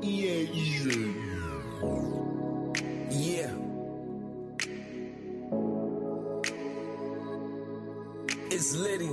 Yeah, yeah. Yeah. It's Liddy.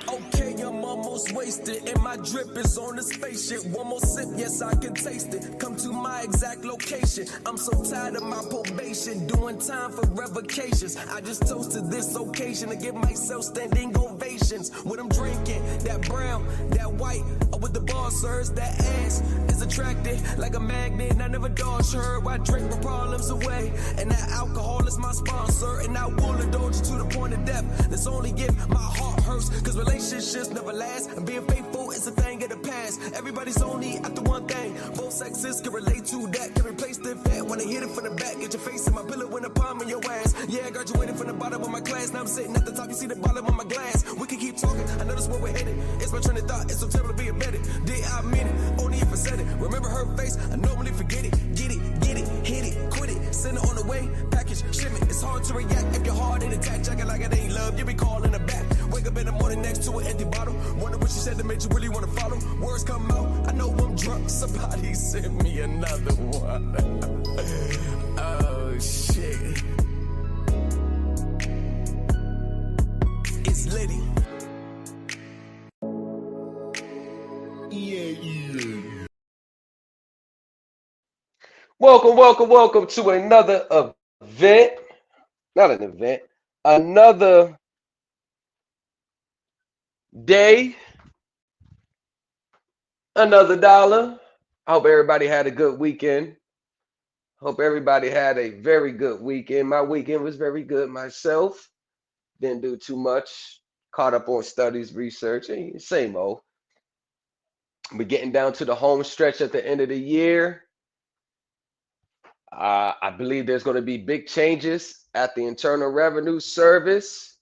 Okay, I'm almost wasted, and my drip is on the spaceship. One more sip, yes, I can taste it. Come to my exact location. I'm so tired of my probation, doing time for revocations. I just toasted this occasion to give myself standing ovations. What I'm drinking, that brown, that white, with the ballers, that ass is attracted like a magnet. I never dodge her. I drink my problems away, and that alcohol is my sponsor. And I will indulge you to the point of death. That's only if my heart hurts, cause relationships never last, and being faithful is a thing of the past. Everybody's only after one thing. Both sexes can relate to that, can replace the fat when they hit it from the back. Get your face in my pillow in the palm of your ass. Yeah, I graduated from the bottom of my class. Now I'm sitting at the top, you see the bottom of my glass. We can keep talking, I know that's where we're headed. It's my train of thought, it's so terrible to be embedded. Did I mean it? Only if I said it. Remember her face, I normally forget it. Get it, hit it, quit it. Send it on the way, package, shipment. It's hard to react if your heart ain't attached. Acting like it ain't love, you be calling her back. Wake up in the morning next to an empty bottle. Wonder what she said that made you really wanna follow. Words come out, I know I'm drunk. Somebody send me another one. Oh shit. It's Liddy. Yeah, yeah. Welcome to another event. Not an event, another day, another dollar. I hope everybody had a good weekend. Hope everybody had a very good weekend. My weekend was very good myself. Didn't do too much. Caught up on studies, research, same old. We're getting down to the home stretch at the end of the year. I believe there's going to be big changes at the Internal Revenue Service.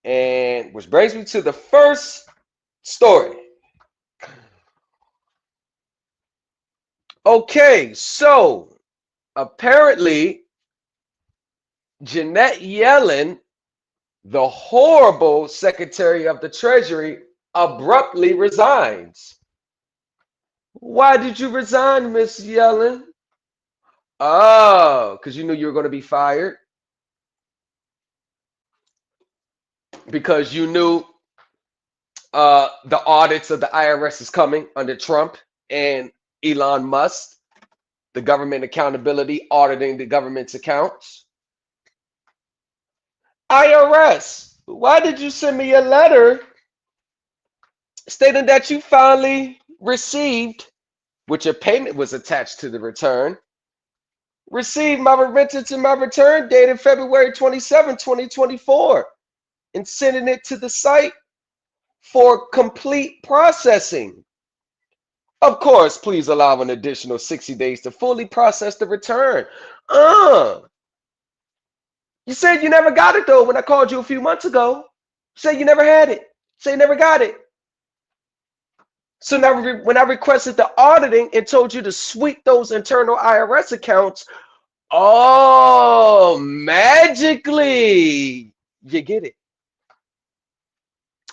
And which brings me to the first story. Okay, so apparently Janet Yellen, the horrible Secretary of the Treasury, abruptly resigns. Why did you resign, Miss Yellen? Oh, because you knew you were going to be fired. Because you knew the audits of the IRS is coming under Trump and Elon Musk, the government accountability, auditing the government's accounts. IRS, why did you send me a letter stating that you finally received, which a payment was attached to the return, received my remittance and my return dated February 27, 2024, and sending it to the site for complete processing? Of course, please allow an additional 60 days to fully process the return. You said you never got it though when I called you a few months ago. You said you never had it. You said you never got it. So now when I requested the auditing, it told you to sweep those internal IRS accounts. Oh, magically, you get it.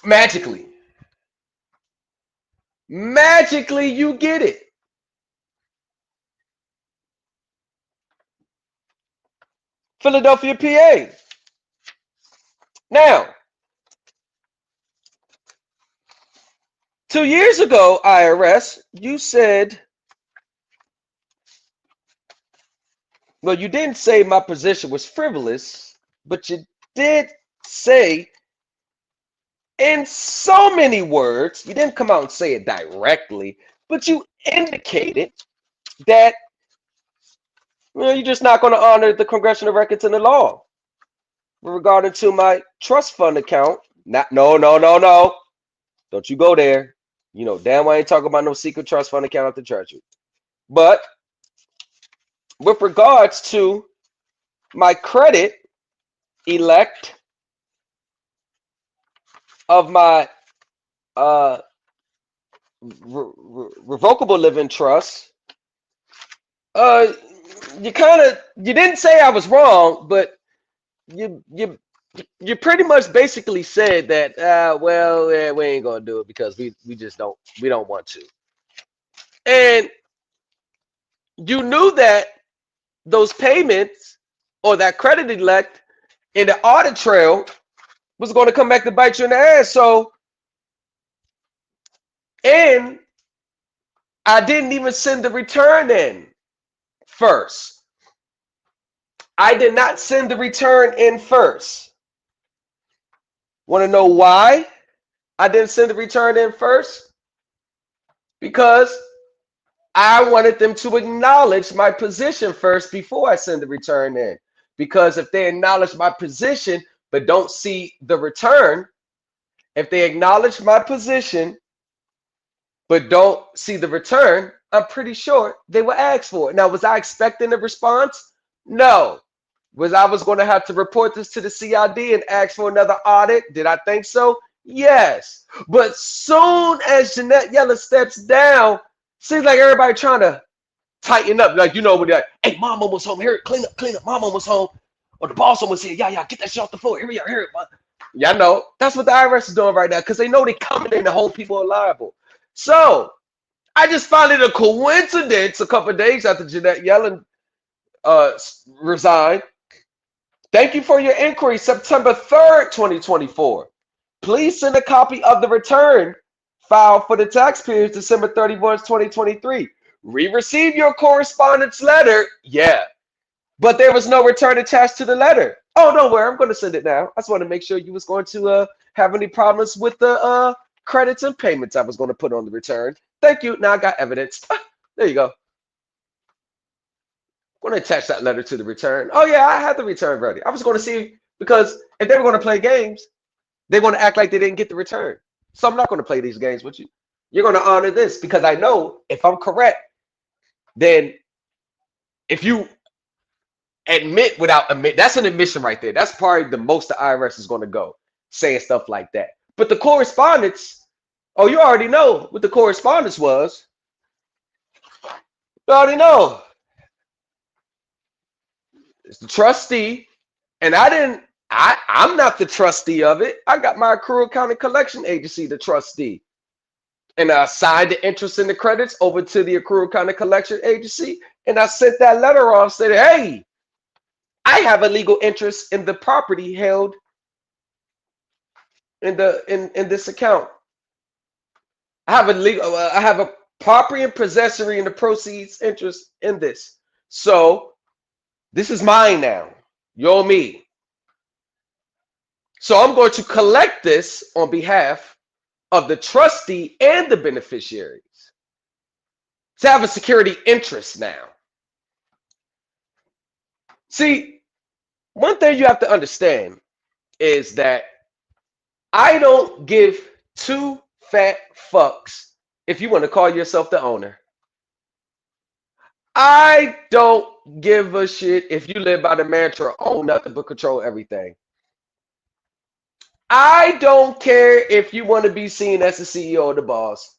Magically, you get it. Philadelphia, PA. Now, 2 years ago, IRS, you said, well, you didn't say my position was frivolous, but you did say in so many words, you didn't come out and say it directly, but you indicated that you're just not going to honor the congressional records and the law regarding to my trust fund account. No. Don't you go there. You know damn well I ain't talking about no secret trust fund account at the Treasury. But with regards to my credit elect of my revocable living trust, you didn't say I was wrong, but you you pretty much basically said that, well, yeah, we ain't gonna do it because we just don't want to. And you knew that those payments or that credit elect in the audit trail was going to come back to bite you in the ass. So, and I didn't even send the return in first. I did not send the return in first. Want to know why I didn't send the return in first? Because I wanted them to acknowledge my position first before I send the return in. Because if they acknowledge my position but don't see the return, if they acknowledge my position but don't see the return, I'm pretty sure they will ask for it. Now, was I expecting a response? No. Was I going to have to report this to the CID and ask for another audit? Did I think so? Yes. But soon as Jeanette Yellen steps down, seems like everybody trying to tighten up. Like, when they're like, hey, mom almost home. Here, clean up. Mom almost home. Or the boss almost here. Yeah, get that shit off the floor. Here we are. Here. Y'all know. That's what the IRS is doing right now because they know they coming in to hold people liable. So I just found it a coincidence a couple of days after Jeanette Yellen resigned. Thank you for your inquiry, September 3rd, 2024. Please send a copy of the return filed for the tax period December 31st, 2023. We received your correspondence letter. Yeah, but there was no return attached to the letter. Oh, don't worry, I'm going to send it now. I just want to make sure you was going to have any problems with the credits and payments I was going to put on the return. Thank you. Now I got evidence. There you go. I'm going to attach that letter to the return. Oh, yeah, I had the return ready. I was going to see, because if they were going to play games, they want to act like they didn't get the return. So I'm not going to play these games with you. You're going to honor this because I know if I'm correct, then if you admit without admit, that's an admission right there. That's probably the most the IRS is going to go, saying stuff like that. But the correspondence, oh, you already know what the correspondence was. You already know. It's the trustee, and I'm not the trustee of it. I got my accrual county collection agency, the trustee. And I assigned the interest in the credits over to the accrual county collection agency. And I sent that letter off saying, hey, I have a legal interest in the property held in this account. I have a property and possessory in the proceeds interest in this. So this is mine now. You owe me. So I'm going to collect this on behalf of the trustee and the beneficiaries to have a security interest now. See, one thing you have to understand is that I don't give two fat fucks if you want to call yourself the owner. I don't give a shit if you live by the mantra, own nothing but control everything. I don't care if you want to be seen as the CEO or the boss.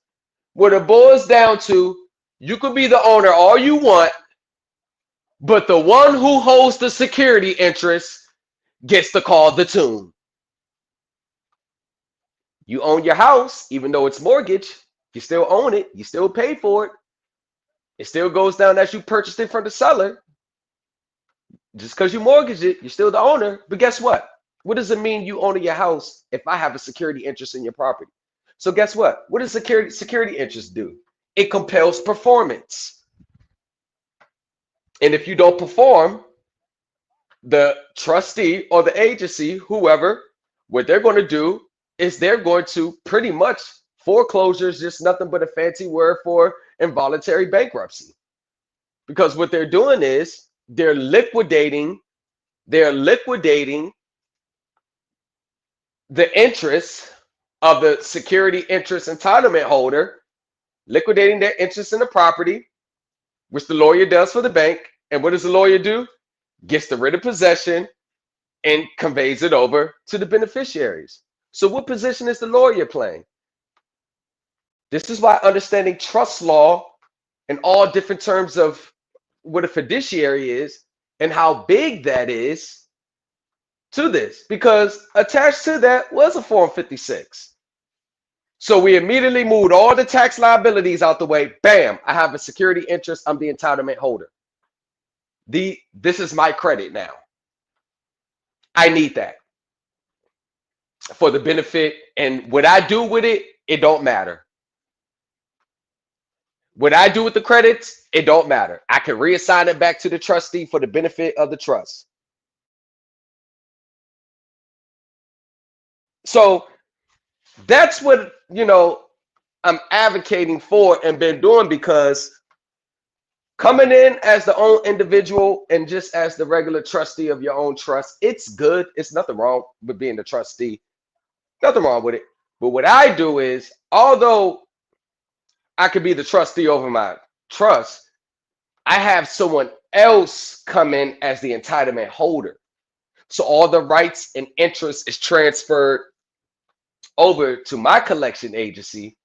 What it boils down to, you could be the owner all you want, but the one who holds the security interest gets to call the tune. You own your house, even though it's mortgage, you still own it, you still pay for it. It still goes down as you purchased it from the seller. Just because you mortgage it, you're still the owner. But guess what? What does it mean you own your house if I have a security interest in your property? So guess what? What does security interest do? It compels performance. And if you don't perform, the trustee or the agency, whoever, what they're going to do is they're going to pretty much, foreclosure is just nothing but a fancy word for involuntary bankruptcy. Because what they're doing is they're liquidating the interest of the security interest entitlement holder, liquidating their interest in the property, which the lawyer does for the bank. And what does the lawyer do? Gets the writ of possession and conveys it over to the beneficiaries. So what position is the lawyer playing? This is why understanding trust law and all different terms of what a fiduciary is and how big that is to this because attached to that was a Form 56. So we immediately moved all the tax liabilities out the way. Bam, I have a security interest. I'm the entitlement holder. This is my credit now. I need that for the benefit. And what I do with it, it don't matter. What I do with the credits, it don't matter. I can reassign it back to the trustee for the benefit of the trust. So that's what, I'm advocating for and been doing because coming in as the own individual and just as the regular trustee of your own trust, it's good. It's nothing wrong with being the trustee. Nothing wrong with it. But what I do is, although I could be the trustee over my trust, I have someone else come in as the entitlement holder. So all the rights and interests is transferred over to my collection agency.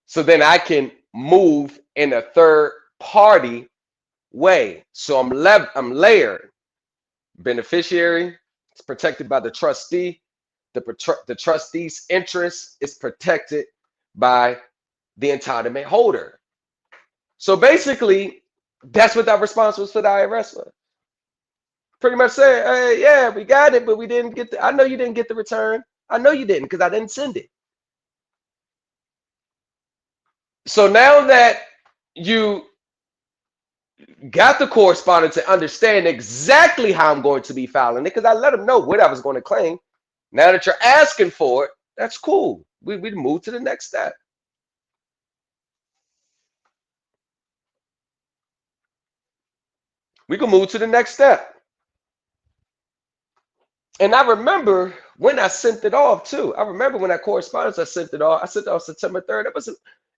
So then I can move in a third party way. So I'm layered. Beneficiary is protected by the trustee. The trustee's interest is protected by the entitlement holder. So basically, that's what that response was for the IRS was. Pretty much saying, hey, yeah, we got it, but we didn't get I know you didn't get the return. I know you didn't because I didn't send it. So now that you got the correspondence and understand exactly how I'm going to be filing it, because I let them know what I was going to claim. Now that you're asking for it, that's cool. We move to the next step. We can move to the next step. And I remember when I sent it off too. I remember when that correspondence I sent it off. I sent it off September 3rd. It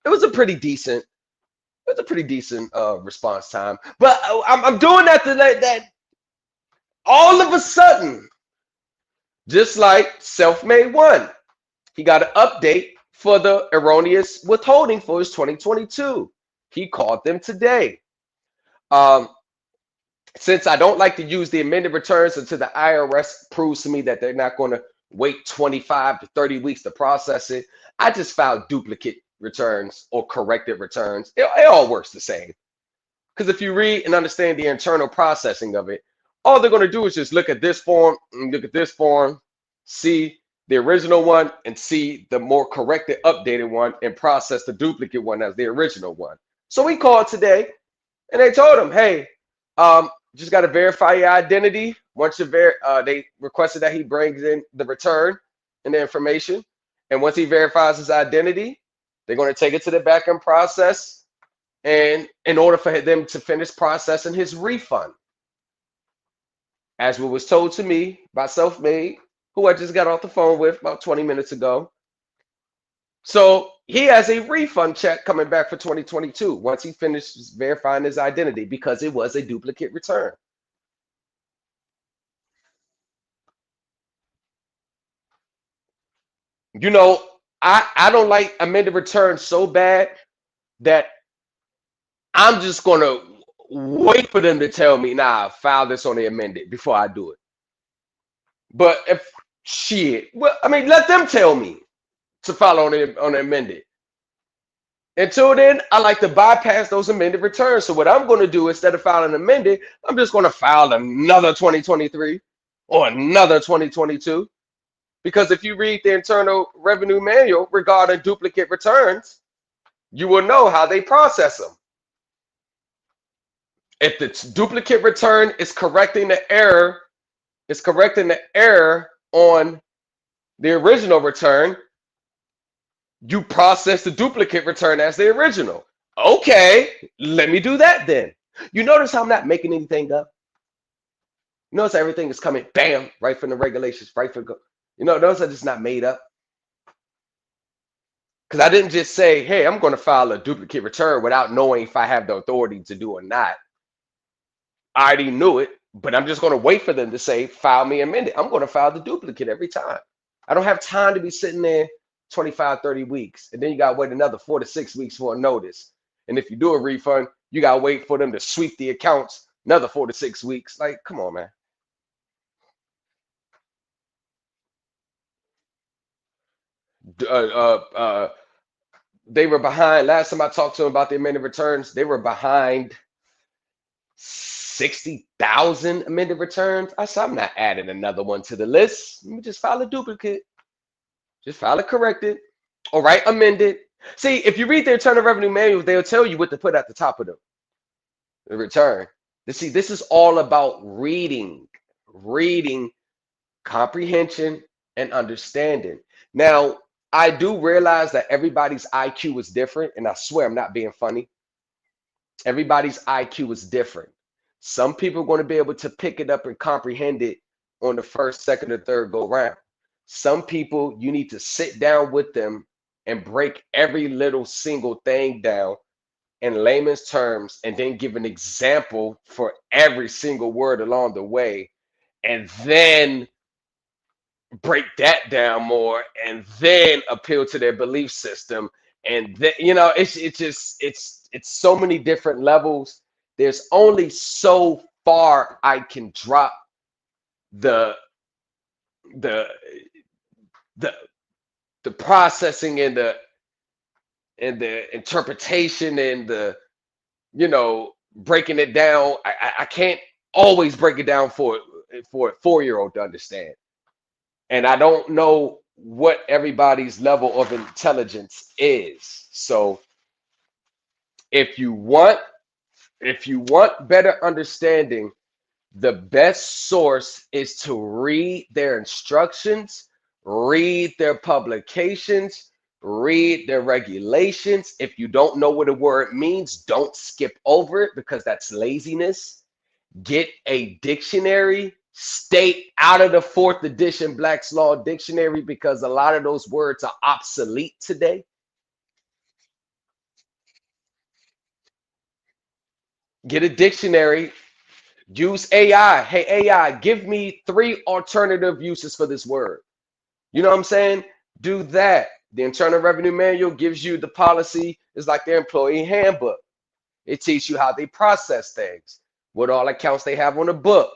was a pretty decent. It was a pretty decent response time. But I'm doing that to that all of a sudden, just like Self-Made One, he got an update for the erroneous withholding for his 2022. He called them today. Since I don't like to use the amended returns until the IRS proves to me that they're not going to wait 25 to 30 weeks to process it, I just filed duplicate returns or corrected returns. It all works the same. Because if you read and understand the internal processing of it, all they're going to do is just look at this form and look at this form, see the original one and see the more corrected, updated one and process the duplicate one as the original one. So we called today and they told him, hey, just got to verify your identity. Once you they requested that he brings in the return and the information. And once he verifies his identity, they're going to take it to the backend process. And in order for them to finish processing his refund, as what was told to me by Self-Made, who I just got off the phone with about 20 minutes ago. So he has a refund check coming back for 2022 once he finishes verifying his identity because it was a duplicate return. I don't like amended returns so bad that I'm just going to wait for them to tell me, nah, file this on the amended before I do it. But if shit, well, I mean, let them tell me to file on the amended. Until then, I like to bypass those amended returns. So what I'm going to do instead of filing amended, I'm just going to file another 2023 or another 2022. Because if you read the Internal Revenue Manual regarding duplicate returns, you will know how they process them. If the duplicate return is correcting the error, on the original return, you process the duplicate return as the original. Okay, let me do that then. You notice how I'm not making anything up? You notice everything is coming, bam, right from the regulations, right from notice I just not made up. Because I didn't just say, hey, I'm going to file a duplicate return without knowing if I have the authority to do or not. I already knew it, but I'm just going to wait for them to say, file me amended. I'm going to file the duplicate every time. I don't have time to be sitting there 25, 30 weeks. And then you got to wait another 4 to 6 weeks for a notice. And if you do a refund, you got to wait for them to sweep the accounts another 4 to 6 weeks. Like, come on, man. uh, uh, uh, they were behind. Last time I talked to them about the amended returns, they were behind 60,000 amended returns. I said, I'm not adding another one to the list. Let me just file a duplicate. Just file it corrected. All right, amended. See, if you read the Internal Revenue Manual, they'll tell you what to put at the top of the return. See, this is all about reading, comprehension, and understanding. Now, I do realize that everybody's IQ is different, and I swear I'm not being funny. Everybody's IQ is different. Some people are going to be able to pick it up and comprehend it on the first, second, or third go round. Some people, you need to sit down with them and break every little single thing down in layman's terms and then give an example for every single word along the way, and then break that down more and then appeal to their belief system. And then, it's so many different levels. There's only so far I can drop the the the the processing and the interpretation and the breaking it down. I can't always break it down for a 4-year-old to understand. And I don't know what everybody's level of intelligence is. So if you want better understanding, the best source is to read their instructions, read their publications, read their regulations. If you don't know what a word means, don't skip over it because that's laziness. Get a dictionary. Stay out of the 4th edition Black's Law Dictionary because a lot of those words are obsolete today. Get a dictionary. Use AI. Hey, AI, give me 3 alternative uses for this word. You know what I'm saying? Do that. The Internal Revenue Manual gives you the policy. It's like the employee handbook. It teaches you how they process things, what all accounts they have on the book,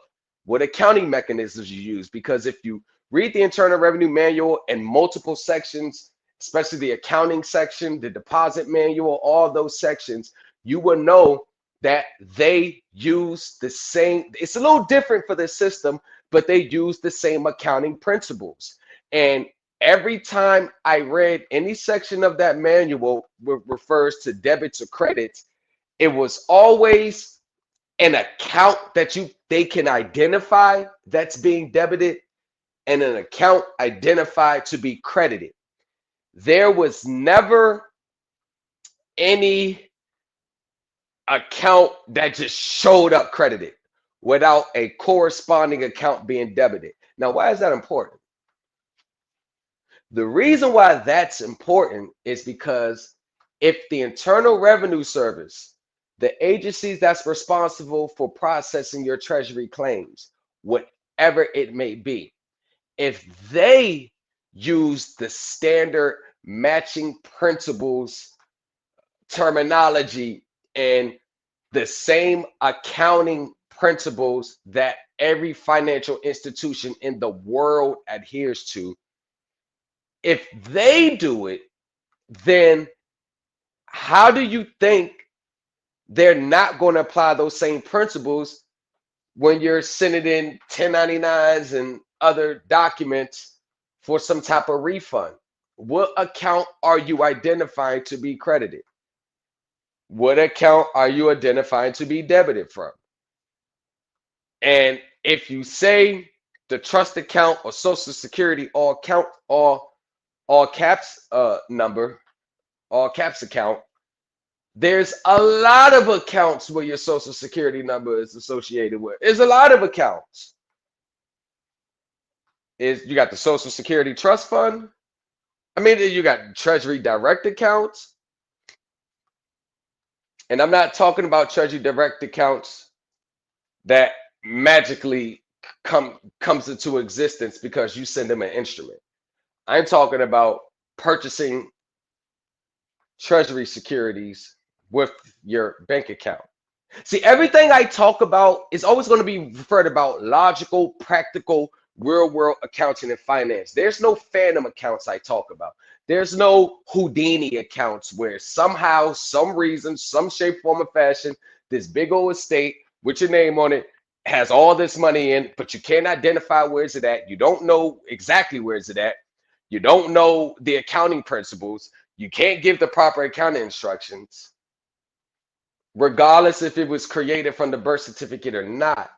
what accounting mechanisms you use. Because if you read the Internal Revenue Manual in multiple sections, especially the accounting section, the deposit manual, all those sections, you will know that they use the same. It's a little different for the system, but they use the same accounting principles. And every time I read any section of that manual refers to debits or credits, it was always an account that they can identify that's being debited and an account identified to be credited. There was never any account that just showed up credited without a corresponding account being debited. Now, why is that important? The reason why that's important is because if the Internal Revenue Service, the agencies that's responsible for processing your treasury claims, whatever it may be, if they use the standard matching principles, terminology, and the same accounting principles that every financial institution in the world adheres to, if they do it, then how do you think they're not going to apply those same principles when you're sending in 1099s and other documents for some type of refund? What account are you identifying to be credited? What account are you identifying to be debited from? And if you say the trust account or Social Security all caps number, all caps account, there's a lot of accounts where your Social Security number is associated with. There's a lot of accounts. You got the Social Security Trust Fund. I mean, you got Treasury Direct accounts. And I'm not talking about Treasury Direct accounts that magically comes into existence because you send them an instrument. I'm talking about purchasing Treasury securities with your bank account. See, everything I talk about is always going to be referred about logical, practical, real world accounting and finance. There's no phantom accounts I talk about. There's no Houdini accounts where somehow, some reason, some shape, form, or fashion, this big old estate with your name on it has all this money in, but you can't identify where's it at. You don't know exactly where's it at. You don't know the accounting principles. You can't give the proper accounting instructions, regardless if it was created from the birth certificate or not.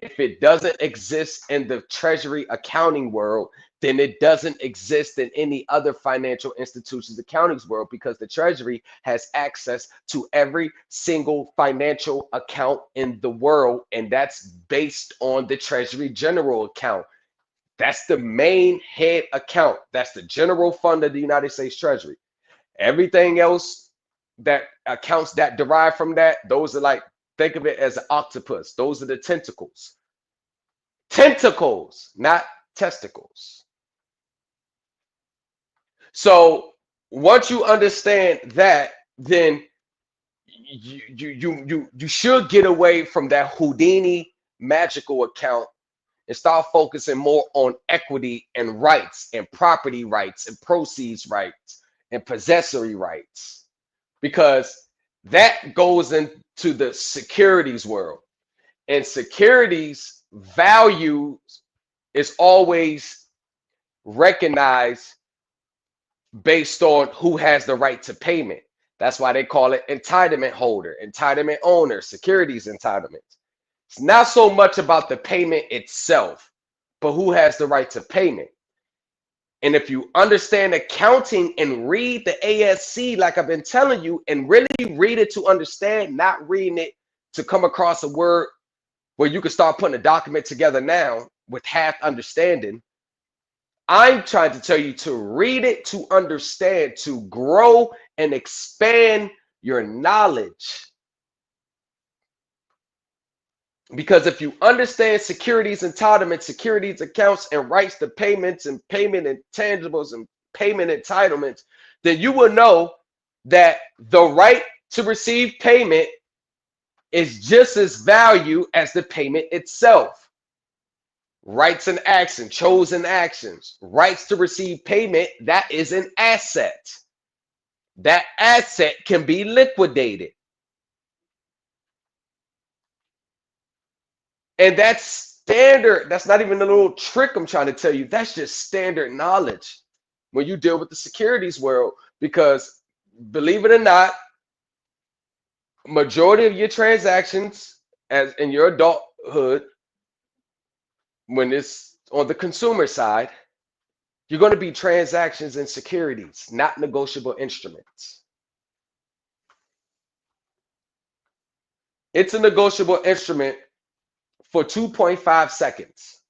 If it doesn't exist in the treasury accounting world, then it doesn't exist in any other financial institutions accounting world, because the treasury has access to every single financial account in the world, and that's based on the treasury general account. That's the main head account. That's the general fund of the United States Treasury. Everything else, that accounts that derive from that, those are like, think of it as an octopus. Those are the tentacles. Tentacles, not testicles. So once you understand that, then you should get away from that Houdini magical account and start focusing more on equity and rights and property rights and proceeds rights and possessory rights, because that goes into the securities world. And securities value is always recognized based on who has the right to payment. That's why they call it entitlement holder, entitlement owner, securities entitlement. It's not so much about the payment itself, but who has the right to payment. And if you understand accounting and read the ASC, like I've been telling you, and really read it to understand, not reading it to come across a word where you can start putting a document together now with half understanding. I'm trying to tell you to read it to understand, to grow and expand your knowledge. Because if you understand securities entitlements, securities accounts, and rights to payments and payment intangibles and payment entitlements, then you will know that the right to receive payment is just as value as the payment itself. Rights and actions, chosen actions, rights to receive payment, that is an asset. That asset can be liquidated. And that's standard. That's not even a little trick I'm trying to tell you. That's just standard knowledge when you deal with the securities world. Because believe it or not, majority of your transactions as in your adulthood, when it's on the consumer side, you're going to be transactions in securities, not negotiable instruments. It's a negotiable instrument for 2.5 seconds.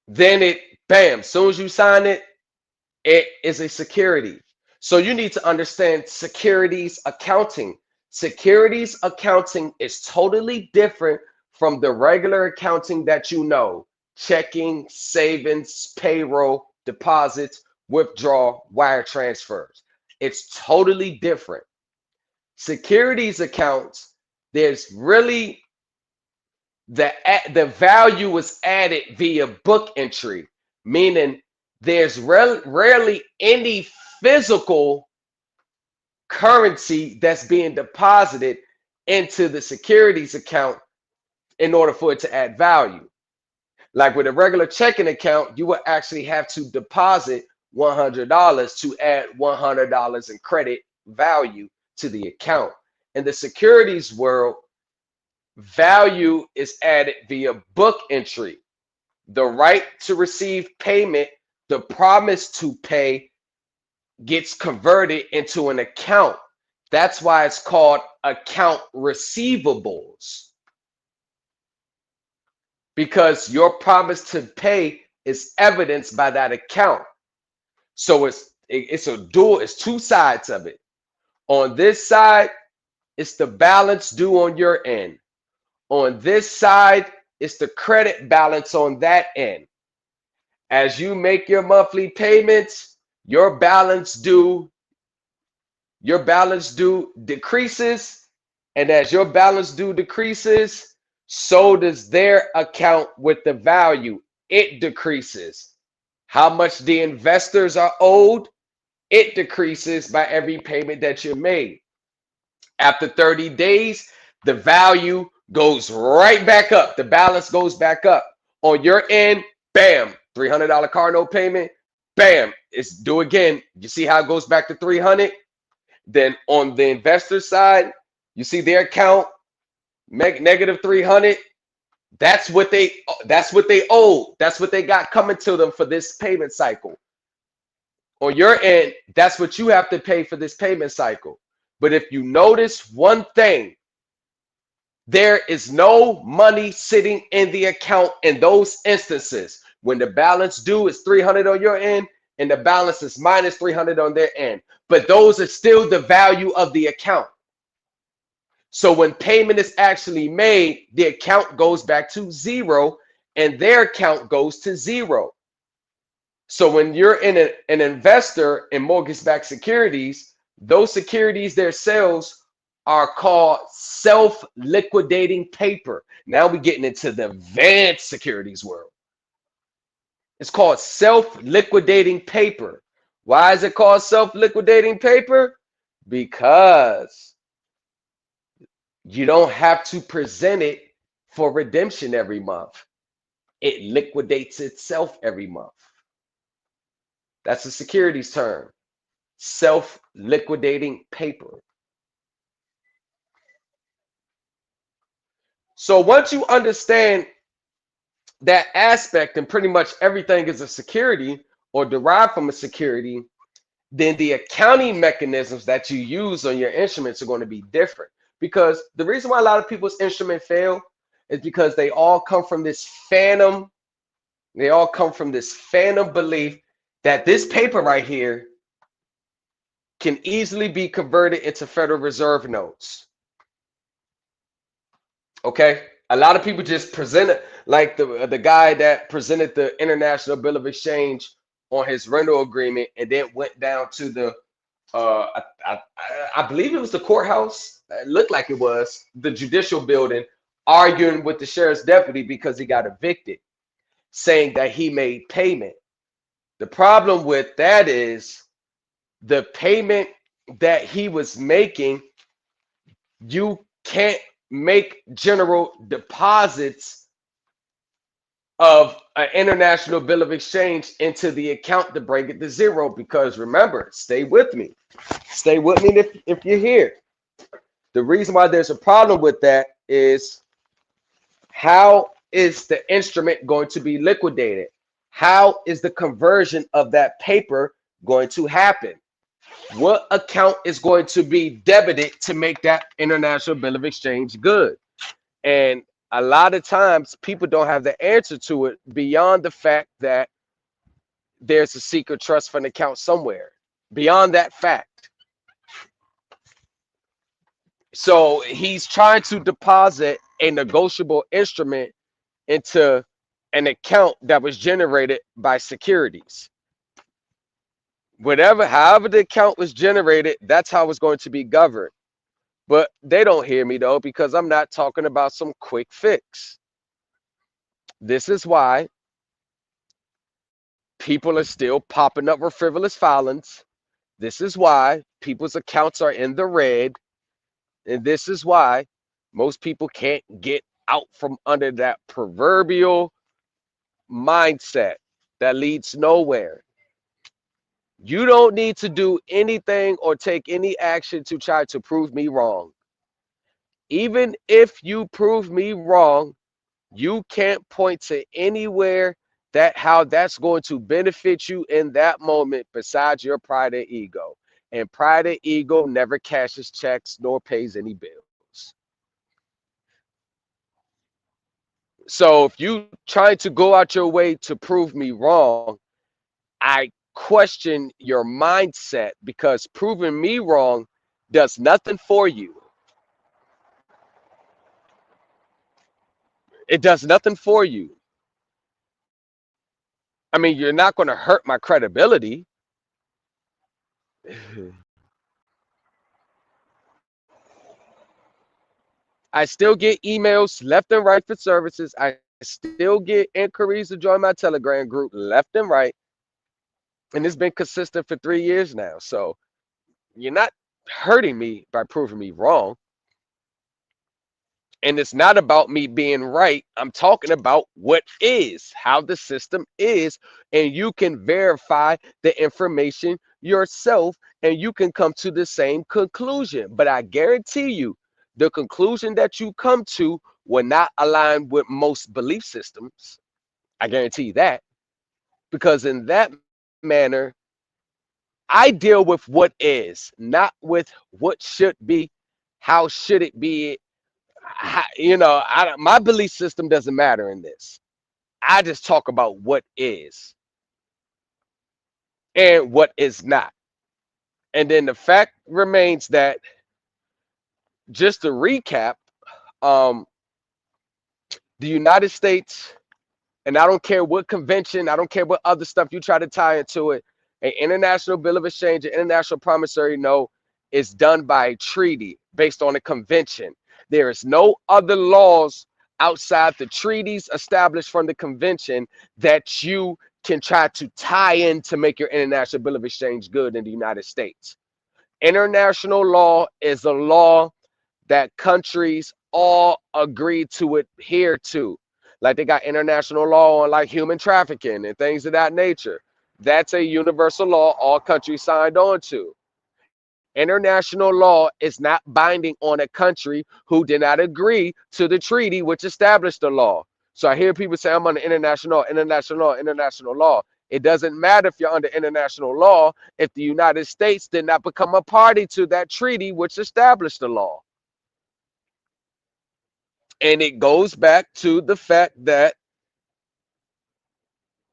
Then it, bam, as soon as you sign it, it is a security. So you need to understand securities accounting. Securities accounting is totally different from the regular accounting that you know: checking, savings, payroll, deposits, withdrawal, wire transfers. It's totally different. Securities accounts, there's really the value is added via book entry, meaning there's rarely any physical currency that's being deposited into the securities account in order for it to add value. Like with a regular checking account, you would actually have to deposit $100 to add $100 in credit value to the account. In the securities world, value is added via book entry. The right to receive payment, the promise to pay, gets converted into an account. That's why it's called account receivables, because your promise to pay is evidenced by that account. So it's a dual, it's two sides of it. On this side, it's the balance due on your end. On this side, it's the credit balance on that end. As you make your monthly payments, your balance due decreases. And as your balance due decreases, So does their account with the value. It decreases. How much the investors are owed, it decreases by every payment that you made. After 30 days, the value goes right back up. The balance goes back up. On your end, bam, $300 car note payment, bam, it's due again. You see how it goes back to 300? Then on the investor side, you see their account make negative 300. That's what they owe. That's what they got coming to them for this payment cycle. On your end, that's what you have to pay for this payment cycle. But if you notice one thing, there is no money sitting in the account in those instances. When the balance due is 300 on your end and the balance is minus 300 on their end. But those are still the value of the account. So when payment is actually made, the account goes back to zero and their account goes to zero. So when you're an investor in mortgage-backed securities, those securities themselves are called self-liquidating paper. Now we're getting into the advanced securities world. It's called self-liquidating paper. Why is it called self-liquidating paper? Because you don't have to present it for redemption every month. It liquidates itself every month. That's a securities term. Self-liquidating paper. So once you understand that aspect and pretty much everything is a security or derived from a security, then the accounting mechanisms that you use on your instruments are going to be different. Because the reason why a lot of people's instruments fail is because they all come from this phantom belief that this paper right here can easily be converted into Federal Reserve notes. Okay, a lot of people just present it like the guy that presented the International Bill of Exchange on his rental agreement and then went down to the I believe it was the courthouse. It looked like it was the judicial building, arguing with the sheriff's deputy because he got evicted, saying that he made payment. The problem with that is the payment that he was making, you can't make general deposits of an international bill of exchange into the account to bring it to zero, because remember, stay with me if you're here. The reason why there's a problem with that is, how is the instrument going to be liquidated? How is the conversion of that paper going to happen? What account is going to be debited to make that international bill of exchange good? And a lot of times people don't have the answer to it beyond the fact that there's a secret trust fund account somewhere. Beyond that fact. So he's trying to deposit a negotiable instrument into an account that was generated by securities. However the account was generated, that's how it's going to be governed. But they don't hear me though, because I'm not talking about some quick fix. This is why people are still popping up with frivolous filings. This is why people's accounts are in the red. And this is why most people can't get out from under that proverbial mindset that leads nowhere. You don't need to do anything or take any action to try to prove me wrong. Even if you prove me wrong, you can't point to anywhere that how that's going to benefit you in that moment besides your pride and ego. And pride and ego never cashes checks nor pays any bills. So if you try to go out your way to prove me wrong, I question your mindset, because proving me wrong does nothing for you. It does nothing for you. I mean, you're not going to hurt my credibility. I still get emails left and right for services. I still get inquiries to join my Telegram group left and right. And it's been consistent for 3 years now. So you're not hurting me by proving me wrong. And it's not about me being right. I'm talking about what is, how the system is. And you can verify the information yourself and you can come to the same conclusion. But I guarantee you, the conclusion that you come to will not align with most belief systems. I guarantee you that. Because in that manner, I deal with what is, not with what should be, how should it be, my belief system doesn't matter in this. I just talk about what is and what is not. And then the fact remains that, just to recap, um, the United States, and I don't care what convention, I don't care what other stuff you try to tie into it, an international bill of exchange, an international promissory note is done by a treaty based on a convention. There is no other laws outside the treaties established from the convention that you can try to tie in to make your international bill of exchange good in the United States. International law is a law that countries all agree to adhere to. Like they got international law on like human trafficking and things of that nature. That's a universal law all countries signed on to. International law is not binding on a country who did not agree to the treaty which established the law. So I hear people say I'm under international law, international law, international law. It doesn't matter if you're under international law if the United States did not become a party to that treaty which established the law. And it goes back to the fact that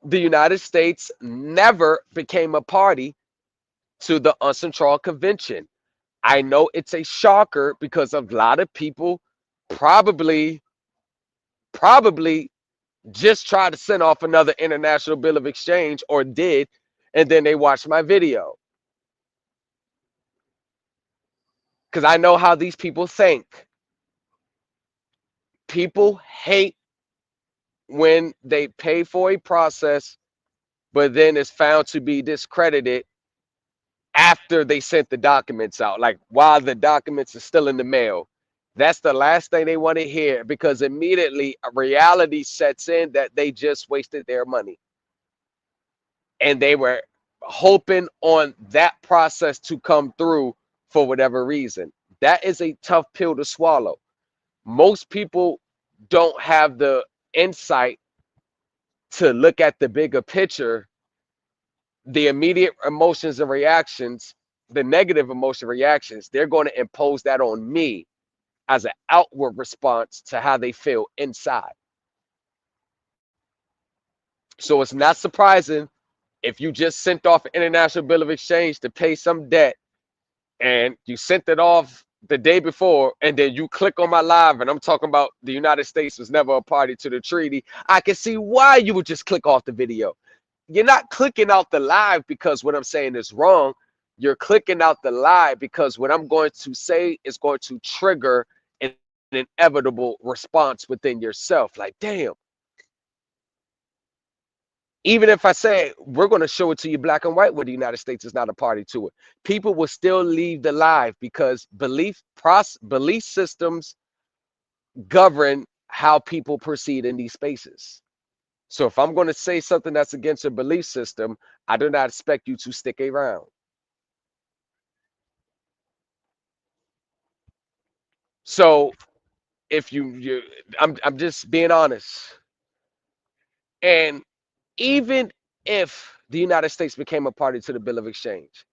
the United States never became a party to the Uncentral Convention. I know it's a shocker because a lot of people probably probably just tried to send off another international bill of exchange or did, and then they watched my video. Because I know how these people think. People hate when they pay for a process, but then it's found to be discredited after they sent the documents out, like while the documents are still in the mail. That's the last thing they want to hear because immediately a reality sets in that they just wasted their money. And they were hoping on that process to come through for whatever reason. That is a tough pill to swallow. Most people don't have the insight to look at the bigger picture, the immediate emotions and reactions, the negative emotion reactions. They're going to impose that on me as an outward response to how they feel inside. So it's not surprising if you just sent off an international bill of exchange to pay some debt and you sent it off the day before and then you click on my live and I'm talking about the United States was never a party to the treaty. I can see why you would just click off the video. You're not clicking out the live because what I'm saying is wrong. You're clicking out the live because what I'm going to say is going to trigger an inevitable response within yourself. Like, damn. Even if I say we're going to show it to you black and white where the United States is not a party to it, people will still leave the live because belief systems govern how people proceed in these spaces. So if I'm going to say something that's against your belief system, I do not expect you to stick around. So if I'm just being honest. And even if the United States became a party to the Bill of Exchange,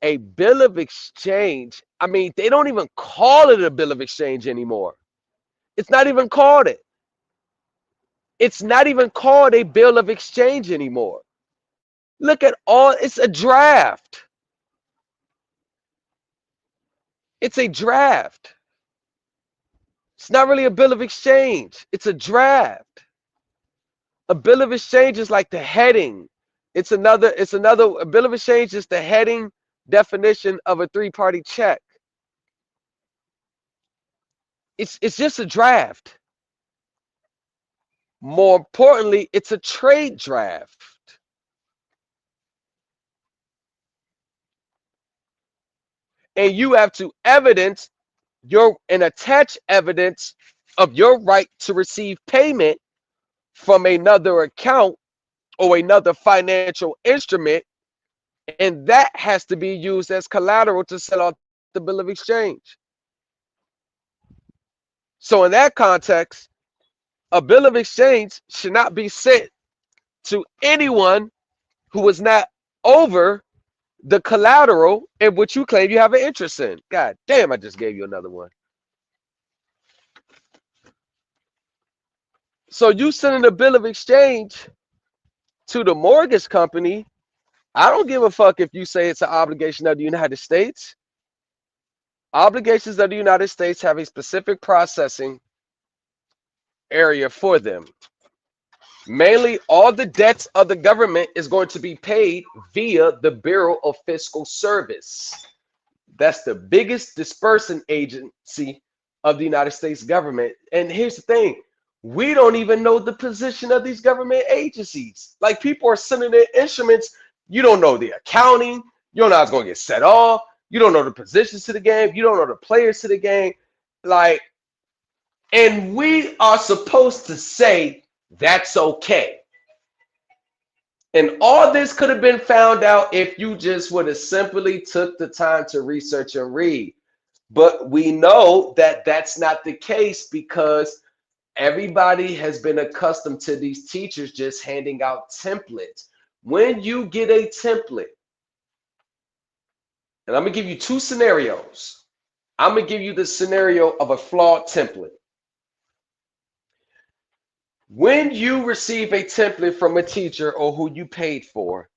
a bill of exchange, I mean, they don't even call it a bill of exchange anymore. It's not even called it. It's not even called a bill of exchange anymore. Look at all, it's a draft. It's a draft. It's not really a bill of exchange. It's a draft. A bill of exchange is like the heading. A bill of exchange is the heading definition of a three-party check. It's just a draft. More importantly, it's a trade draft. And you have to evidence your and attach evidence of your right to receive payment from another account or another financial instrument, and that has to be used as collateral to sell off the bill of exchange. So in that context, a bill of exchange should not be sent to anyone who is not over the collateral in which you claim you have an interest in. God damn, I just gave you another one. So you sending a bill of exchange to the mortgage company, I don't give a fuck if you say it's an obligation of the United States. Obligations of the United States have a specific processing area for them. Mainly, all the debts of the government is going to be paid via the Bureau of Fiscal Service. That's the biggest dispersing agency of the United States government. And here's the thing. We don't even know the position of these government agencies. Like, people are sending in instruments. You don't know the accounting. You don't know how it's going to get set off. You don't know the positions to the game. You don't know the players to the game. Like, and we are supposed to say that's okay. And all this could have been found out if you just would have simply took the time to research and read. But we know that that's not the case because everybody has been accustomed to these teachers just handing out templates. When you get a template, and I'm going to give you two scenarios. I'm going to give you the scenario of a flawed template. When you receive a template from a teacher or who you paid for,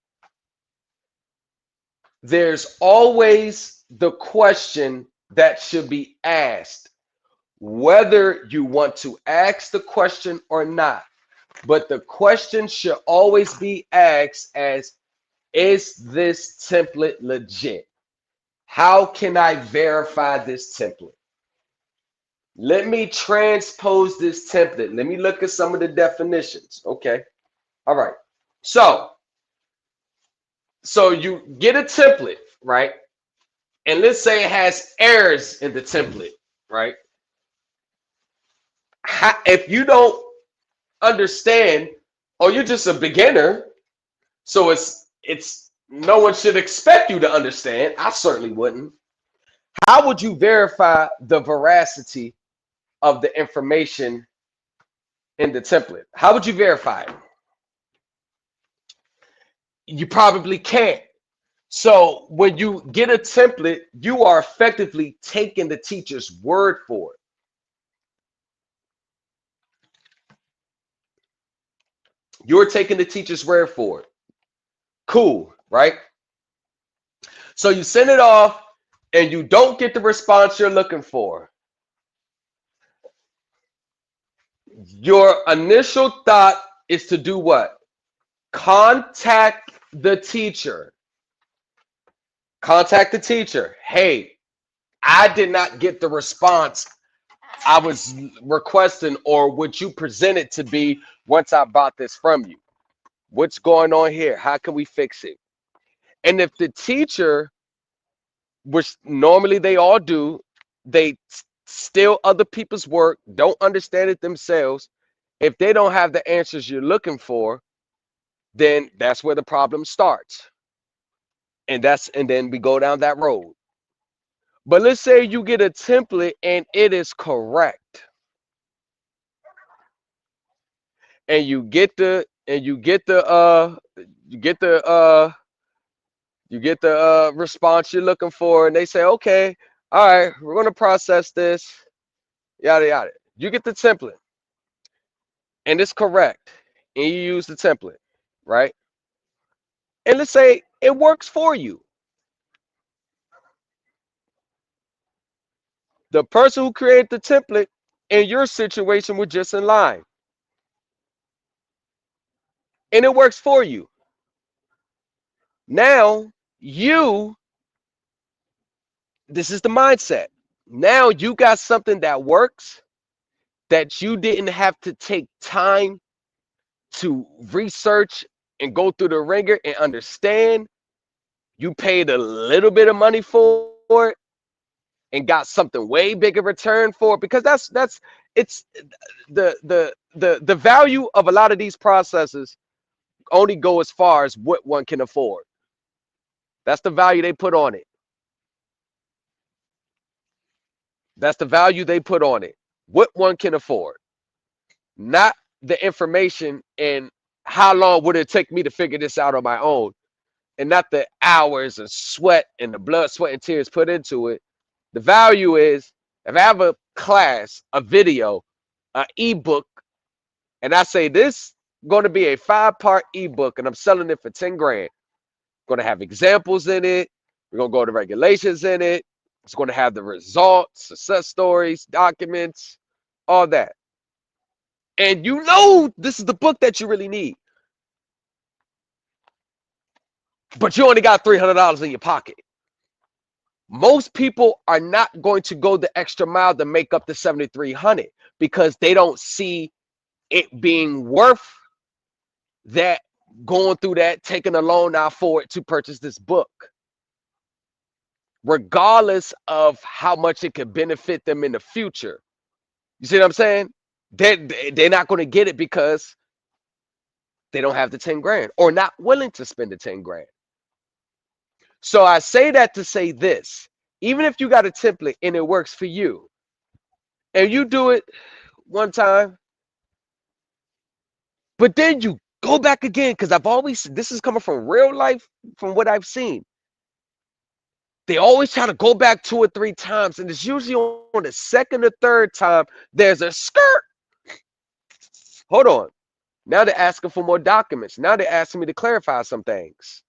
there's always the question that should be asked, whether you want to ask the question or not. But the question should always be asked as, is this template legit? How can I verify this template? Let me transpose this template. Let me look at some of the definitions. Okay. All right. So you get a template, right? And let's say it has errors in the template, right? If you don't understand, or you're just a beginner, so it's no one should expect you to understand. I certainly wouldn't. How would you verify the veracity of the information in the template? How would you verify it? You probably can't. So when you get a template, you are effectively taking the teacher's word for it. You're taking the teacher's word for it. Cool, right? So you send it off and you don't get the response you're looking for. Your initial thought is to do what? Contact the teacher. Contact the teacher. Hey, I did not get the response I was requesting or what you presented to be once I bought this from you. What's going on here? How can we fix it? And if the teacher, which normally they all do, they steal other people's work, don't understand it themselves. If they don't have the answers you're looking for, then that's where the problem starts. And then we go down that road. But let's say you get a template and it is correct. And you get the response you're looking for, and they say, okay, all right, we're going to process this, yada yada. You get the template and it's correct, and you use the template, right? And let's say it works for you. The person who created the template in your situation was just in line, and it works for you. Now this is the mindset. Now you got something that works that you didn't have to take time to research and go through the ringer and understand. You paid a little bit of money for it and got something way bigger return for it, because that's it's the value of a lot of these processes only go as far as what one can afford. That's the value they put on it. That's the value they put on it. What one can afford, not the information and how long would it take me to figure this out on my own, and not the hours and sweat and the blood, sweat, and tears put into it. The value is if I have a class, a video, an ebook, and I say this going to be a 5-part ebook and I'm selling it for 10 grand. Going to have examples in it. We're going to go to regulations in it. It's going to have the results, success stories, documents, all that. And you know this is the book that you really need. But you only got $300 in your pocket. Most people are not going to go the extra mile to make up the 7,300 because they don't see it being worth that, going through that, taking a loan out for it to purchase this book, regardless of how much it could benefit them in the future. You see what I'm saying? They're not going to get it because they don't have the 10 grand or not willing to spend the 10 grand. So I say that to say this: even if you got a template and it works for you, and you do it one time, but then you go back again, because this is coming from real life, from what I've seen. They always try to go back 2 or 3 times, and it's usually on the second or third time there's a skirt. Hold on. Now they're asking for more documents. Now they're asking me to clarify some things.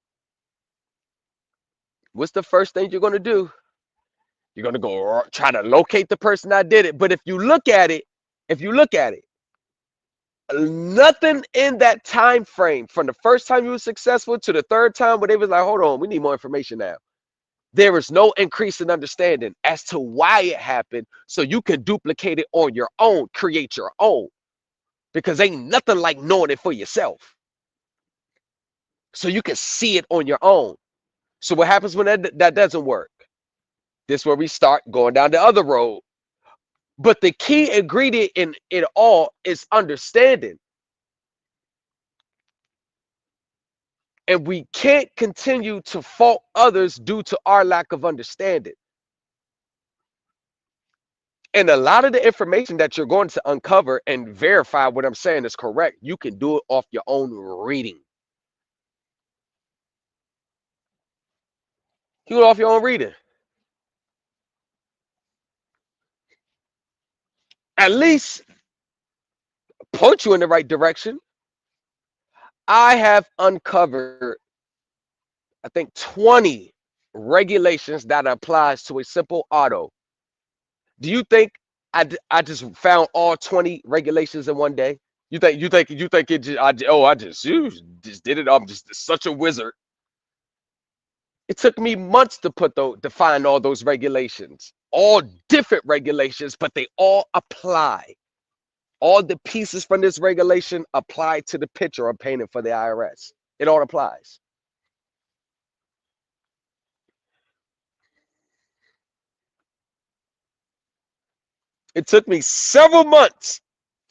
What's the first thing you're going to do? You're going to go try to locate the person that did it. But if you look at it, nothing in that time frame from the first time you were successful to the third time where they was like, hold on, we need more information now. There is no increase in understanding as to why it happened, so you can duplicate it on your own, create your own, because ain't nothing like knowing it for yourself. So you can see it on your own. So what happens when that doesn't work? This is where we start going down the other road. But the key ingredient in it all is understanding. And we can't continue to fault others due to our lack of understanding. And a lot of the information that you're going to uncover and verify what I'm saying is correct, you can do it off your own reading. You do it off your own reading. At least point you in the right direction. I have uncovered, I think, 20 regulations that applies to a simple auto. Do you think I just found all 20 regulations in one day? You think it just you just did it? I'm just such a wizard. It took me months to find all those regulations, all different regulations, but they all apply. All the pieces from this regulation apply to the picture I'm painting for the IRS. It all applies. It took me several months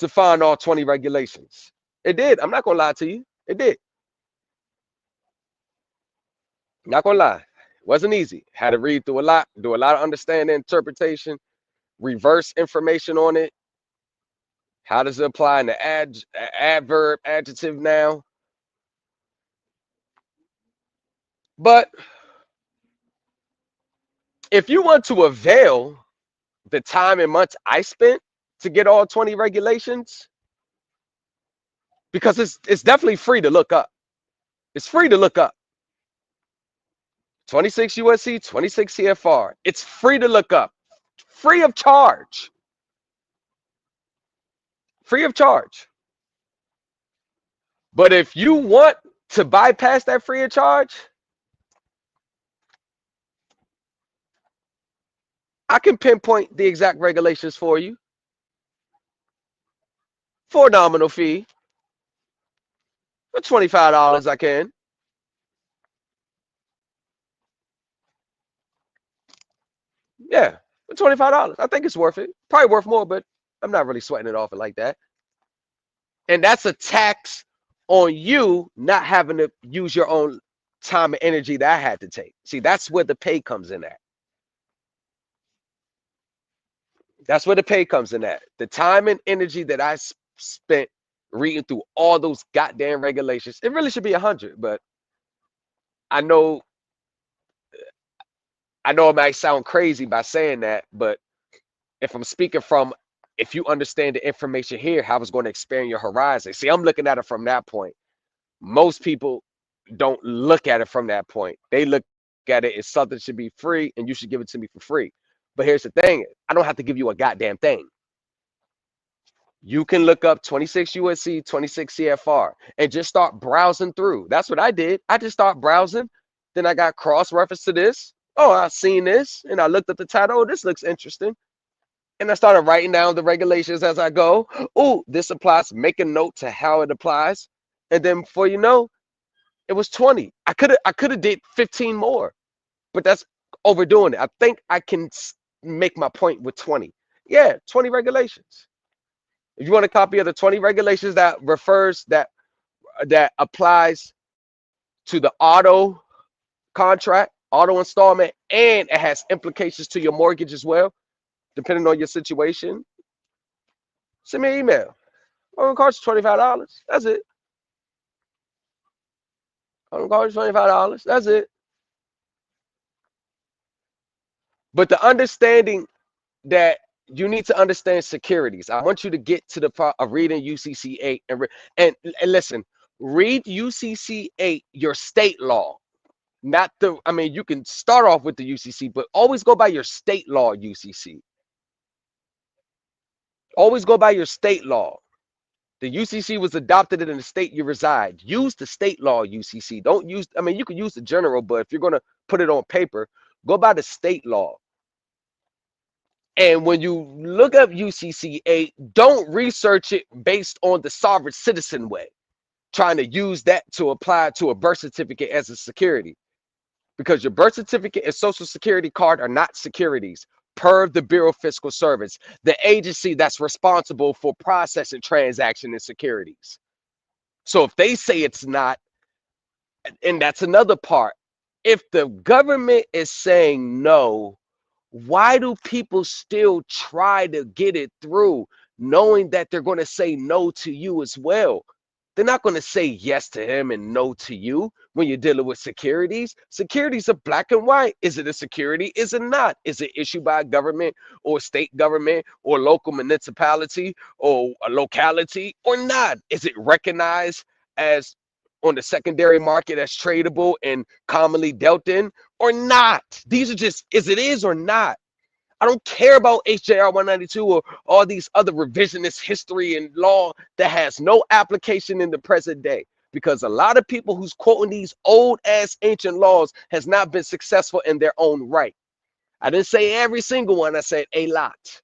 to find all 20 regulations. It did. I'm not gonna lie to you. It did. Not gonna lie. It wasn't easy. Had to read through a lot, do a lot of understanding, interpretation, reverse information on it. How does it apply in the adverb, adjective, now? But if you want to avail the time and months I spent to get all 20 regulations, because it's definitely free to look up. It's free to look up. 26 USC, 26 CFR. It's free to look up. Free of charge. Free of charge. But if you want to bypass that free of charge, I can pinpoint the exact regulations for you for a nominal fee. For $25, I can. Yeah, for $25. I think it's worth it. Probably worth more, but I'm not really sweating it off it like that. And that's a tax on you not having to use your own time and energy that I had to take. See, that's where the pay comes in at. That's where the pay comes in at. The time and energy that I spent reading through all those goddamn regulations. It really should be 100, but I know it might sound crazy by saying that, but if I'm speaking from if you understand the information here, how it's going to expand your horizon. See, I'm looking at it from that point. Most people don't look at it from that point. They look at it as something should be free and you should give it to me for free. But here's the thing, I don't have to give you a goddamn thing. You can look up 26 USC, 26 CFR, and just start browsing through. That's what I did. I just start browsing. Then I got cross-reference to this. Oh, I've seen this. And I looked at the title. Oh, this looks interesting. And I started writing down the regulations as I go. Oh, this applies. Make a note to how it applies. And then before you know, it was 20. I could have did 15 more, but that's overdoing it. I think I can make my point with 20. Yeah, 20 regulations. If you want a copy of the 20 regulations that applies to the auto contract, auto installment, and it has implications to your mortgage as well, depending on your situation, send me an email. I'm gonna cost you $25. That's it. I'm gonna cost you $25. That's it. But the understanding that you need to understand securities. I want you to get to the part of reading UCC 8 and listen, read UCC 8, your state law. Not the, I mean, you can start off with the UCC, but always go by your state law UCC. Always go by your state law. The UCC was adopted in the state you reside. Use the state law UCC. Don't use, I mean, you can use the general, but if you're going to put it on paper, go by the state law. And when you look up UCC 8, don't research it based on the sovereign citizen way, trying to use that to apply to a birth certificate as a security. Because your birth certificate and social security card are not securities per the Bureau of Fiscal Service, the agency that's responsible for processing transaction and securities. So if they say it's not, and that's another part, if the government is saying no, why do people still try to get it through, knowing that they're going to say no to you as well? They're not going to say yes to him and no to you when you're dealing with securities. Securities are black and white. Is it a security? Is it not? Is it issued by a government or state government or local municipality or a locality or not? Is it recognized as on the secondary market as tradable and commonly dealt in or not? These are just, is it is or not? I don't care about HJR 192 or all these other revisionist history and law that has no application in the present day, because a lot of people who's quoting these old ass ancient laws has not been successful in their own right. I didn't say every single one. I said a lot.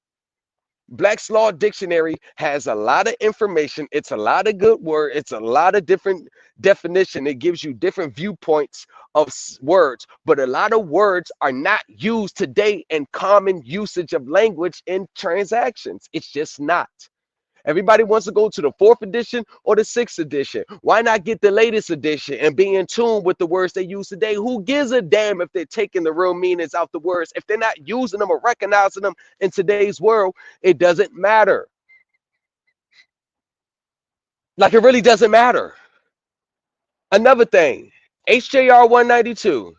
Black's Law Dictionary has a lot of information. It's a lot of good word. It's a lot of different definition. It gives you different viewpoints of words, but a lot of words are not used today in common usage of language in transactions. It's just not. Everybody wants to go to the 4th edition or the 6th edition. Why not get the latest edition and be in tune with the words they use today? Who gives a damn if they're taking the real meanings out the words? If they're not using them or recognizing them in today's world, it doesn't matter. Like, it really doesn't matter. Another thing, HJR 192.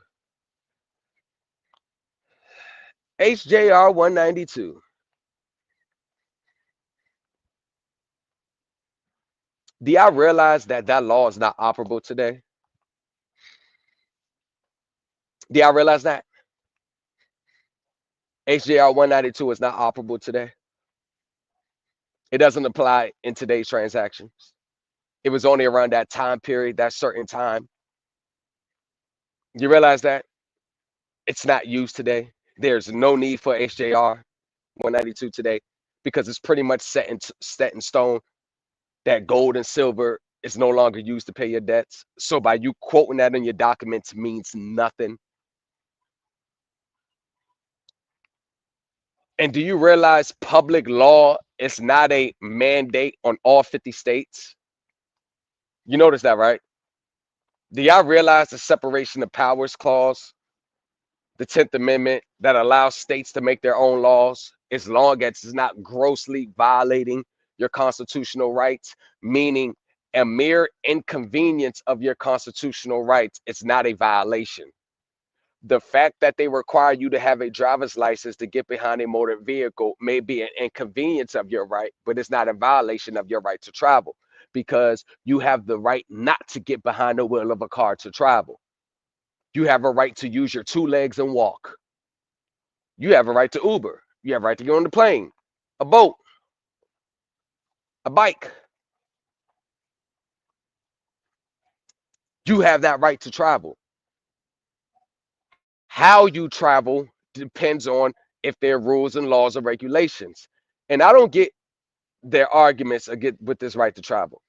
HJR 192. Do y'all realize that that law is not operable today? Do y'all realize that? HJR 192 is not operable today. It doesn't apply in today's transactions. It was only around that time period, that certain time. You realize that? It's not used today. There's no need for HJR 192 today because it's pretty much set in stone that gold and silver is no longer used to pay your debts. So by you quoting that in your documents means nothing. And do you realize public law is not a mandate on all 50 states? You notice that, right? Do y'all realize the separation of powers clause, the 10th Amendment, that allows states to make their own laws as long as it's not grossly violating your constitutional rights, meaning a mere inconvenience of your constitutional rights, it's not a violation. The fact that they require you to have a driver's license to get behind a motor vehicle may be an inconvenience of your right, but it's not a violation of your right to travel because you have the right not to get behind the wheel of a car to travel. You have a right to use your two legs and walk. You have a right to Uber. You have a right to get on the plane, a boat, a bike. You have that right to travel. How you travel depends on if there are rules and laws or regulations. And I don't get their arguments with this right to travel.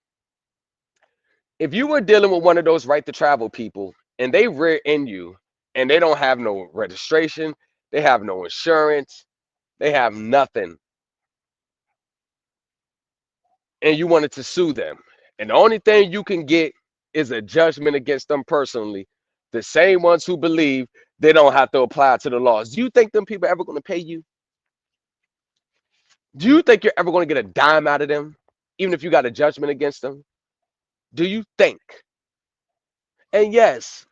If you were dealing with one of those right to travel people and they rear end you and they don't have no registration, they have no insurance, they have nothing, and you wanted to sue them, and the only thing you can get is a judgment against them personally, the same ones who believe they don't have to apply to the laws, do you think them people are ever going to pay you? Do you think you're ever going to get a dime out of them, even if you got a judgment against them? Do you think? And yes,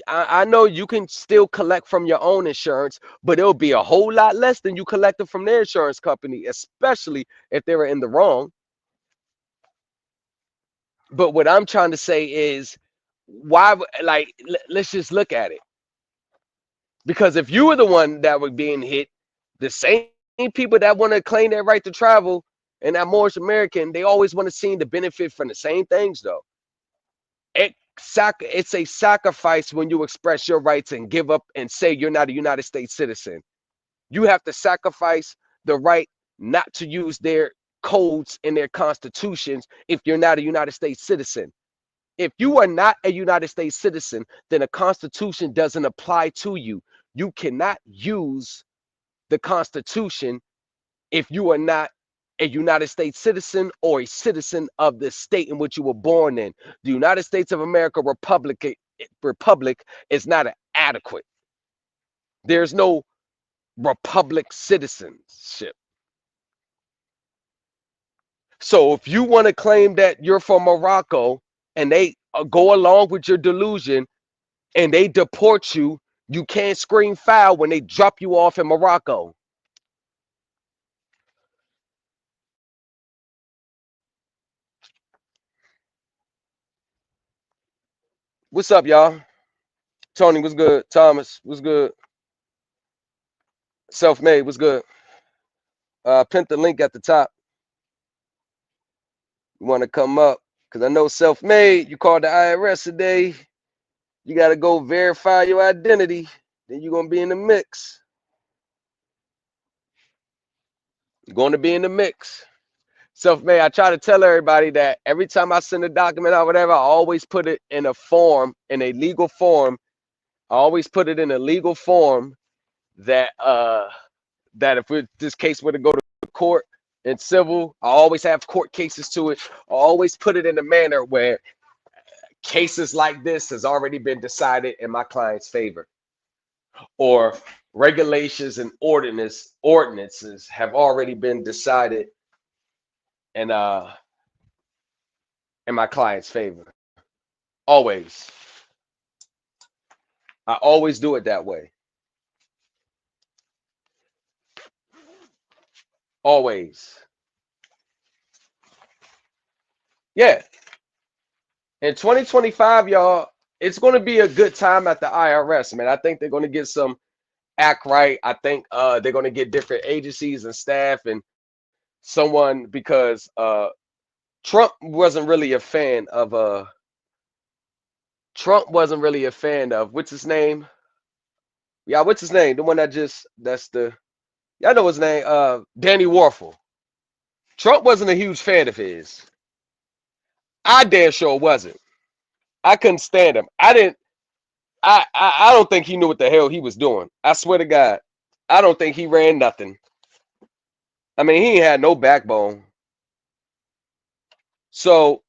I know you can still collect from your own insurance, but it'll be a whole lot less than you collected from their insurance company, especially if they were in the wrong. But what I'm trying to say is, why, like, let's just look at it. Because if you were the one that was being hit, the same people that want to claim their right to travel and that Moorish American, they always want to see the benefit from the same things, though. It's a sacrifice when you express your rights and give up and say you're not a United States citizen. You have to sacrifice the right not to use their codes and their constitutions if you're not a United States citizen. If you are not a United States citizen, then the Constitution doesn't apply to you. You cannot use the Constitution if you are not a United States citizen or a citizen of the state in which you were born in. The United States of America Republic is not adequate. There's no republic citizenship. So if you want to claim that you're from Morocco and they go along with your delusion and they deport you, you can't scream foul when they drop you off in Morocco. What's up, y'all? Tony, what's good? Thomas, what's good? Self-made, what's good? Pin the link at the top. You want to come up? Because I know self-made, you called the IRS today. You got to go verify your identity. Then you're going to be in the mix. You're going to be in the mix. Self-made, I try to tell everybody that every time I send a document out, whatever, I always put it in a form, in a legal form. I always put it in a legal form that that if this case were to go to court in civil, I always have court cases to it. I always put it in a manner where cases like this has already been decided in my client's favor, or regulations and ordinances have already been decided in my client's favor. Always. I always do it that way. Always. Yeah. In 2025, y'all, it's going to be a good time at the IRS, man. I think they're going to get some act right. I think they're going to get different agencies and staff and someone, because Trump wasn't really a fan of what's his name? Yeah, what's his name? The one that's the y'all know his name, Danny Warfel. Trump wasn't a huge fan of his. I damn sure wasn't. I couldn't stand him. I didn't I don't think he knew what the hell he was doing. I swear to God. I don't think he ran nothing. I mean, he ain't had no backbone. So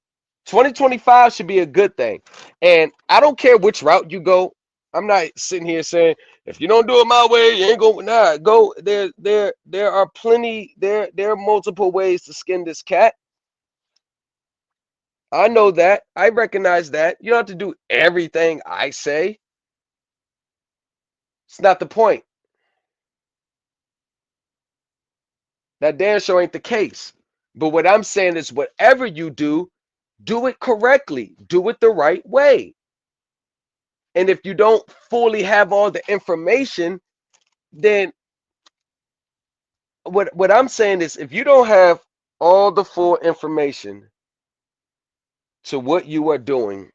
2025 should be a good thing. And I don't care which route you go. I'm not sitting here saying if you don't do it my way, you ain't going. Nah, go there are plenty there are multiple ways to skin this cat. I know that. I recognize that. You don't have to do everything I say. It's not the point. That damn sure ain't the case. But what I'm saying is whatever you do it correctly. Do it the right way. And if you don't fully have all the information, then what I'm saying is if you don't have all the full information to what you are doing,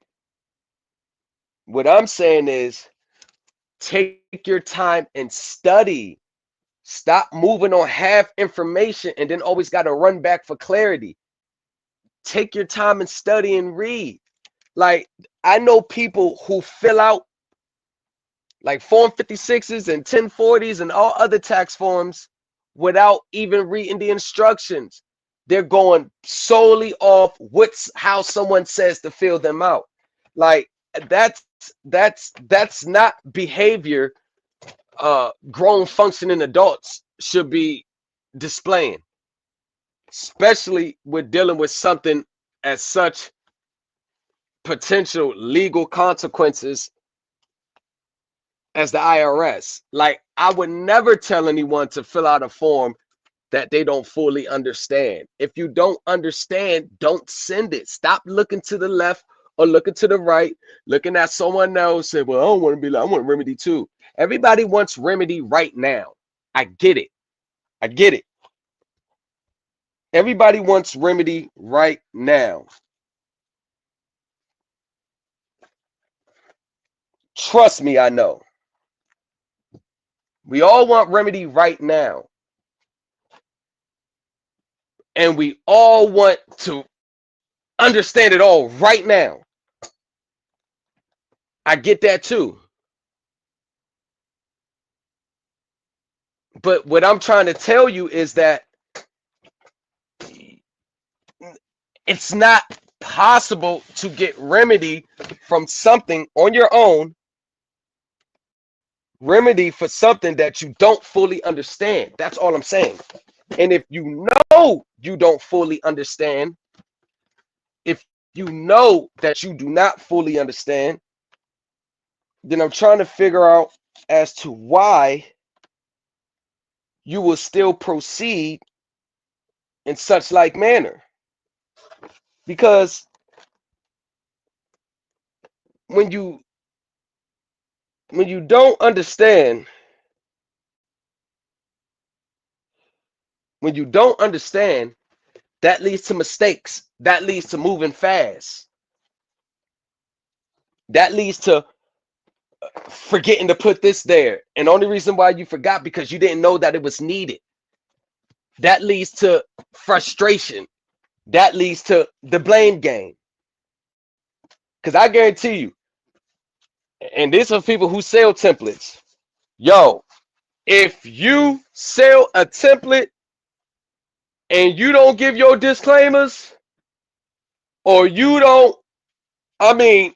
what I'm saying is take your time and study. Stop moving on half information and then always got to run back for clarity. Take your time and study and read. Like, I know people who fill out like Form 56s and 1040s and all other tax forms without even reading the instructions. They're going solely off how someone says to fill them out. Like, that's not behavior grown functioning adults should be displaying, especially with dealing with something as such potential legal consequences as the IRS. Like, I would never tell anyone to fill out a form that they don't fully understand. If you don't understand, don't send it. Stop looking to the left or looking to the right, looking at someone else and, well, I don't want to be like, I want remedy too. Everybody wants remedy right now. I get it. I get it. Everybody wants remedy right now. Trust me, I know. We all want remedy right now. And we all want to understand it all right now. I get that too. But what I'm trying to tell you is that it's not possible to get remedy from something on your own, remedy for something that you don't fully understand. That's all I'm saying. And if you know you don't fully understand, if you know that you do not fully understand, then I'm trying to figure out as to why you will still proceed in such like manner. Because when you don't understand, that leads to mistakes. That leads to moving fast. That leads to forgetting to put this there. And the only reason why you forgot because you didn't know that it was needed. That leads to frustration. That leads to the blame game. Because I guarantee you, and these are people who sell templates. Yo, if you sell a template and you don't give your disclaimers, or you don't, I mean,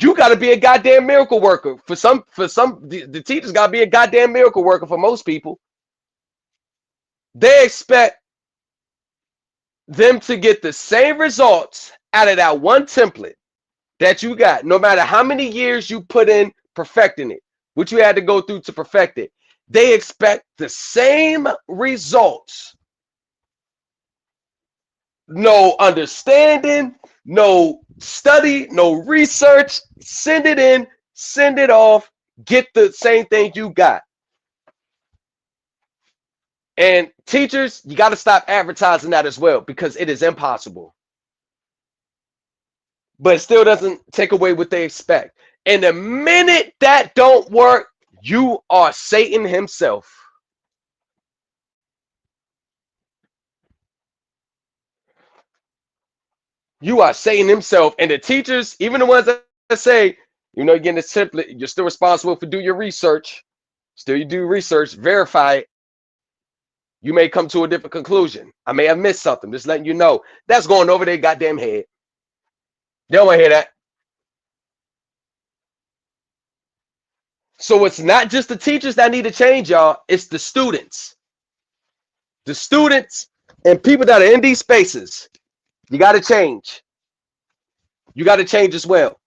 you got to be a goddamn miracle worker. For some, the teachers got to be a goddamn miracle worker. For most people, they expect them to get the same results out of that one template that you got, no matter how many years you put in perfecting it, which you had to go through to perfect it. They expect the same results. No understanding, no study, no research. Send it in, send it off, get the same thing you got. And teachers, you got to stop advertising that as well, because it is impossible. But it still doesn't take away what they expect. And the minute that don't work, You are Satan himself. You are Satan himself. And the teachers, even the ones that say, you're getting this template, you're still responsible for do your research. Still, you do research, verify it. You may come to a different conclusion. I may have missed something. Just letting you know. That's going over their goddamn head. They don't want to hear that. So it's not just the teachers that need to change, y'all. It's the students. The students and people that are in these spaces. You got to change. You got to change as well.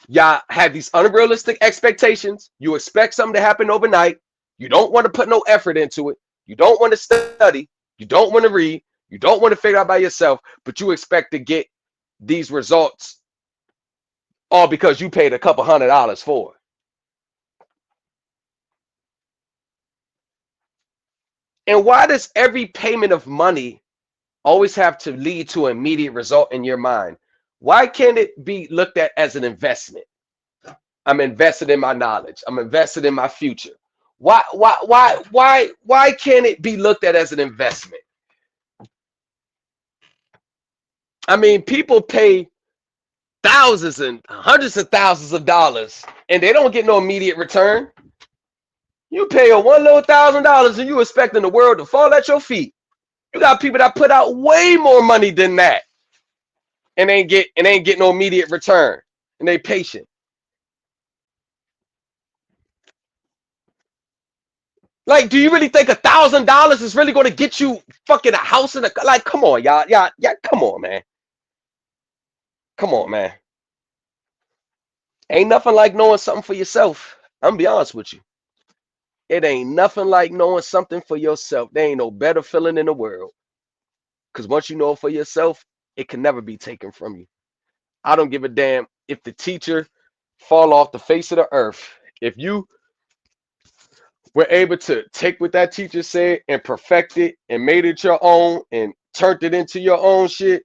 Y'all have these unrealistic expectations. You expect something to happen overnight. You don't want to put no effort into it. You don't want to study. You don't want to read. You don't want to figure out by yourself, but you expect to get these results all because you paid a couple $100 for it. And why does every payment of money always have to lead to an immediate result in your mind? Why can't it be looked at as an investment? I'm invested in my knowledge. I'm invested in my future. Why can't it be looked at as an investment? I mean, people pay thousands and hundreds of thousands of dollars and they don't get no immediate return. You pay a one little $1,000 and you expecting the world to fall at your feet. You got people that put out way more money than that and ain't get no immediate return, and they patient. Like, do you really think $1,000 is really going to get you fucking a house in a, like, come on, y'all, come on, man. Come on, man. Ain't nothing like knowing something for yourself. I'm gonna be honest with you. It ain't nothing like knowing something for yourself. There ain't no better feeling in the world. Because once you know it for yourself, it can never be taken from you. I don't give a damn if the teacher fall off the face of the earth. If you were able to take what that teacher said and perfect it and made it your own and turned it into your own shit,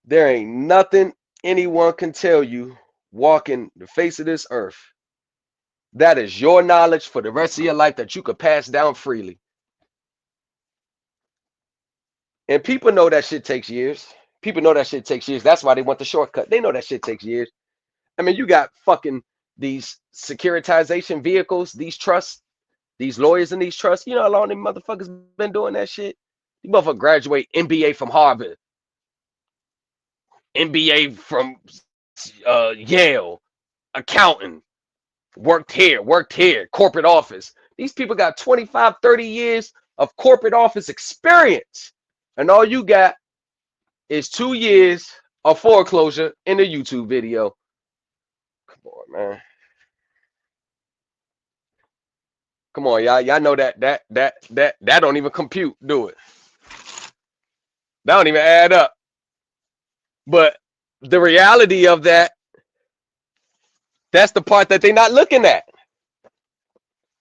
there ain't nothing anyone can tell you walking the face of this earth. That is your knowledge for the rest of your life that you could pass down freely. And people know that shit takes years. People know that shit takes years. That's why they want the shortcut. They know that shit takes years. I mean, you got fucking these securitization vehicles, these trusts, these lawyers in these trusts. You know how long them motherfuckers been doing that shit? You motherfucker graduate MBA from Harvard, MBA from Yale, accounting, worked here, corporate office. These people got 25, 30 years of corporate office experience. And all you got is 2 years of foreclosure in a YouTube video. Come on, man. Come on, y'all. Y'all know that don't even compute, do it? That don't even add up. But the reality of that's the part that they're not looking at.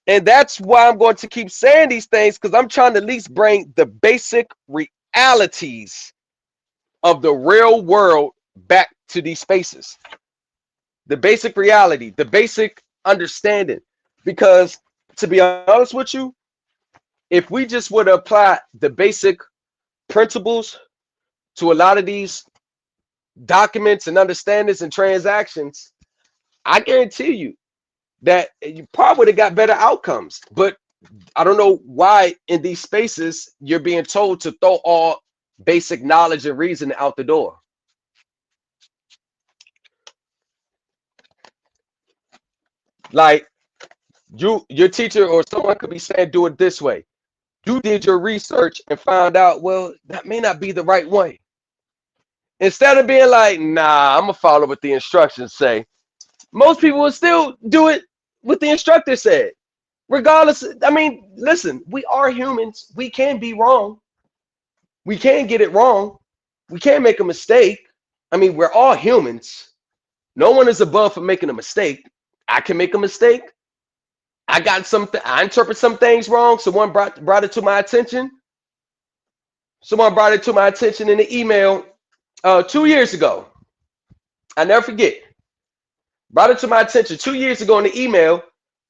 And that's why I'm going to keep saying these things, because I'm trying to at least bring the basic realities of the real world back to these spaces. The basic reality, the basic understanding. Because to be honest with you, if we just would apply the basic principles to a lot of these documents and understandings and transactions, I guarantee you that you probably would have got better outcomes. But I don't know why in these spaces you're being told to throw all basic knowledge and reason out the door. Like, your teacher or someone could be saying, do it this way. You did your research and found out, well, that may not be the right way. Instead of being like, nah, I'm gonna follow what the instructions say, most people will still do it what the instructor said. Regardless, I mean, listen, we are humans. We can be wrong. We can get it wrong. We can make a mistake. I mean, we're all humans. No one is above for making a mistake. I can make a mistake. I interpret some things wrong. Someone brought it to my attention. Someone brought it to my attention in the email 2 years ago. I never forget. Brought it to my attention 2 years ago in the email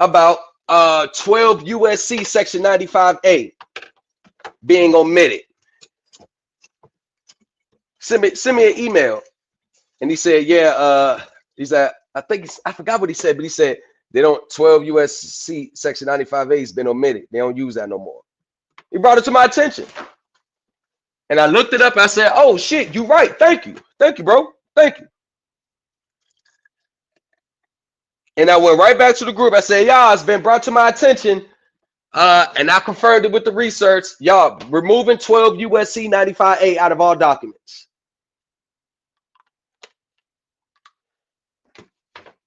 about 12 USC Section 95A being omitted. Send me an email. And he said, yeah, he said, I forgot what he said, but he said they don't 12 USC Section 95A has been omitted. They don't use that no more. He brought it to my attention. And I looked it up. I said, oh shit, you right. Thank you. Thank you, bro. Thank you. And I went right back to the group. I said, y'all, it's been brought to my attention. And I confirmed it with the research. Y'all, removing 12 USC 95A out of all documents.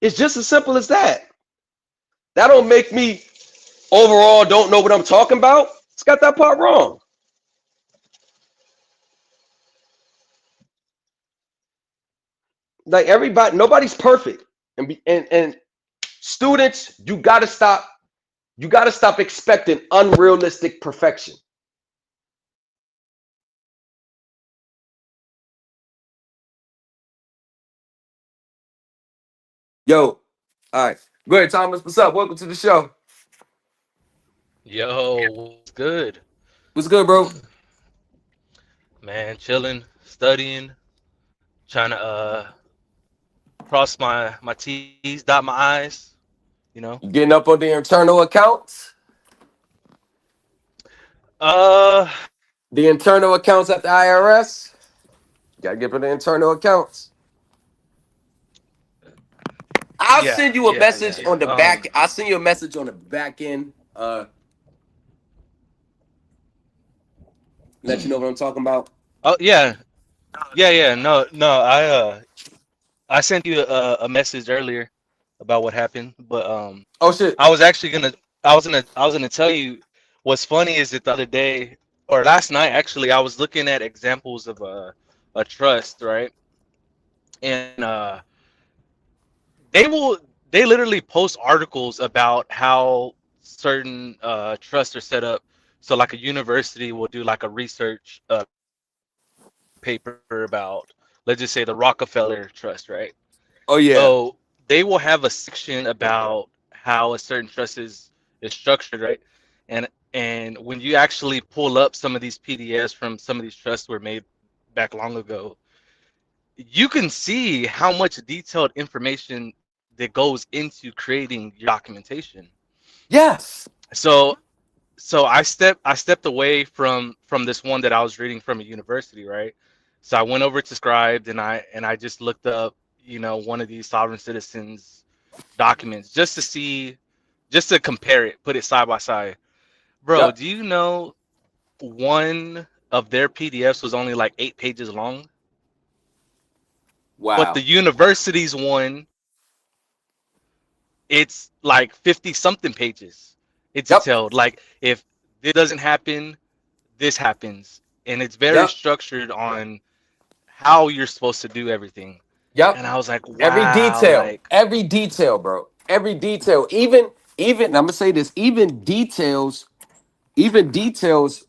It's just as simple as that. That don't make me overall don't know what I'm talking about. It's got that part wrong. Like everybody, nobody's perfect. And students, you gotta stop expecting unrealistic perfection. Yo, all right. Go ahead, Thomas. What's up? Welcome to the show. Yo, what's good? What's good, bro? Man, chilling, studying, trying to cross my T's, dot my I's, you know. You getting up on the internal accounts? Uh The internal accounts at the IRS? You gotta get for the internal accounts. I'll yeah, send you a yeah, yeah. message on the back. I'll send you a message on the back end. Let you know what I'm talking about. Oh yeah. Yeah. No. I sent you a message earlier about what happened, but Oh shit. I was actually gonna I was gonna tell you what's funny is that the other day or last night actually I was looking at examples of a trust, right? And they will they literally post articles about how certain trusts are set up. So like a university will do like a research paper about, let's just say, the Rockefeller Trust, right? So Oh yeah. they will have a section about how a certain trust is structured, right? And when you actually pull up some of these PDFs from some of these trusts were made back long ago, you can see how much detailed information that goes into creating your documentation. Yes. So I stepped away from this one that I was reading from a university, right? So I went over to Scribed and I just looked up, one of these sovereign citizens documents just to compare it, put it side by side. Bro, Yep. do you know one of their PDFs was only like 8 pages long? But Wow. the university's one, it's like 50 something pages. It's detailed. Yep. Like if this doesn't happen, this happens. And it's very Yep. structured on how you're supposed to do everything. Yep. And I was like, Every wow, detail. like, Every detail, bro. Every detail. Even I'm gonna say this, even details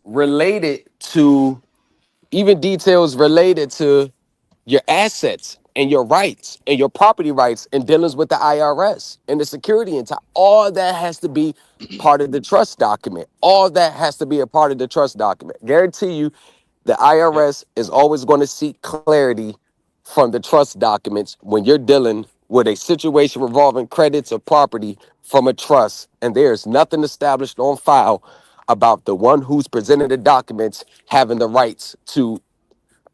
related to even details related to your assets and your rights and your property rights and dealings with the IRS and the security and all that has to be part of the trust document. All that has to be a part of the trust document. Guarantee you, the yep, IRS is always going to seek clarity from the trust documents when you're dealing with a situation revolving credits or property from a trust, and there's nothing established on file about the one who's presenting the documents having the rights to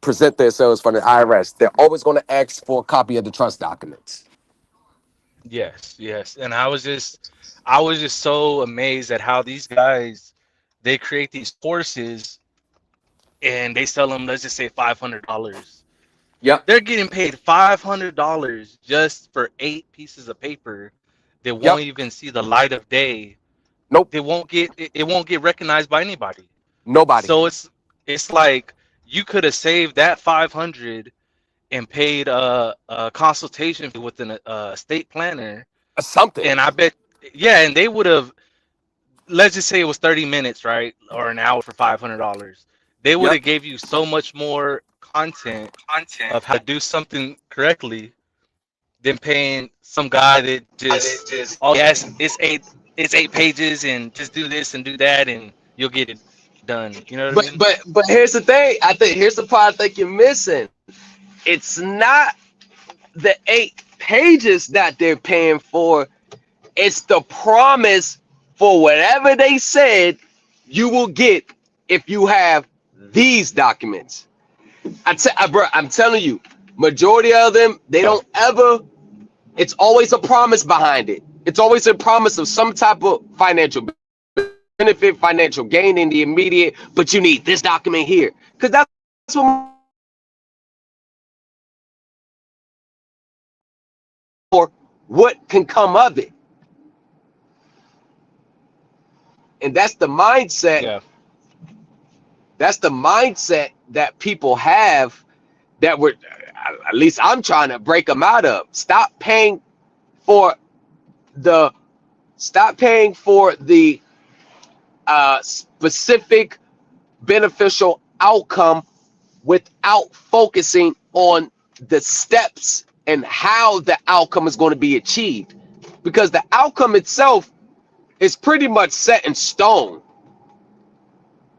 present themselves from the IRS. They're always going to ask for a copy of the trust documents. yes. And I was just so amazed at how these guys they create these courses and they sell them, let's just say $500. Yep. They're getting paid $500 just for 8 pieces of paper that won't Yep. even see the light of day. Nope. It won't get recognized by anybody. Nobody. So it's like you could have saved that 500 and paid a consultation fee with an estate planner, Something. and I bet, yeah, and they would have, let's just say it was 30 minutes, right, or an hour for $500. They would Yep. have gave you so much more content of how to do something correctly than paying some guy that just all he has is eight. it's 8 pages and just do this and do that and you'll get it done. You know what I But mean? but but here's the thing. I think here's the part I think you're missing. It's not the 8 pages that they're paying for. It's the promise for whatever they said you will get if you have these documents. Bro, I'm telling you, majority of them, they don't ever. It's always a promise behind it. It's always a promise of some type of financial benefit, financial gain in the immediate, but you need this document here. Because that's what or what can come of it. And that's the mindset. Yeah. That's the mindset that people have that we're, at least I'm trying to break them out of. For the stop paying for the specific beneficial outcome without focusing on the steps and how the outcome is going to be achieved, because the outcome itself is pretty much set in stone.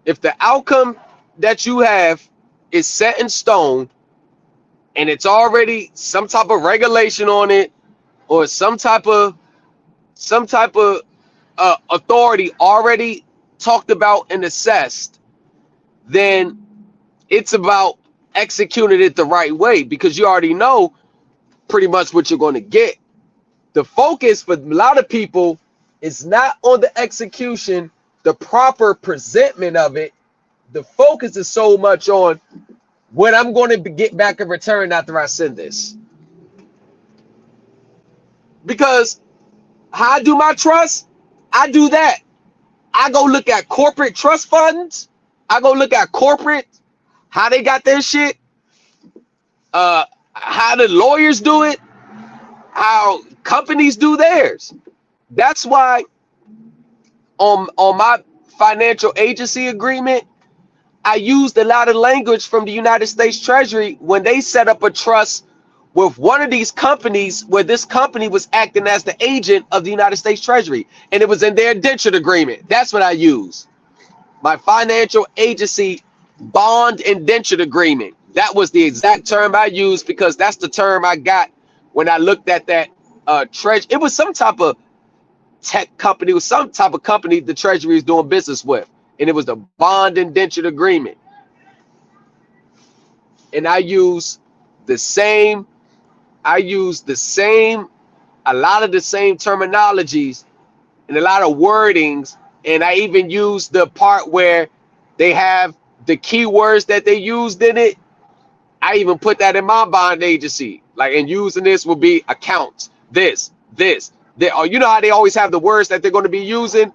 If the outcome that you have is set in stone and it's already some type of regulation on it, or some type of authority already talked about and assessed, then it's about executing it the right way, because you already know pretty much what you're going to get. The focus for a lot of people is not on the execution, the proper presentment of it. The focus is so much on what I'm going to get back in return after I send this. Because how I do my trust, I do that. I go look at corporate trust funds. I go look at corporate, how they got their shit, how the lawyers do it, how companies do theirs. That's why on my financial agency agreement, I used a lot of language from the United States Treasury when they set up a trust with one of these companies, where this company was acting as the agent of the United States Treasury, and it was in their indenture agreement. That's what I use. My financial agency bond indenture agreement. That was the exact term I used, because that's the term I got when I looked at that treasure. It was some type of tech company, it was some type of company the Treasury is doing business with, and it was the bond indenture agreement. And I use the same, a lot of the same terminologies and a lot of wordings, and I even use the part where they have the keywords that they used in it. I even put that in my bond agency. Like, and using this will be accounts, this. Oh, you know how they always have the words that they're going to be using? I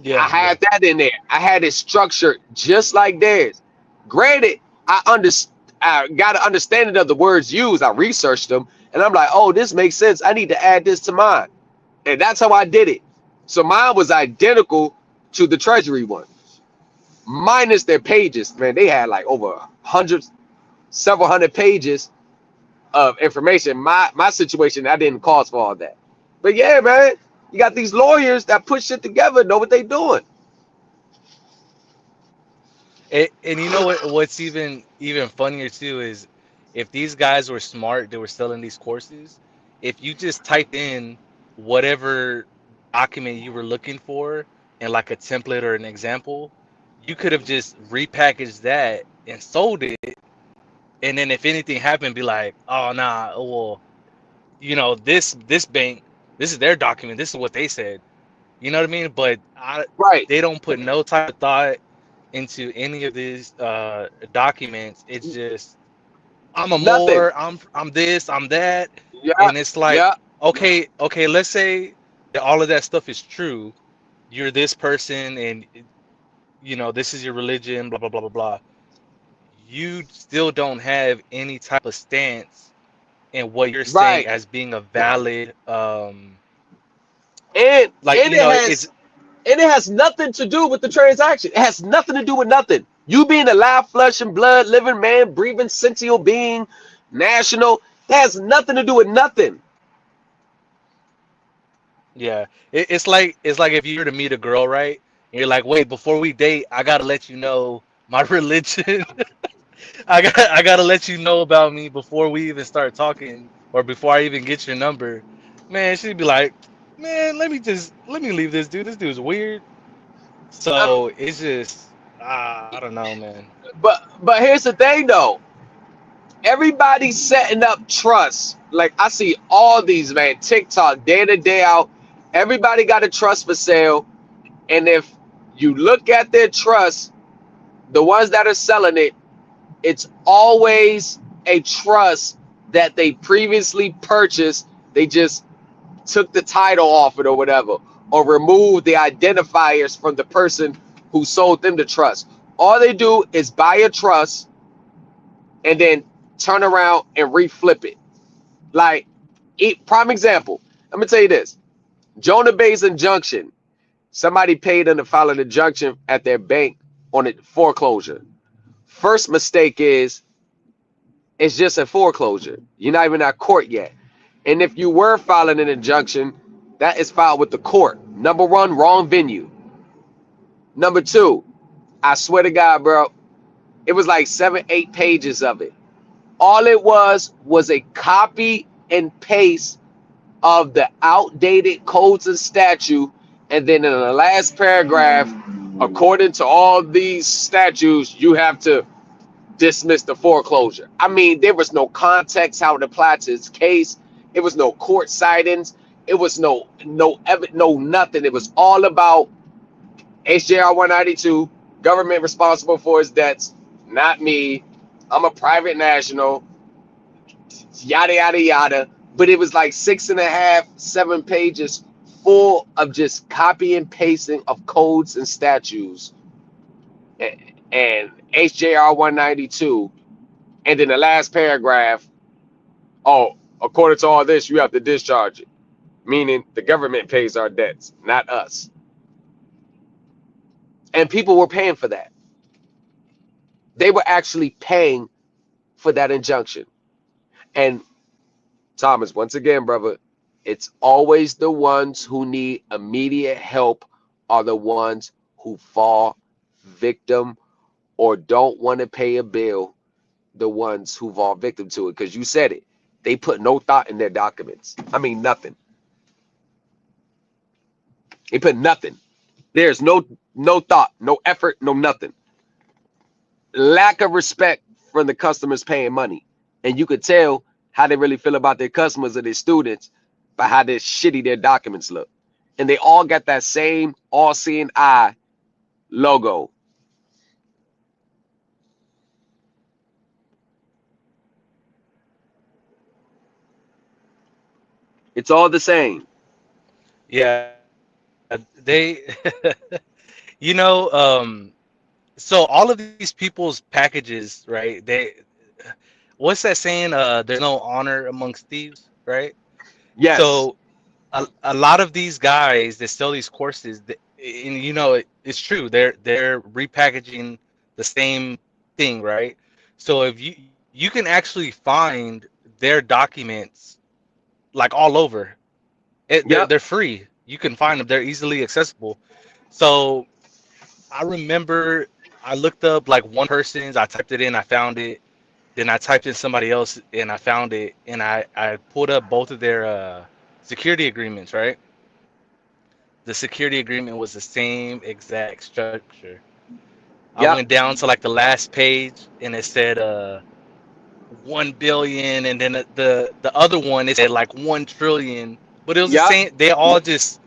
Yeah. Yeah. had that in there. I had it structured just like theirs. Granted, I got an understanding of the words used. I researched them, and I'm like, oh, this makes sense. I need to add this to mine. And that's how I did it. So mine was identical to the Treasury one, minus their pages. Man, they had like over hundreds, several hundred pages of information. My situation, I didn't cause for all that. But yeah, man, you got these lawyers that put shit together, know what they doing. And you know what's even funnier too is if these guys were smart, they were selling these courses. If you just typed in whatever document you were looking for in like a template or an example, you could have just repackaged that and sold it. And then if anything happened, be like, oh nah, well, this bank, this is their document, this is what they said. You know what I mean? But Right. they don't put no type of thought into any of these documents. It's just I'm a Nothing. more, I'm this, I'm that, Yeah. and it's like Yeah. okay, let's say that all of that stuff is true. You're this person, and this is your religion, blah blah blah blah blah. You still don't have any type of stance in what you're saying Right. as being a valid, And like and it's it has nothing to do with the transaction. It has nothing to do with nothing. You being a live flesh and blood, living man, breathing, sentient being, national, it has nothing to do with nothing. Yeah, it's like if you were to meet a girl, right? And you're like, wait, before we date, I gotta let you know my religion. I gotta let you know about me before we even start talking, or before I even get your number. Man, she'd be like, man, let me leave this dude. This dude's weird. Um, So it's just, I don't know, man. but here's the thing though. Everybody's setting up trust. Like I see all these, man, TikTok day in and day out. Everybody got a trust for sale. And if you look at their trust, the ones that are selling it, it's always a trust that they previously purchased. They just took the title off it or whatever, or removed the identifiers from the person who sold them the trust. All they do is buy a trust and then turn around and reflip it. Like, prime example. Let me tell you this: Jonah Bay's injunction. Somebody paid them to file an injunction at their bank on a foreclosure. First mistake is it's just a foreclosure. You're not even at court yet. And if you were filing an injunction, that is filed with the court. Number one, wrong venue. Number two, I swear to God, bro, it was like 7, 8 pages of it. All it was a copy and paste of the outdated codes and statute. And then in the last paragraph, according to all these statutes, you have to dismiss the foreclosure. I mean, there was no context how it applied to his case. It was no court sightings. It was no nothing. It was all about HJR 192, government responsible for his debts, not me. I'm a private national, yada yada yada. But it was like 6.5, 7 pages full of just copy and pasting of codes and statutes and HJR 192. And then the last paragraph, oh, according to all this, you have to discharge it. Meaning the government pays our debts, not us. And people were paying for that. They were actually paying for that injunction. And Thomas, once again, brother, it's always the ones who need immediate help are the ones who fall victim or don't want to pay a bill, the ones who fall victim to it. Because you said it. They put no thought in their documents. I mean, nothing. They put nothing. There's no thought, no effort, no nothing. Lack of respect from the customers paying money. And you could tell how they really feel about their customers or their students by how their shitty their documents look. And they all got that same all-seeing eye logo. It's all the same. Yeah, they, so all of these people's packages, right? What's that saying? There's no honor amongst thieves, right? Yes. So a lot of these guys that sell these courses, and it's true, they're repackaging the same thing, right? So if you can actually find their documents like all over. They're Yep. they're free. You can find them. They're easily accessible. So I remember I looked up like one person's. I typed it in. I found it. Then I typed in somebody else and I found it. And I pulled up both of their security agreements. Right. The security agreement was the same exact structure. I went Yep. down to like the last page and it said 1 billion, and then the other one it said like 1 trillion, but it was the Yep. same. They all just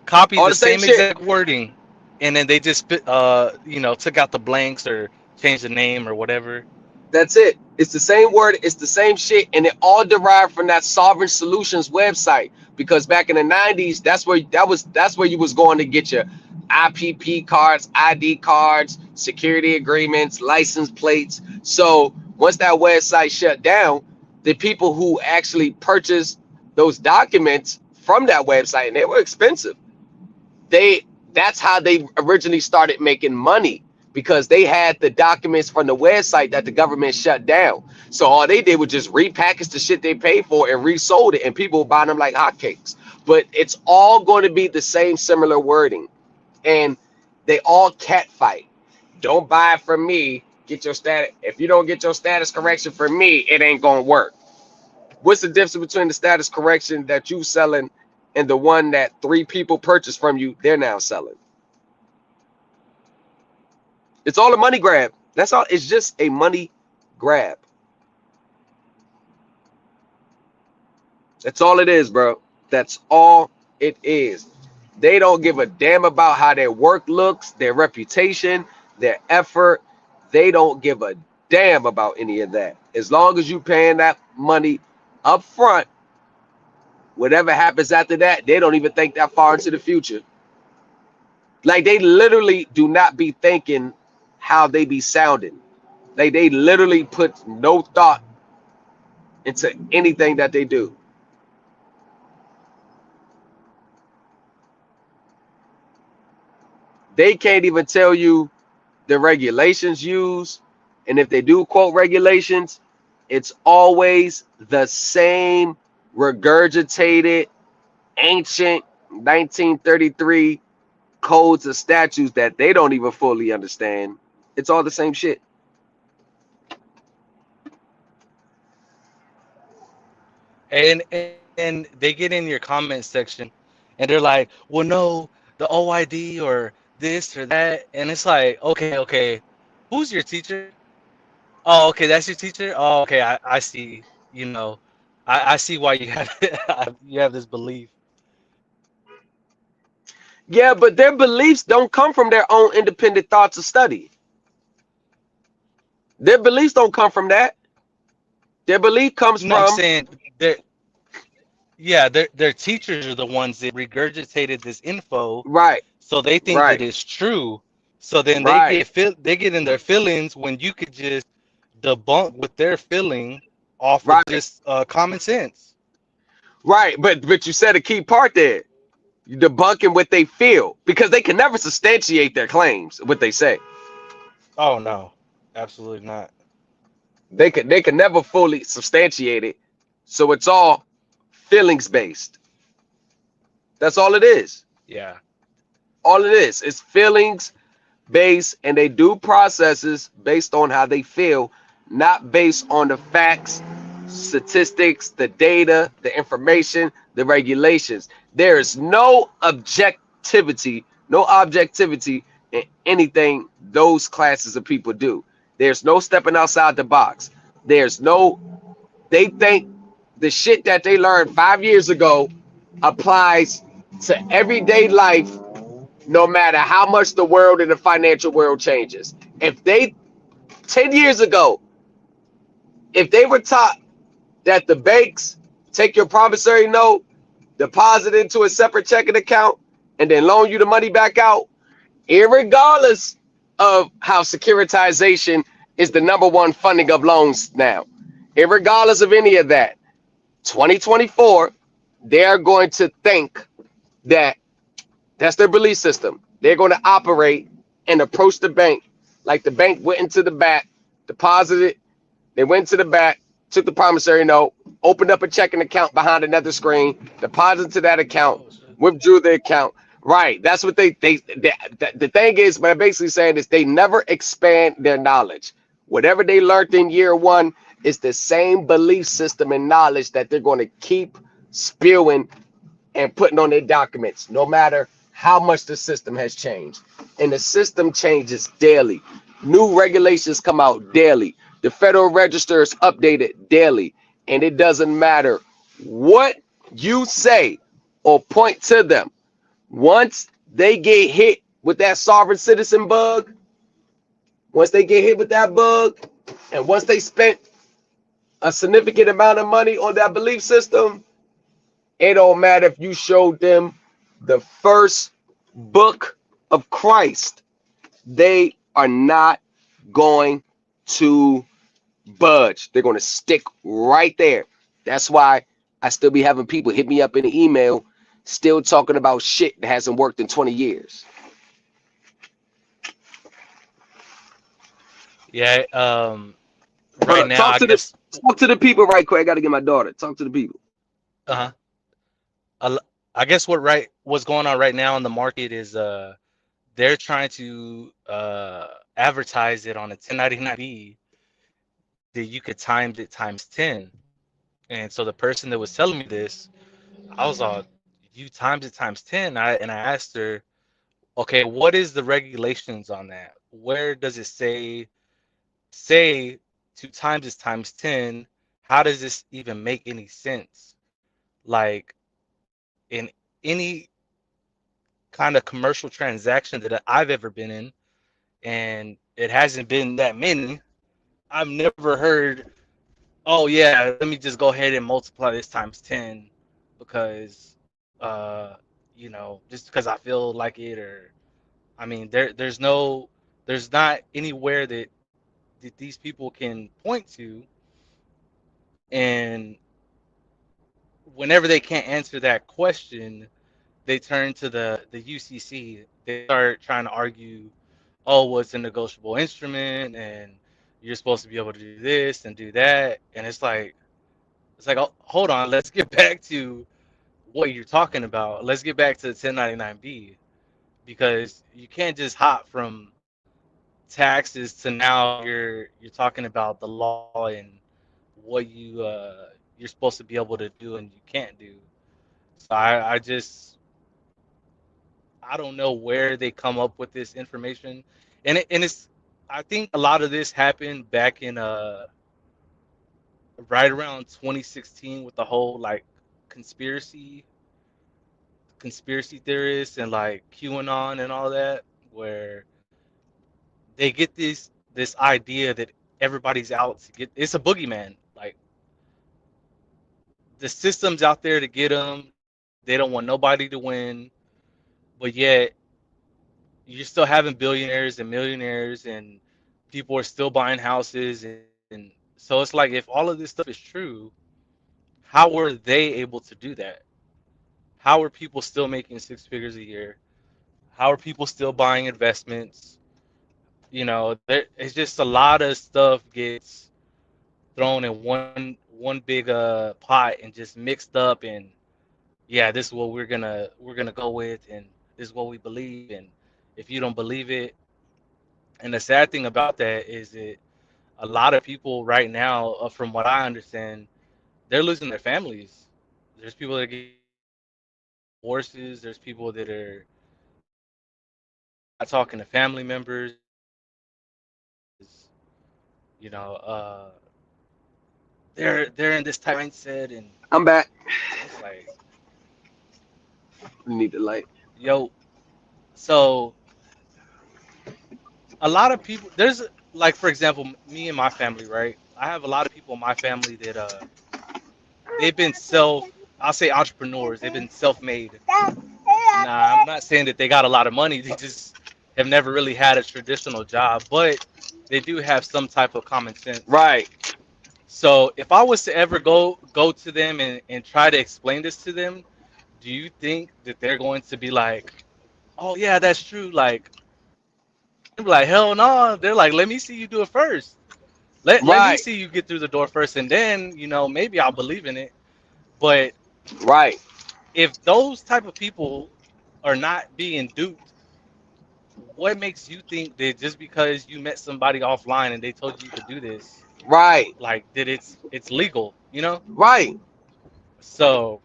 copied All the the same same shit. exact wording, and then they just took out the blanks or changed the name or whatever. That's it. It's the same word. It's the same shit, and it all derived from that Sovereign Solutions website. Because back in the '90s, that's where you was going to get your IPP cards, ID cards, security agreements, license plates. So once that website shut down, the people who actually purchased those documents from that website, and they were expensive, they that's how they originally started making money because they had the documents from the website that the government shut down. So all they did was just repackage the shit they paid for and resold it, and people were buying them like hotcakes. but it's all going to be the same similar wording, and they all catfight. Don't buy it from me. Get your status. If you don't get your status correction from me, it ain't gonna work. What's the difference between the status correction that you selling and the one that 3 people purchased from you? They're now selling. It's all a money grab. That's all. It's just a money grab. That's all it is, bro. That's all it is. They don't give a damn about how their work looks, their reputation, their effort. They don't give a damn about any of that. As long as you paying that money up front, whatever happens after that, they don't even think that far into the future. Like they literally do not be thinking how they be sounding. Like they literally put no thought into anything that they do. They can't even tell you the regulations used. And if they do quote regulations, it's always the same regurgitated ancient 1933 codes of statutes that they don't even fully understand. It's all the same shit. And they get in your comment section and they're like, well, no, the OID or this or that. And it's like, okay, who's your teacher? Oh, okay, that's your teacher. Oh, okay, I see. I see why you have you have this belief. Yeah, but their beliefs don't come from their own independent thoughts of study. Their beliefs don't come from that. Their belief comes No, I'm from saying they're yeah, their teachers are the ones that regurgitated this info, right, so they think that right, it's true. So then right, they get in their feelings when you could just debunk what they're feeling off of right, just common sense. right. But you said a key part there. You debunking what they feel because they can never substantiate their claims, what they say. Oh no, absolutely not. They can never fully substantiate it. So it's all feelings based. That's all it is. Yeah, All it is. It's feelings based, and they do processes based on how they feel, not based on the facts, statistics, the data, the information, the regulations. There is no objectivity in anything those classes of people do. There's no stepping outside the box. There's no, they think the shit that they learned 5 years ago applies to everyday life no matter how much the world and the financial world changes. If they 10 years ago, if they were taught that the banks take your promissory note, deposit into a separate checking account, and then loan you the money back out, irregardless of how securitization is the number one funding of loans now, irregardless of any of that, 2024, they're going to think that that's their belief system. They're going to operate and approach the bank like the bank went into the back, deposited, they went to the back, took the promissory note, opened up a checking account behind another screen, deposited to that account, Oh shit. withdrew the account. Right. That's what the thing is, what I'm basically saying is they never expand their knowledge. Whatever they learned in year one is the same belief system and knowledge that they're going to keep spewing and putting on their documents, no matter how much the system has changed. And the system changes daily. New regulations come out daily. The Federal Register is updated daily. And it doesn't matter what you say or point to them. Once they get hit with that sovereign citizen bug, once they get hit with that bug, and once they spent a significant amount of money on that belief system, it don't matter if you showed them the first book of Christ. They are not going to budge. They're going to stick right there. That's why I still be having people hit me up in the email still talking about shit that hasn't worked in 20 years. Yeah. Hold Right up. now, I guess. Talk to the people right quick. I got to get my daughter. Talk to the people. Uh huh. I guess what's going on right now in the market is they're trying to advertise it on a 1099B that you could times it times 10. And so the person that was telling me this, I was all, you times it times 10. I asked her, okay, what is the regulations on that? Where does it say two times is times 10? How does this even make any sense? Like in any kind of commercial transaction that I've ever been in, and it hasn't been that many, I've never heard, oh yeah, let me just go ahead and multiply this times 10 because uh just because I feel like it. Or I mean, there's not anywhere that these people can point to. And whenever they can't answer that question, they turn to the UCC. They start trying to argue, oh, well, it's a negotiable instrument, and you're supposed to be able to do this and do that. And it's like, oh, hold on, let's get back to what you're talking about. Let's get back to the 1099B, because you can't just hop from taxes to now you're talking about the law and what you're supposed to be able to do and you can't do. So I don't know where they come up with this information, and it's, I think a lot of this happened back in right around 2016 with the whole like conspiracy conspiracy theorists and like QAnon and all that, where they get this idea that everybody's out to get, it's a boogeyman. Like the system's out there to get them. They don't want nobody to win, but yet you're still having billionaires and millionaires, and people are still buying houses. And so it's like, if all of this stuff is true, how were they able to do that? How are people still making six figures a year? How are people still buying investments? It's just a lot of stuff gets thrown in one big pot and just mixed up. And yeah, this is what we're gonna go with, and this is what we believe. And if you don't believe it, and the sad thing about that is that a lot of people right now, from what I understand, they're losing their families. There's people that are getting divorces. There's people that are not talking to family members because you know uh, they're in this type of mindset. And I'm back. it's like, We need the light. yo, so a lot of people, there's like, for example, me and my family, right? I have a lot of people in my family that they've been I'll say entrepreneurs. They've been self-made. Nah, I'm not saying that they got a lot of money. They just have never really had a traditional job, but they do have some type of common sense. Right, So if I was to ever go to them and try to explain this to them, do you think that they're going to be like, oh yeah, that's true? Like, they'd be like, hell no. They're like, let me see you do it first. Let me right, see you get through the door first, and then maybe I'll believe in it. But right, if those type of people are not being duped, what makes you think that just because you met somebody offline and they told you could do this, right, like that it's legal, you know? right. So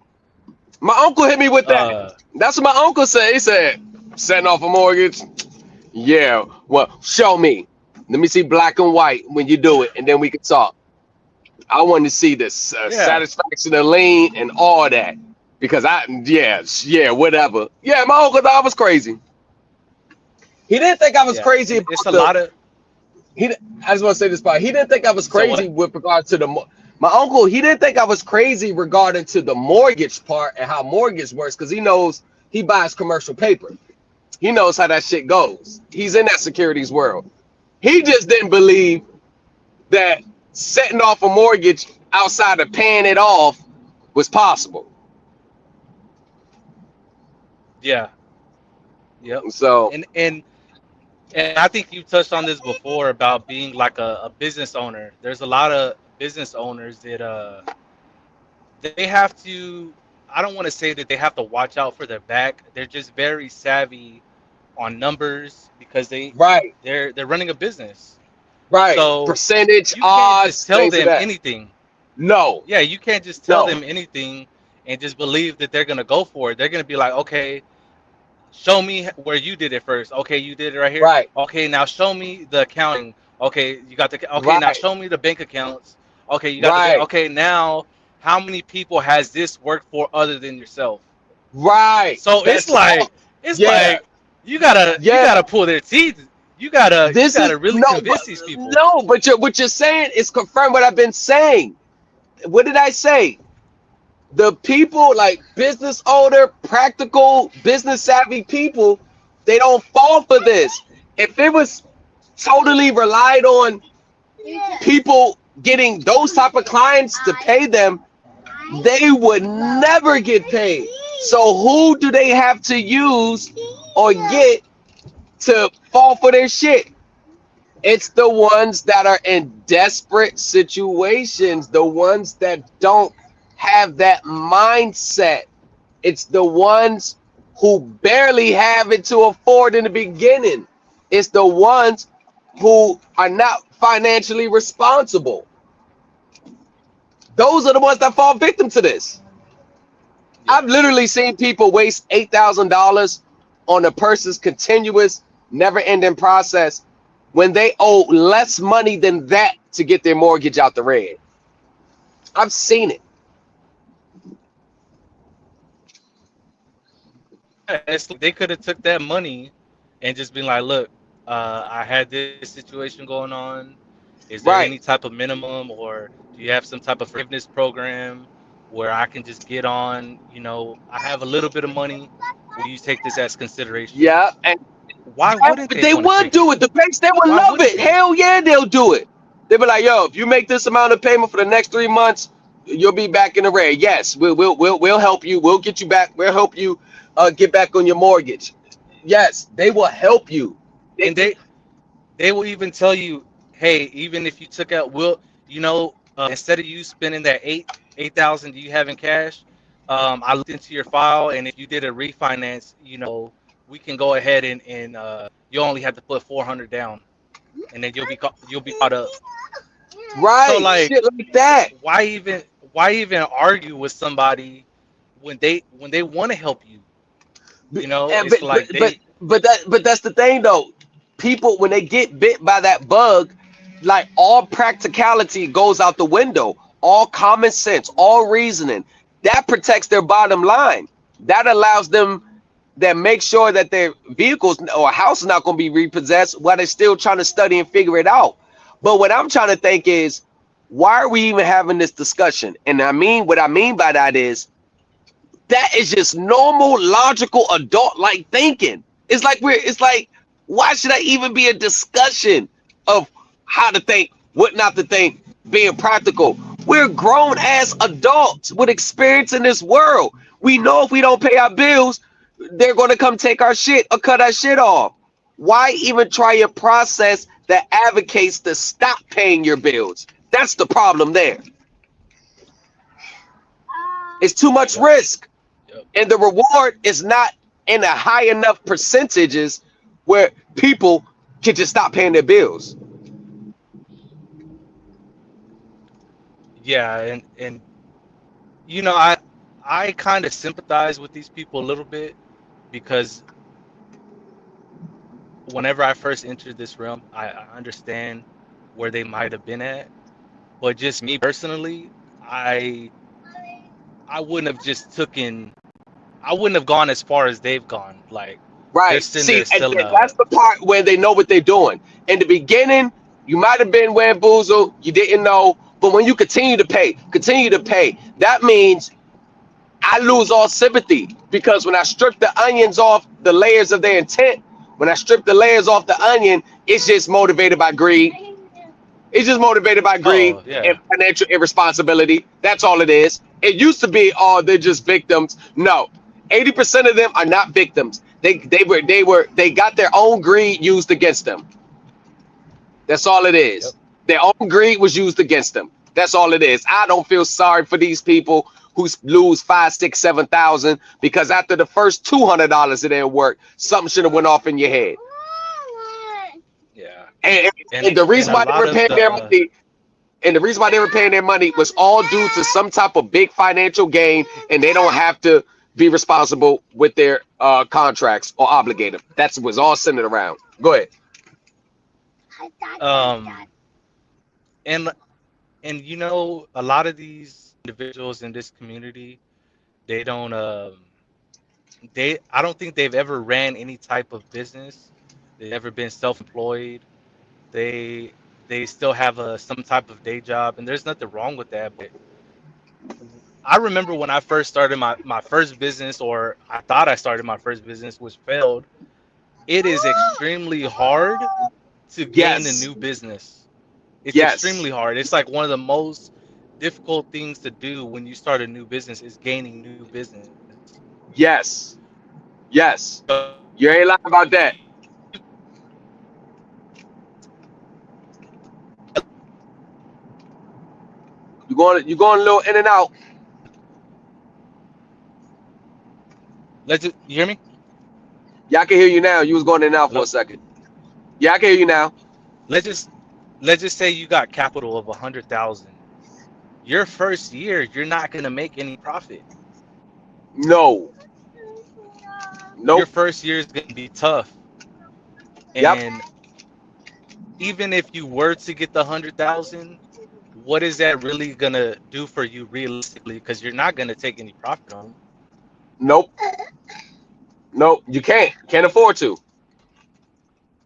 My uncle hit me with that. uh That's what my uncle said. He said, setting off a mortgage. Yeah, well, show me. Let me see black and white when you do it, and then we can talk. I want to see this yeah, satisfaction of lien and all that. Because yeah, whatever. Yeah, my uncle thought I was crazy. He didn't think I was yeah, crazy and about it's a the. lot of, I just want to say this part. He didn't think I was so crazy what? with regard to the. My uncle, he didn't think I was crazy regarding to the mortgage part and how mortgage works, because he knows he buys commercial paper. He knows how that shit goes. He's in that securities world. He just didn't believe that setting off a mortgage outside of paying it off was possible. Yeah, yep. So And I think you touched on this before about being like a business owner. There's a lot of business owners that they have to. I don't want to say that they have to watch out for their back. They're just very savvy on numbers because Right, they're running a business. right. So Percentage, you can't just odds, tell things of them that. anything. No, Yeah, you can't just tell no. them anything and just believe that they're gonna go for it. They're gonna be like, okay, show me where you did it first. Okay, you did it right here. Right, Okay, now show me the accounting. Okay, you got the. Okay, now right, show me the bank accounts. Okay, you got the bank. right, Okay, now how many people has this worked for other than yourself? right. So That's all. it's Yeah, like you yeah. gotta pull their teeth. You This is gotta really no, but convince these people. no, but what you're saying is confirm what I've been saying. What did I say? The people like business owner, practical, business savvy people, they don't fall for this. If it was totally relied on people getting those type of clients to pay them, they would never get paid. So who do they have to use or get to fall for their shit? It's the ones that are in desperate situations, the ones that don't have that mindset. It's the ones who barely have it to afford in the beginning. It's the ones who are not financially responsible. Those are the ones that fall victim to this. Yeah. I've literally seen people waste $8,000 on a person's continuous, never-ending process when they owe less money than that to get their mortgage out the red. I've seen it. Yeah, it's like they could have took that money and just been like, look, I had this situation going on. Is there any Right. type of minimum, or do you have some type of forgiveness program where I can just get on? I have a little bit of money. Will you take this as consideration? Yeah. And Why yeah, wouldn't but they they want to would take it? do it. The banks, they would Why love wouldn't it. they? Hell yeah, they'll do it. They'll be like, yo, if you make this amount of payment for the next 3 months, you'll be back in the red. Yes, we'll help you. We'll get you back. We'll help you get back on your mortgage. Yes, they will help you. They, And they will even tell you, hey, even if you took out, instead of you spending that 8,000 you have in cash, I looked into your file, and if you did a refinance, we can go ahead and you only have to put 400 down, and then you'll be caught up. So right, like, shit like that. why even why even argue with somebody when they want to help you? And It's like they but that's the thing though. People when they get bit by that bug, like all practicality goes out the window. All common sense, all reasoning. That protects their bottom line. That allows them that make sure that their vehicles or house is not going to be repossessed while they're still trying to study and figure it out. But what I'm trying to think is, why are we even having this discussion? And I mean, what I mean by that is that is just normal, logical, adult-like thinking. It's like, why should I even be a discussion of how to think, what not to think, being practical? We're grown ass adults with experience in this world. We know if we don't pay our bills, they're going to come take our shit or cut our shit off. Why even try a process that advocates to stop paying your bills? That's the problem there. It's too much Yep, risk. yep. And the reward is not in a high enough percentages where people can just stop paying their bills. Yeah, and I kind of sympathize with these people a little bit because whenever I first entered this realm, I understand where they might have been at, but just me personally, I I wouldn't have just taken I wouldn't have gone as far as they've gone. Like they're Right. sitting See, there and selling that's a the part where they know what they're doing. In the beginning, you might have been bamboozled, you didn't know, but when you continue to pay, that means I lose all sympathy because when I strip the onions off the layers of their intent, when I strip the layers off the onion, it's just motivated by greed. It's just motivated by greed oh and yeah. financial irresponsibility. That's all it is. It used to be, oh, they're just victims. No, 80% of them are not victims. They got their own greed used against them. That's all it Yep. is. Their own greed was used against them. That's all it is. I don't feel sorry for these people who lose 5, 6, 7,000 because after the first $200 it didn't work, something should have went off in your head. Yeah. And, And and the reason a why they lot were of paying the their money, and the reason why they were paying their money was all due to some type of big financial gain, and they don't have to be responsible with their contracts or obligate them. That's was all centered around. Go ahead. um and you know, a lot of these individuals in this community, they don't they I don't think they've ever ran any type of business. They've ever been self-employed. They they still have a some type of day job, and there's nothing wrong with that. But I remember when I first started my first business, or I thought I started my first business, which failed. It is extremely hard to gain a Yes. new business. It's Yes. extremely hard. It's like one of the most difficult things to do when you start a new business is gaining new business. Yes. Yes. So You ain't lying about that. You're going a little in and out. let's just, you hear me? Yeah, I can hear you now. You was going in and out for a Hello. second. Yeah, I can hear you now. Let's just let's just say you got capital of 100,000. Your first year, you're not gonna make any profit. No. Your Nope. first year is gonna be tough, Yep. and even if you were to get the 100,000, what is that really gonna do for you realistically? Because you're not gonna take any profit home. Nope. Nope. You can't afford to.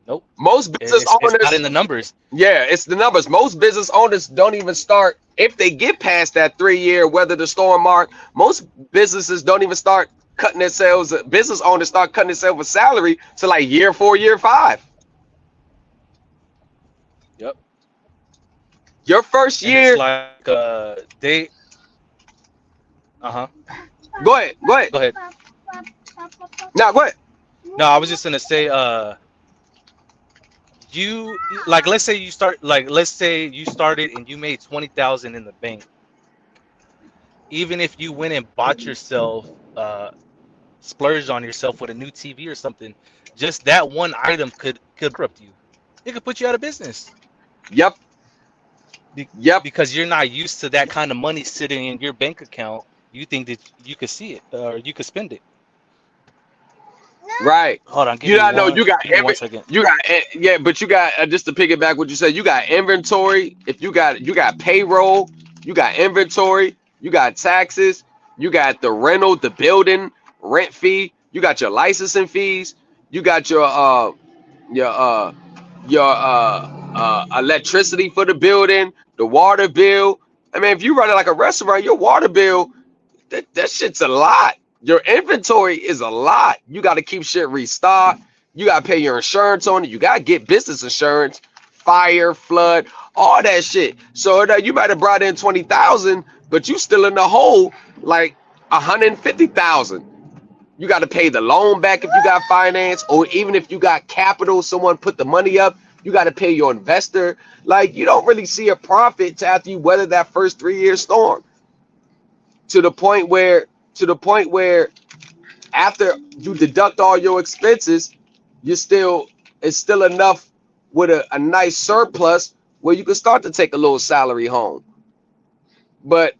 Nope. Most business It's not in owners, the numbers. yeah, it's the numbers. Most business owners don't even start if they get past that 3 year weather the storm mark. Most businesses don't even start cutting themselves. Business owners start cutting themselves a salary to like year 4, year 5. Yep. Your first And it's year, like they uh-huh. go ahead, go ahead. Go ahead. Now, go ahead. No, I was just gonna say you like let's say you started and you made 20,000 in the bank. Even if you went and bought yourself splurged on yourself with a new TV or something, just that one item could bankrupt you. It could put you out of business. Yep, Be- yep, because you're not used to that kind of money sitting in your bank account. You think that you could see it or you could spend it. right. Hold on, You gotta know you got give me 1 second. yeah, but you got just to piggyback what you said. You got inventory. If you got payroll, you got inventory, you got taxes, you got the rental, the building rent fee, you got your licensing fees, you got your electricity for the building, the water bill. I mean, if you run it like a restaurant, your water bill, that shit's a lot. Your inventory is a lot. You got to keep shit restocked. You got to pay your insurance on it. You got to get business insurance, fire, flood, all that shit. So that you might have brought in 20,000, but you still in the hole like 150,000. You got to pay the loan back if you got finance, or even if you got capital, someone put the money up. You got to pay your investor. Like you don't really see a profit till after you weather that first 3 year storm. To the point where, to the point where after you deduct all your expenses, you still it's still enough with a nice surplus where you can start to take a little salary home. But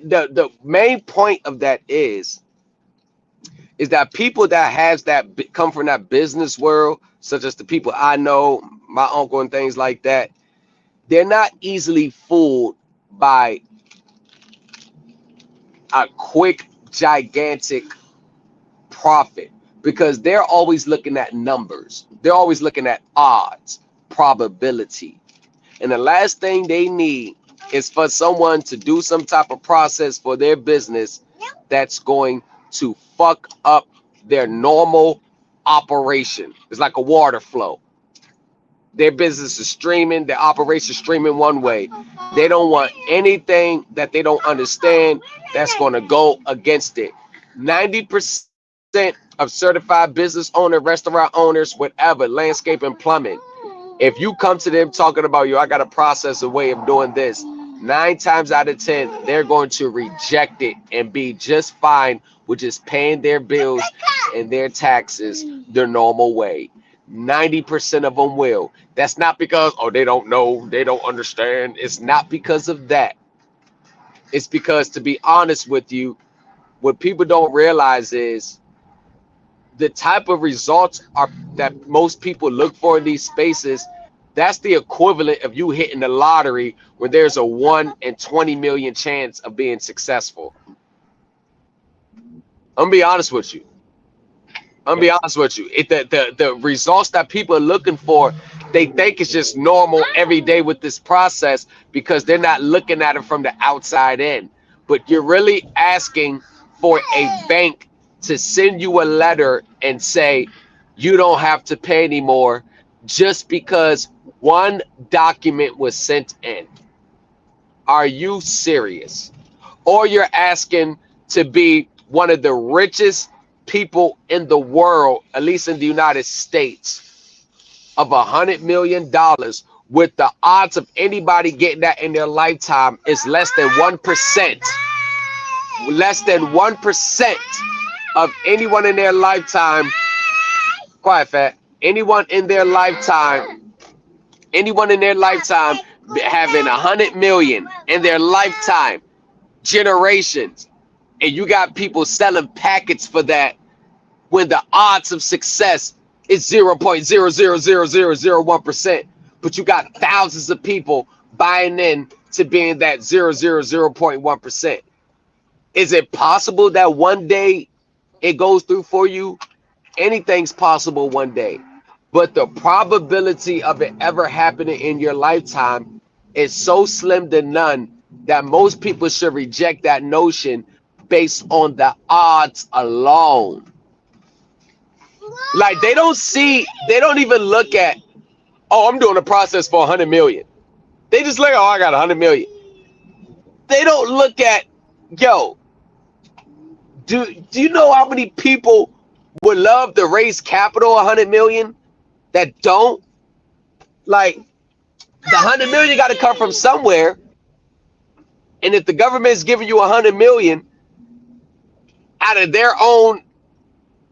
the main point of that is that people that has that come from that business world, such as the people I know, my uncle and things like that, they're not easily fooled by a quick, gigantic profit because they're always looking at numbers. They're always looking at odds, probability. And the last thing they need is for someone to do some type of process for their business that's going to fuck up their normal operation. It's like a water flow. Their business is streaming, their operation is streaming one way. They don't want anything that they don't understand that's going to go against it. 90% of certified business owner, restaurant owners, whatever, landscape and plumbing, if you come to them talking about, yo, I got a process, a way of doing this, Nine times out of 10, they're going to reject it and be just fine with just paying their bills and their taxes their normal way. 90% of them will. That's not because, oh, they don't know, they don't understand. It's not because of that. It's because, to be honest with you, what people don't realize is the type of results are that most people look for in these spaces. That's the equivalent of you hitting the lottery where there's a 1 in 20 million chance of being successful. I'm gonna be honest with you. I'm gonna Yep. be honest with you. The results that people are looking for, they think it's just normal every day with this process because they're not looking at it from the outside in. But you're really asking for a bank to send you a letter and say you don't have to pay anymore just because one document was sent in. Are you serious? Or you're asking to be one of the richest people in the world, at least in the United States, of $100 million, with the odds of anybody getting that in their lifetime is less than 1%. Less than 1% of anyone in their lifetime, quiet fat, anyone in their lifetime having 100 million in their lifetime, generations, and you got people selling packets for that when the odds of success is 0.0000001%, but you got thousands of people buying in to being that 0.1%. Is it possible that one day it goes through for you? Anything's possible one day, but the probability of it ever happening in your lifetime is so slim to none that most people should reject that notion based on the odds alone. Like they don't even look at, oh, I'm doing a process for 100 million. They just look, oh, I got 100 million. They don't look at, yo, do you know how many people would love to raise capital 100 million that don't? Like, the 100 million got to come from somewhere. And if the government is giving you 100 million out of their own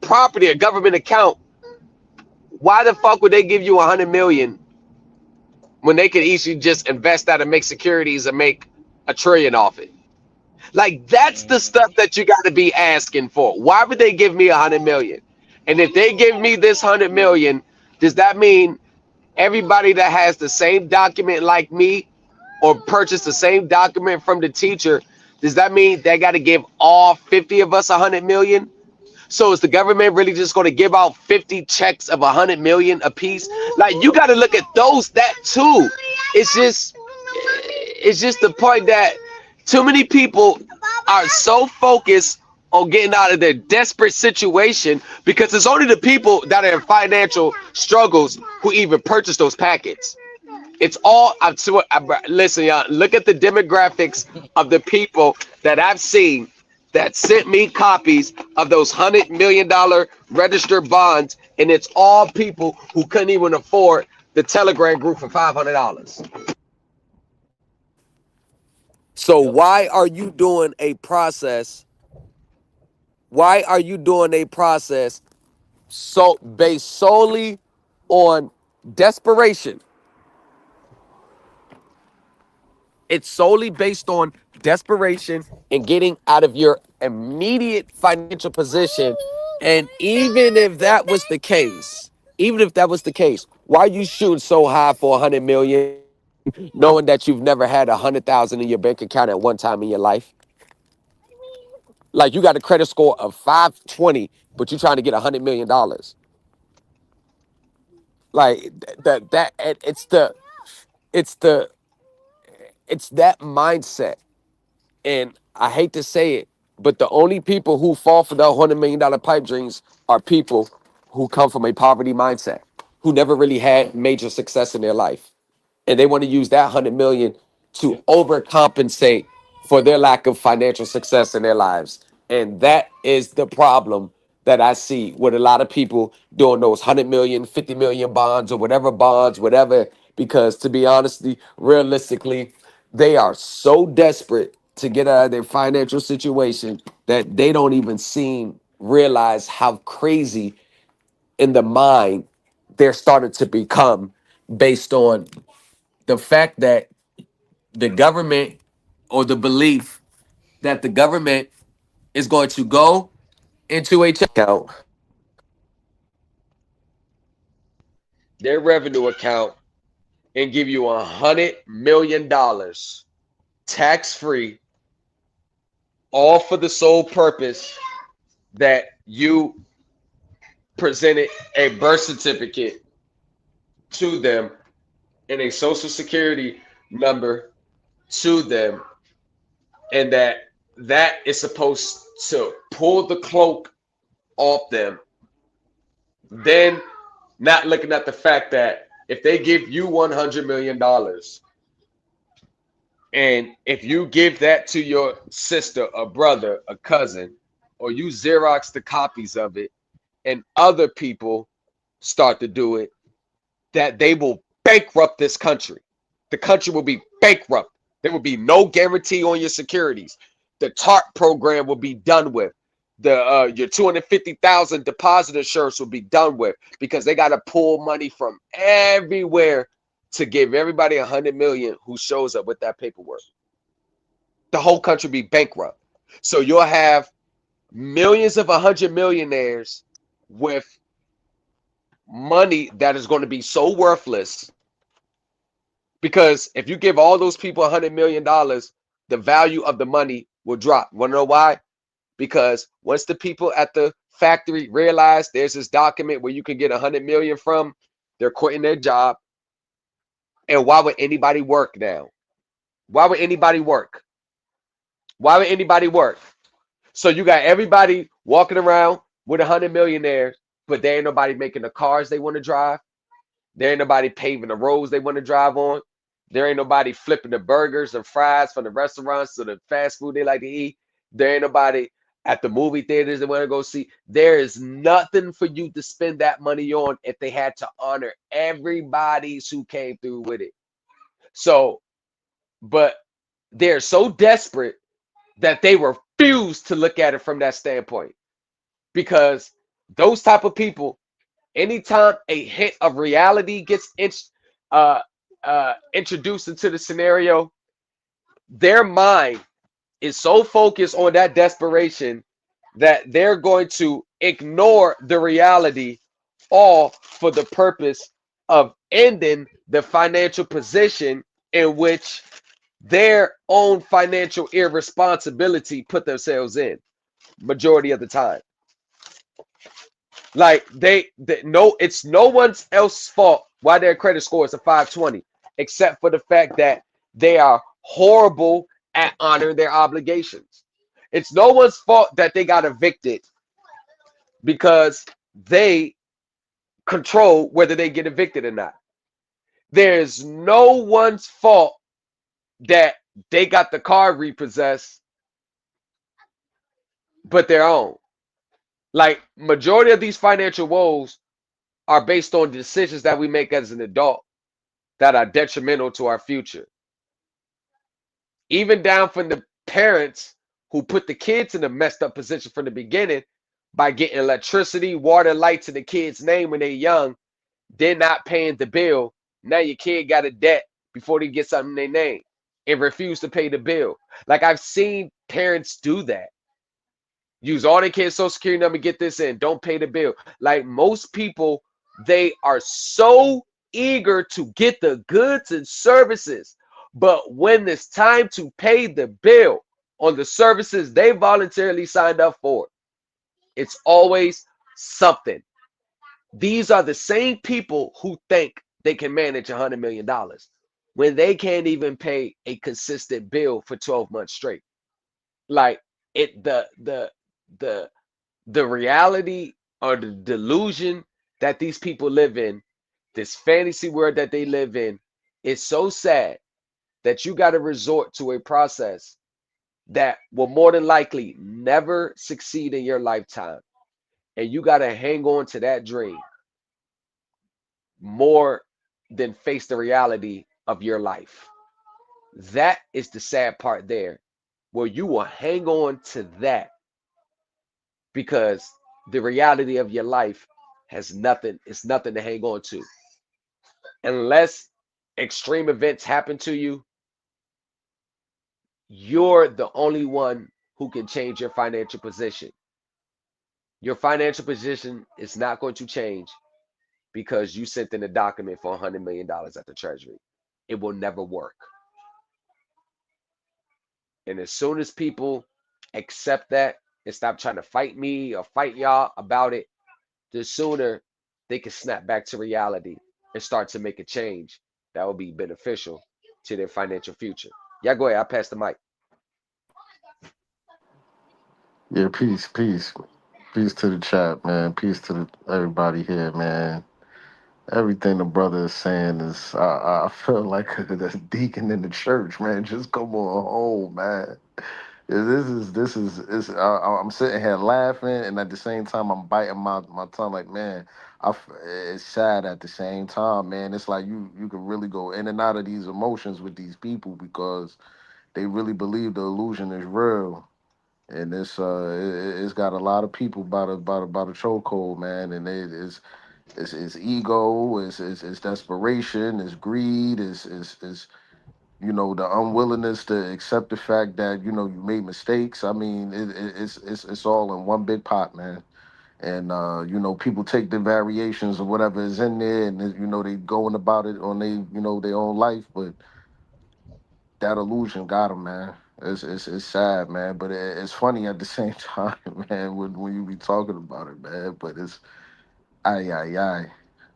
property, a government account, why the fuck would they give you 100 million when they could easily just invest that and make securities and make a trillion off it? Like, that's the stuff that you got to be asking for. Why would they give me 100 million? And if they give me this 100 million, does that mean everybody that has the same document like me or purchase the same document from the teacher, does that mean they got to give all 50 of us 100 million? So is the government really just going to give out 50 checks of 100 million a piece? Like, you got to look at that too. It's just the point that too many people are so focused on getting out of their desperate situation because it's only the people that are in financial struggles who even purchase those packets. It's all, listen, y'all, look at the demographics of the people that I've seen that sent me copies of those $100 million registered bonds, and it's all people who couldn't even afford the Telegram group for $500. So Yep. why are you doing a process? Why are you doing a process so based solely on desperation? It's solely based on desperation and getting out of your immediate financial position. And even if that was the case, why are you shooting so high for 100 million, knowing that you've never had 100,000 in your bank account at one time in your life? Like, you got a credit score of 520, but you're trying to get $100 million. Like, it's the it's that mindset. And I hate to say it, but the only people who fall for the $100 million pipe dreams are people who come from a poverty mindset, who never really had major success in their life. And they want to use that 100 million to Yep. overcompensate for their lack of financial success in their lives. And that is the problem that I see with a lot of people doing those 100 million, 50 million bonds or whatever bonds, whatever, because to be honest, realistically, They are so desperate to get out of their financial situation that they don't even seem realize how crazy in the mind they're starting to become based on the fact that the government or the belief that the government is going to go into a check account, their revenue account, and give you $100 million tax free, all for the sole purpose that you presented a birth certificate to them and a social security number to them, and that is supposed to pull the cloak off them. Then not looking at the fact that if they give you $100 million, and if you give that to your sister, a brother, a cousin, or you Xerox the copies of it, and other people start to do it, that they will bankrupt this country. The country will be bankrupt. There will be no guarantee on your securities. The TARP program will be done with. The your 250,000 deposit insurance will be done with, because they got to pull money from everywhere to give everybody 100 million who shows up with that paperwork. The whole country be bankrupt. So you'll have millions of 100 millionaires with money that is going to be so worthless, because if you give all those people $100 million, the value of the money will drop. Want to know why? Because once the people at the factory realize there's this document where you can get 100 million from, they're quitting their job. And why would anybody work now? Why would anybody work? Why would anybody work? So you got everybody walking around with 100 millionaires, but there ain't nobody making the cars they want to drive. There ain't nobody paving the roads they want to drive on. There ain't nobody flipping the burgers and fries from the restaurants to the fast food they like to eat. There ain't nobody at the movie theaters they want to go see. There is nothing for you to spend that money on if they had to honor everybody's who came through with it. So, but they're so desperate that they refuse to look at it from that standpoint, because those type of people, anytime a hint of reality gets uh, introduced into the scenario, their mind is so focused on that desperation that they're going to ignore the reality, all for the purpose of ending the financial position in which their own financial irresponsibility put themselves in majority of the time. Like they no, it's no one's else's fault why their credit score is a 520, except for the fact that they are horrible at honoring their obligations. It's no one's fault that they got evicted, because they control whether they get evicted or not. There's no one's fault that they got the car repossessed, but their own. Like, majority of these financial woes are based on decisions that we make as an adult that are detrimental to our future. Even down from the parents who put the kids in a messed up position from the beginning by getting electricity, water, lights in the kid's name when they're young, they're not paying the bill. Now your kid got a debt before they get something in their name and refuse to pay the bill. Like, I've seen parents do that. Use all their kids' social security number, get this in, don't pay the bill. Like, most people, they are so eager to get the goods and services, but when it's time to pay the bill on the services they voluntarily signed up for, it's always something. These are the same people who think they can manage $100 million when they can't even pay a consistent bill for 12 months straight. Like, it the the reality or the delusion that these people live in, this fantasy world that they live in, is so sad that you got to resort to a process that will more than likely never succeed in your lifetime. And you got to hang on to that dream more than face the reality of your life. That is the sad part there, where you will hang on to that because the reality of your life has nothing, it's nothing to hang on to. Unless extreme events happen to you, you're the only one who can change your financial position. Your financial position is not going to change because you sent in a document for $100 million at the Treasury. It will never work. And as soon as people accept that and stop trying to fight me or fight y'all about it, the sooner they can snap back to reality and start to make a change that will be beneficial to their financial future. Yeah, go ahead. I'll pass the mic. Yeah, peace to the chat, man. Peace to everybody here, man. Everything the brother is saying is, I feel like the deacon in the church, man. Just come on home, man. Yeah, I'm sitting here laughing, and at the same time, I'm biting my tongue. Like, man, it's sad at the same time, man. It's like you can really go in and out of these emotions with these people because they really believe the illusion is real, and it's got a lot of people by the chokehold, man. And it's ego, it's desperation, it's greed, it's the unwillingness to accept the fact that you made mistakes. I mean, it's all in one big pot, man. And people take the variations of whatever is in there, and they going about it on their own life, but that illusion got them, man. It's sad, man, but it's funny at the same time, man. When you be talking about it, man. But it's ay ay ay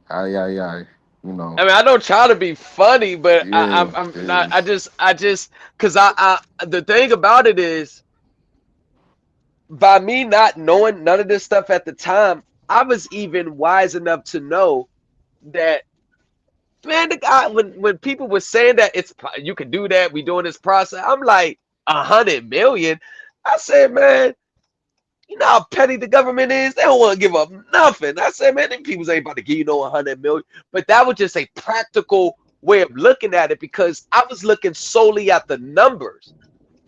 ay ay ay. You know, I mean, I don't try to be funny, but yeah, I'm not. is Because the thing about it is, by me not knowing none of this stuff at the time, I was even wise enough to know that, man, the guy, when people were saying that you can do that, we doing this process, I'm like, 100 million. I said, man, you know how petty the government is? They don't want to give up nothing. I said, man, them people ain't about to give you no 100 million. But that was just a practical way of looking at it because I was looking solely at the numbers.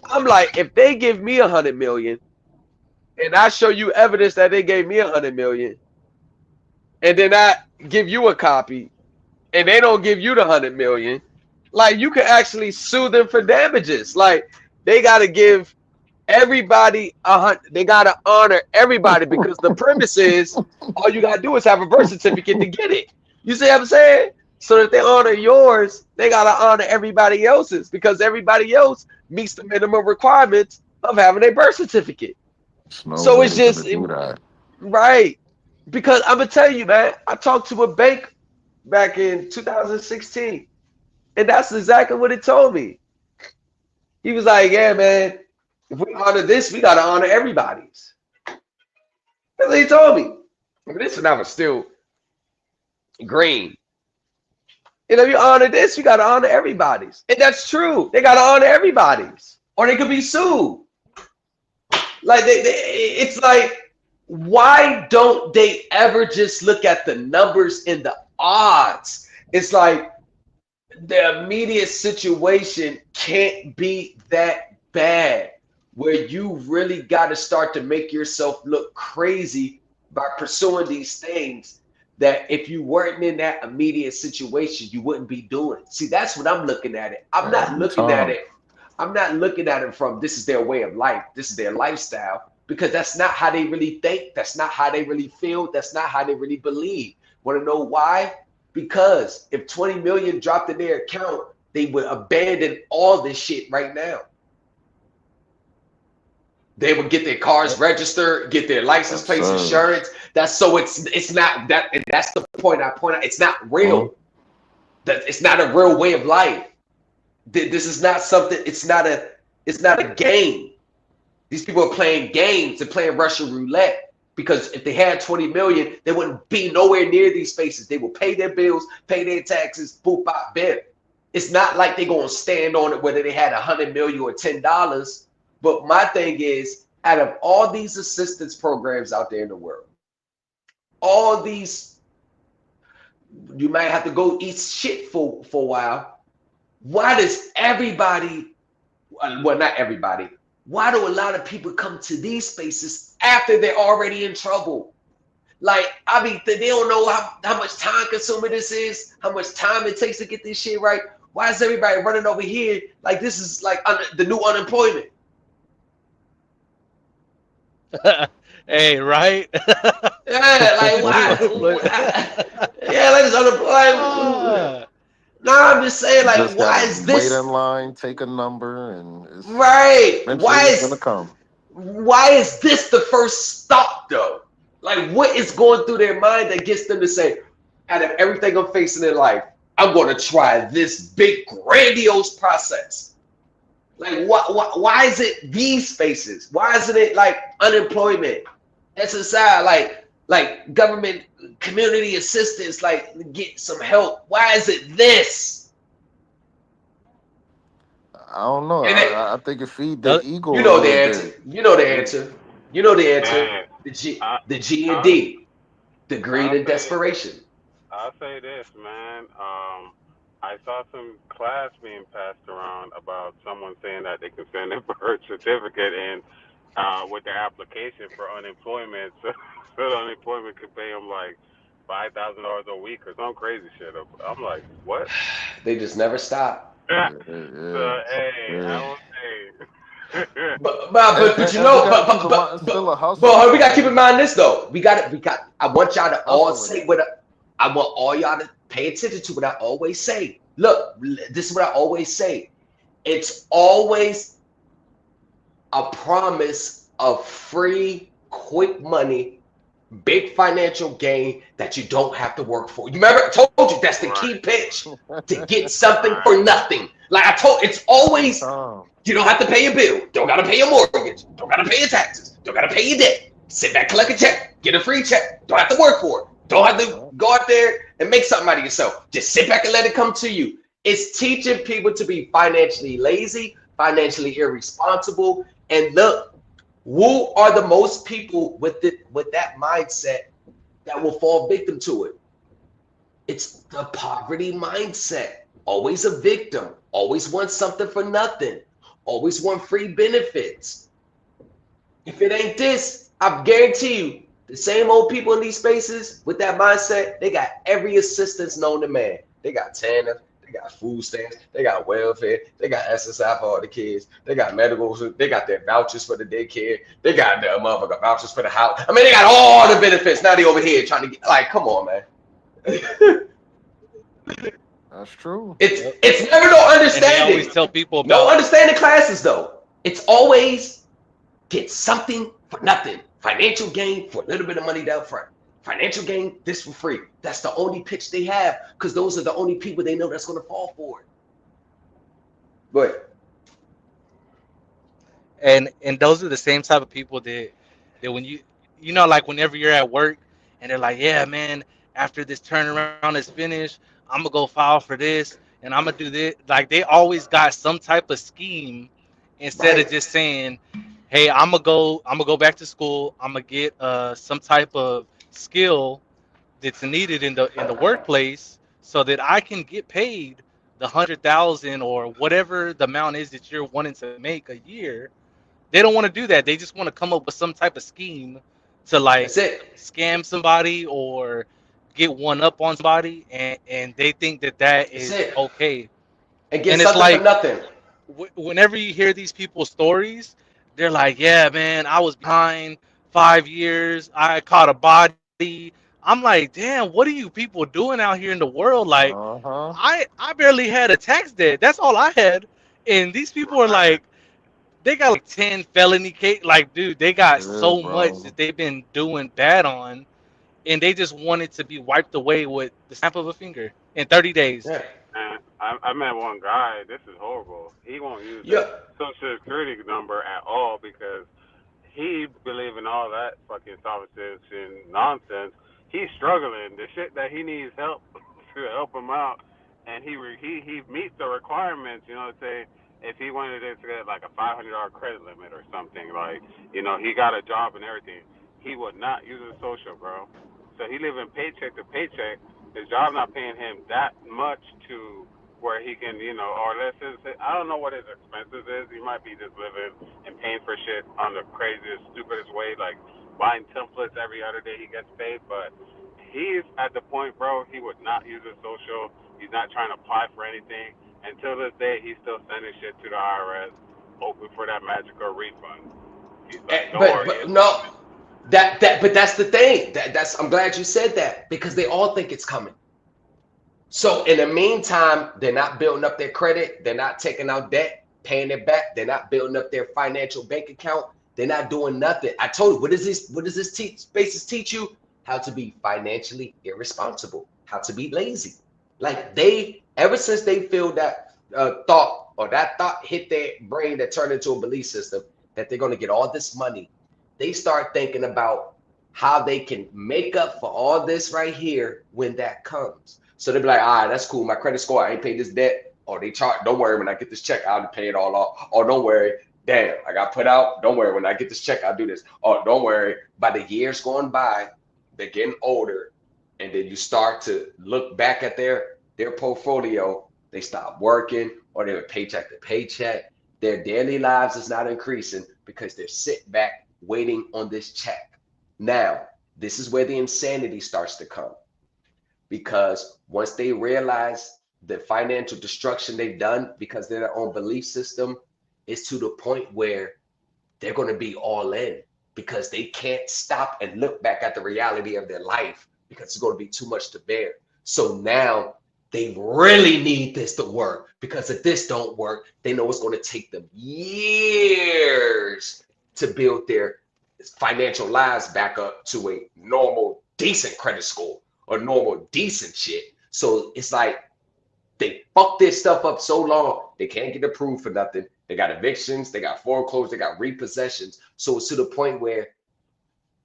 I'm like, if they give me 100 million and I show you evidence that they gave me 100 million, and then I give you a copy and they don't give you the 100 million, like you can actually sue them for damages. Like they got to give everybody they gotta honor everybody because the premise is all you gotta do is have a birth certificate to get it. You see what I'm saying? So that they honor yours, they gotta honor everybody else's because everybody else meets the minimum requirements of having a birth certificate. there's no So way it's they're gonna just do that. right. Because I'm gonna tell you, man, I talked to a bank back in 2016, and that's exactly what it told me. He was like, yeah, man, if we honor this, we gotta honor everybody's. That's what he told me. But this one I was still green. You know, you honor this, you gotta honor everybody's. And that's true. They gotta honor everybody's. Or they could be sued. Like it's like, why don't they ever just look at the numbers and the odds? It's like the immediate situation can't be that bad where you really got to start to make yourself look crazy by pursuing these things that if you weren't in that immediate situation you wouldn't be doing. See, that's what I'm looking at it. Every time. I'm not looking at it from this is their way of life, this is their lifestyle, because that's not how they really think, that's not how they really feel, that's not how they really believe. Want to know why? Because if 20 million dropped in their account, they would abandon all this shit right now. They would get their cars registered, get their license Yes, plates, sir. insurance. That's so it's not that, and that's the point I point out. It's not Hmm? real. That it's not a real way of life. This is not something. It's not a game. These people are playing games and playing Russian roulette because if they had 20 million, they wouldn't be nowhere near these spaces. They will pay their bills, pay their taxes, boop, bop, bip. It's not like they're going to stand on it whether they had 100 million or $10. But my thing is, out of all these assistance programs out there in the world, all these, you might have to go eat shit for a while. Why does everybody, well, not everybody, why do a lot of people come to these spaces after they're already in trouble? Like, I mean, they don't know how much time consuming this is, how much time it takes to get this shit right. Why is everybody running over here like this is like the new unemployment? Hey, right? Yeah, like why? But Yeah, like this unemployment. ah, No, I'm just saying, like, Just why gotta is wait in this line, take a number, and it's right? eventually it's gonna come. Why is this the first stop though? Like, what is going through their mind that gets them to say, out of everything I'm facing in life, I'm going to try this big, grandiose process? Like, why is it these spaces? Why isn't it like unemployment, SSI, like government community assistance, like get some help? Why is it this? I don't know. And it, I think it feed their the- ego you a know the little answer. bit. You know the It- answer. You know the answer. Man, I The G and I D, the greed I'll and say desperation. I'll say this, man. I saw some class being passed around about someone saying that they can send a birth certificate in with their application for unemployment, so the unemployment could pay them like $5,000 a week or some crazy shit. I'm like, what? They just never stop. yeah, So yeah, hey, yeah. I will say, But you And we know, gotta keep in mind it's still a hustle. but we I gotta keep in mean, mind this though. We got. I want y'all to all hustling. say I want all y'all to pay attention to what I always say. Look, this is what I always say. It's always a promise of free, quick money, big financial gain that you don't have to work for. You remember I told you that's the key right, pitch to get something right, for nothing. Like I told, it's Every always time. you don't have to pay your bill, don't gotta pay your mortgage, don't gotta pay your taxes, don't gotta pay your debt. Sit back, collect a check, get a free check. Don't have to work for it. Don't have to Yeah. go out there and make something out of yourself. Just sit back and let it come to you. It's teaching people to be financially lazy, financially irresponsible, and look, who are the most people with that mindset that will fall victim to it? It's the poverty mindset. Always a victim. Always want something for nothing. Always want free benefits. If it ain't this, I guarantee you, the same old people in these spaces with that mindset, they got every assistance known to man. They got TANF, they got food stamps, they got welfare, they got SSI for all the kids, they got medicals, they got their vouchers for the daycare, they got their motherfucker vouchers for the house. I mean, they got all the benefits. Now they over here trying to get like, come on, man. That's true. yep. It's never no And they always understanding. tell people No about understanding classes though. It's always get something for nothing. Financial gain for a little bit of money down front. Financial gain, this for free. That's the only pitch they have because those are the only people they know that's going to fall for it. But and those are the same type of people that when you know, like whenever you're at work and they're like, yeah, man, after this turnaround is finished, I'm gonna go file for this and I'm gonna do this. Like they always got some type of scheme instead of right, just saying, hey, I'm gonna go back to school, I'm gonna get some type of skill that's needed in the workplace so that I can get paid the 100,000 or whatever the amount is that you're wanting to make a year. They don't want to do that. They just want to come up with some type of scheme to like that's it. scam somebody or get one up on somebody, and they think that that That's is it. okay. And get And it's something for like nothing. whenever you hear these people's stories, they're like, "Yeah, man, I was behind 5 years. I caught a body." I'm like, "Damn, what are you people doing out here in the world? Like, Uh-huh. I barely had a tax debt. That's all I had." And these people are right. like, they got like 10 felony case. Like, dude, they got Yeah, so much bro. that they've been doing bad on, and they just want it to be wiped away with the snap of a finger in 30 days. Yeah. And I met one guy. This is horrible. He won't use Yeah. his social security number at all because he believe in all that fucking solipsism and nonsense. He's struggling. The shit that he needs help to help him out, and he meets the requirements. You know, say if he wanted to get like a $500 credit limit or something, like he got a job and everything, he would not use his social, bro. So he living paycheck to paycheck. His job not paying him that much to where he can, or let's just say, I don't know what his expenses is. He might be just living and paying for shit on the craziest, stupidest way, like buying templates every other day he gets paid. But he's at the point, bro, he would not use his social. He's not trying to apply for anything. Until this day, he's still sending shit to the IRS, hoping for that magical refund. He's like, don't worry, But it's no, coming. but that's the thing. That's I'm glad you said that because they all think it's coming. So in the meantime, they're not building up their credit. They're not taking out debt, paying it back. They're not building up their financial bank account. They're not doing nothing. I told you, what does this spaces teach you? How to be financially irresponsible, how to be lazy. Like they, ever since they feel that thought or that thought hit their brain that turned into a belief system that they're going to get all this money, they start thinking about how they can make up for all this right here when that comes. So they'll be like, all right, that's cool. My credit score, I ain't paid this debt. Or they charge, don't worry, when I get this check, I'll pay it all off. Or don't worry, damn, I got put out. Don't worry, when I get this check, I'll do this. Or don't worry, by the years going by, they're getting older. And then you start to look back at their portfolio. They stop working or they're paycheck to paycheck. Their daily lives is not increasing because they're sitting back waiting on this check. Now, this is where the insanity starts to come because once they realize the financial destruction they've done because of their own belief system is to the point where they're going to be all in because they can't stop and look back at the reality of their life because it's going to be too much to bear. So now they really need this to work because if this don't work, they know it's going to take them years to build their financial lives back up to a normal, decent credit score or normal, decent shit. So it's like they fucked this stuff up so long, they can't get approved for nothing. They got evictions, they got foreclosures, they got repossessions. So it's to the point where,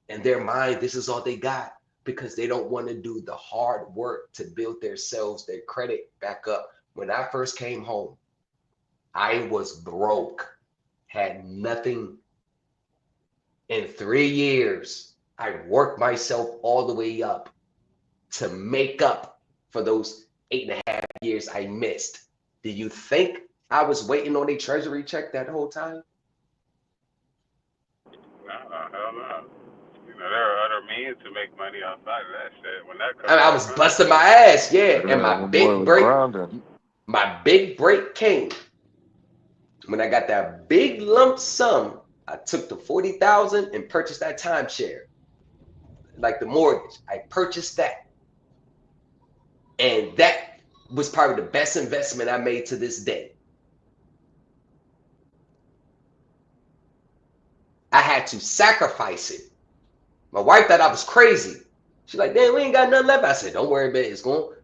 in their mind, this is all they got because they don't want to do the hard work to build themselves, their credit back up. When I first came home, I was broke, had nothing. In 3 years, I worked myself all the way up to make up for those 8.5 years I missed. Do you think I was waiting on a treasury check that whole time? No, hell no. There are other means to make money outside of that shit. When that I, comes, mean, I that was comes. busting my ass, yeah. And Yeah, my boy was grinding. my big break came when I got that big lump sum. I took the 40,000 and purchased that timeshare, like the mortgage. I purchased that, and that was probably the best investment I made to this day. I had to sacrifice it. My wife thought I was crazy. She's like, "Damn, we ain't got nothing left." I said, "Don't worry, man. It's going.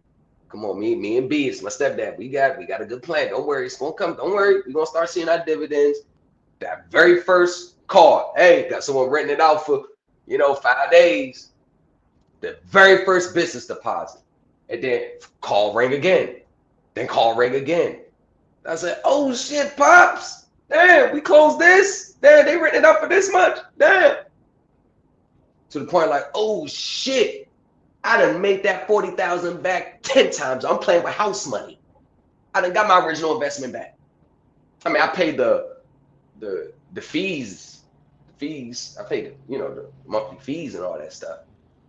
Come on, me and B, it's my stepdad. We got a good plan. Don't worry, it's gonna come. Don't worry, we're gonna start seeing our dividends." That very first call, hey, got someone renting it out for 5 days. The very first business deposit, and then call ring again, then call ring again. I said, "Oh shit, pops! Damn, we closed this. Damn, they renting it out for this much. Damn." To the point like, "Oh shit, I done made that 40,000 back 10 times. I'm playing with house money. I done got my original investment back. I mean, I paid the fees. The fees. I paid the monthly fees and all that stuff.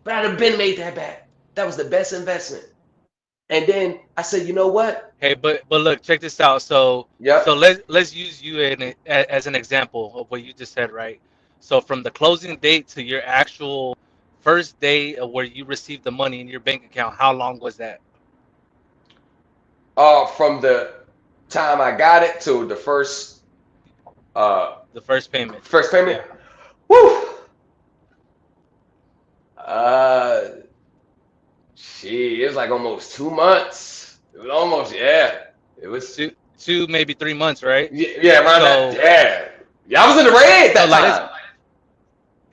But I'd have been made that back. That was the best investment. And then I said, you know what? Hey, but look, check this out. So Yep. let's use you as an example of what you just said, right? So from the closing date to your actual first day of where you received the money in your bank account, how long was that? From the time I got it to the uh The first payment. first payment. Yeah. Woo. Uh, it was like almost 2 months. It was almost, yeah. It was, Two, maybe 3 months, right? yeah, around that. So Yeah. Yeah, I was in the red so that like let's time.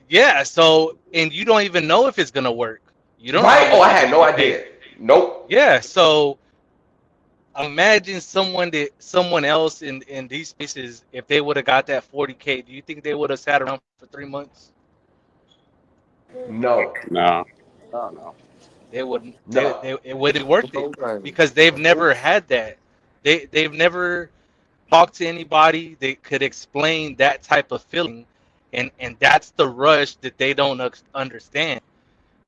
yeah, so and you don't even know if it's gonna work. You don't know how Right? Oh, much I you're had gonna no get paid. idea. Nope. Yeah, so imagine someone else in these spaces, if they would have got that 40K, do you think they would have sat around for 3 months? No. No, no, no. They wouldn't. No. It wouldn't be worth it Okay. because they've never had that. They've never talked to anybody that could explain that type of feeling, and that's the rush that they don't understand.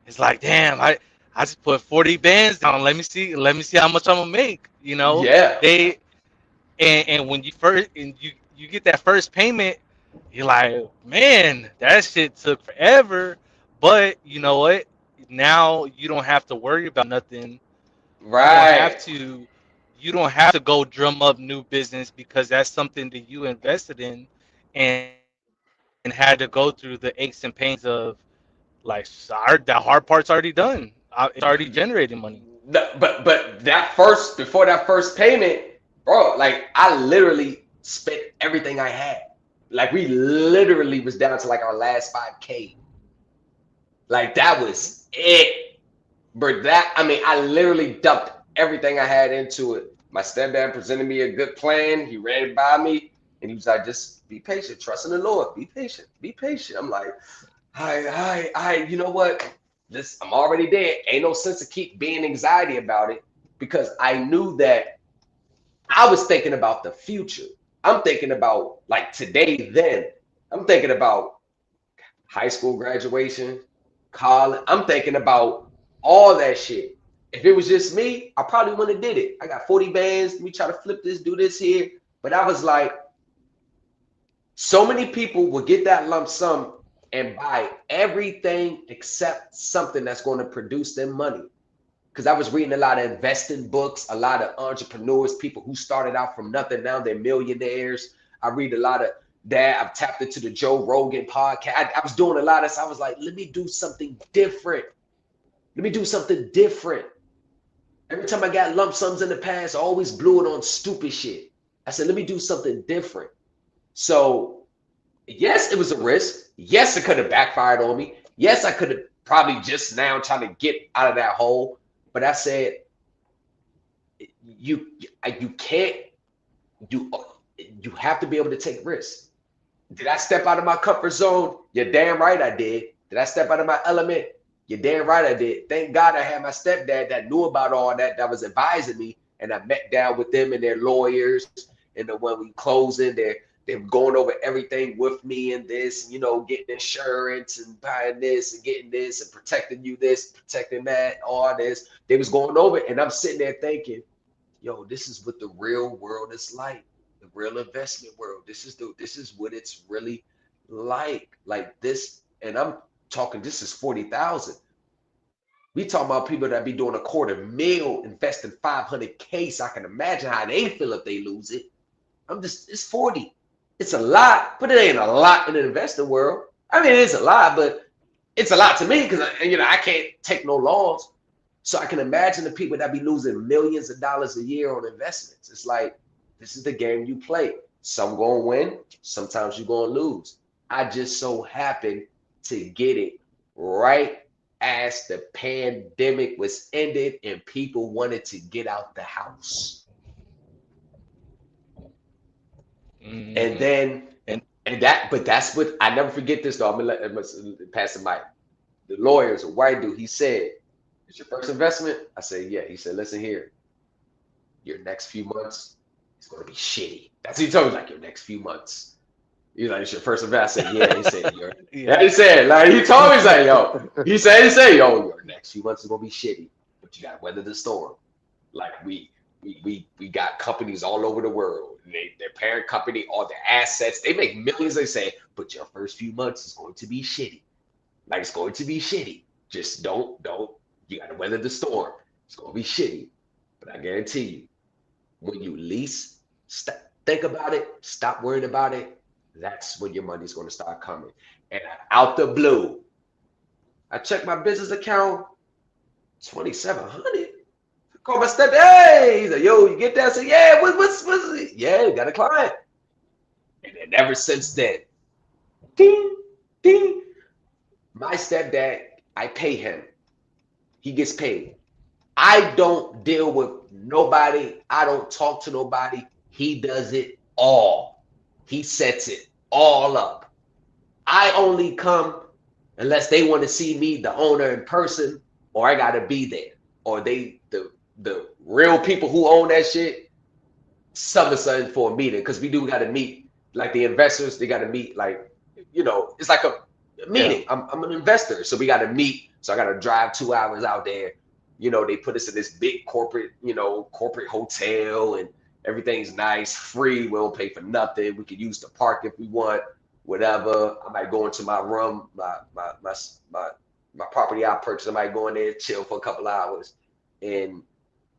It's like, damn, I just put 40 bands down. Let me see how much I'm gonna make. Yeah, They and when you get that first payment, you're like, man, that shit took forever. But you know what? Now you don't have to worry about nothing. You don't right, have to you don't have to go drum up new business because that's something that you invested in and had to go through the aches and pains of like the hard part's already done. It's already generating money. but that first before that first payment, bro, like I literally spent everything I had. Like we literally was down to like our last 5K. Like that was it. But that, I mean, I literally dumped everything I had into it. My stepdad presented me a good plan. He ran it by me, and he was like, "Just be patient, trust in the Lord. Be patient, be patient." I'm like, you know what? This, I'm already there. Ain't no sense to keep being anxiety about it because I knew that I was thinking about the future. I'm thinking about like today, then. I'm thinking about high school graduation, college. I'm thinking about all that shit. If it was just me, I probably wouldn't have did it. I got 40 bands. Let me try to flip this, do this here. But I was like, so many people will get that lump sum and buy everything except something that's going to produce them money. Because I was reading a lot of investing books, a lot of entrepreneurs, people who started out from nothing, now they're millionaires. I read a lot of that. I've tapped into the Joe Rogan podcast. I was doing a lot of this. I was like, let me do something different. Let me do something different. Every time I got lump sums in the past, I always blew it on stupid shit. I said, let me do something different. So, yes, it was a risk. Yes, it could have backfired on me. Yes, I could have probably just now trying to get out of that hole. But I said, you can't you you have to be able to take risks. Did I step out of my comfort zone? You're damn right I did. Did I step out of my element? You're damn right I did. Thank God I had my stepdad that knew about all that, that was advising me, and I met down with them and their lawyers. And then when we closing, they're going over everything with me and this, getting insurance and buying this and getting this and protecting you this, protecting that, all this. They was going over it, and I'm sitting there thinking, yo, this is what the real world is like. The real investment world. This is what it's really like this. And I'm talking, this is 40,000. We talking about people that be doing a quarter mil, investing 500K. So I can imagine how they feel if they lose it. It's 40. It's a lot, but it ain't a lot in the investing world. I mean, it is a lot, but it's a lot to me because I can't take no loss. So I can imagine the people that be losing millions of dollars a year on investments. It's like, this is the game you play. Some gonna win, sometimes you're gonna lose. I just so happened to get it right as the pandemic was ended and people wanted to get out the house. And Hmm. then, And but that's what I never forget this though. I'm gonna pass the mic. The lawyer's a white dude. He said, "It's your first investment?" I said, "Yeah." He said, "Listen here, your next few months is going to be shitty." That's what he told me, like, your next few months. He's like, "It's your first investment." I said, "Yeah." He said, yeah, yeah. he said, like, he told me, he's like, yo, yo, your next few months is going to be shitty, but you got to weather the storm. Like, we got companies all over the world. Their parent company, all their assets, they make millions. They say, but your first few months is going to be shitty. Like, it's going to be shitty. Just don't. You got to weather the storm. It's going to be shitty. But I guarantee you, when you least think about it, stop worrying about it, that's when your money's going to start coming. And out the blue, I checked my business account, 2,700. Call my step, hey, he's like, yo, you get that? I said, yeah, what's yeah, you got a client. And then ever since then, ding, ding. My stepdad, I pay him. He gets paid. I don't deal with nobody. I don't talk to nobody. He does it all. He sets it all up. I only come unless they want to see me, the owner, in person, or I gotta be there. Or the real people who own that shit. something for a meeting because we do got to meet like the investors. They got to meet like it's like a Yeah. meeting. I'm an investor, so we got to meet. So I got to drive 2 hours out there. They put us in this big corporate hotel and everything's nice, free. We don't pay for nothing. We could use the park if we want, whatever. I might go into my room, my property I purchased. I might go in there, chill for a couple hours, and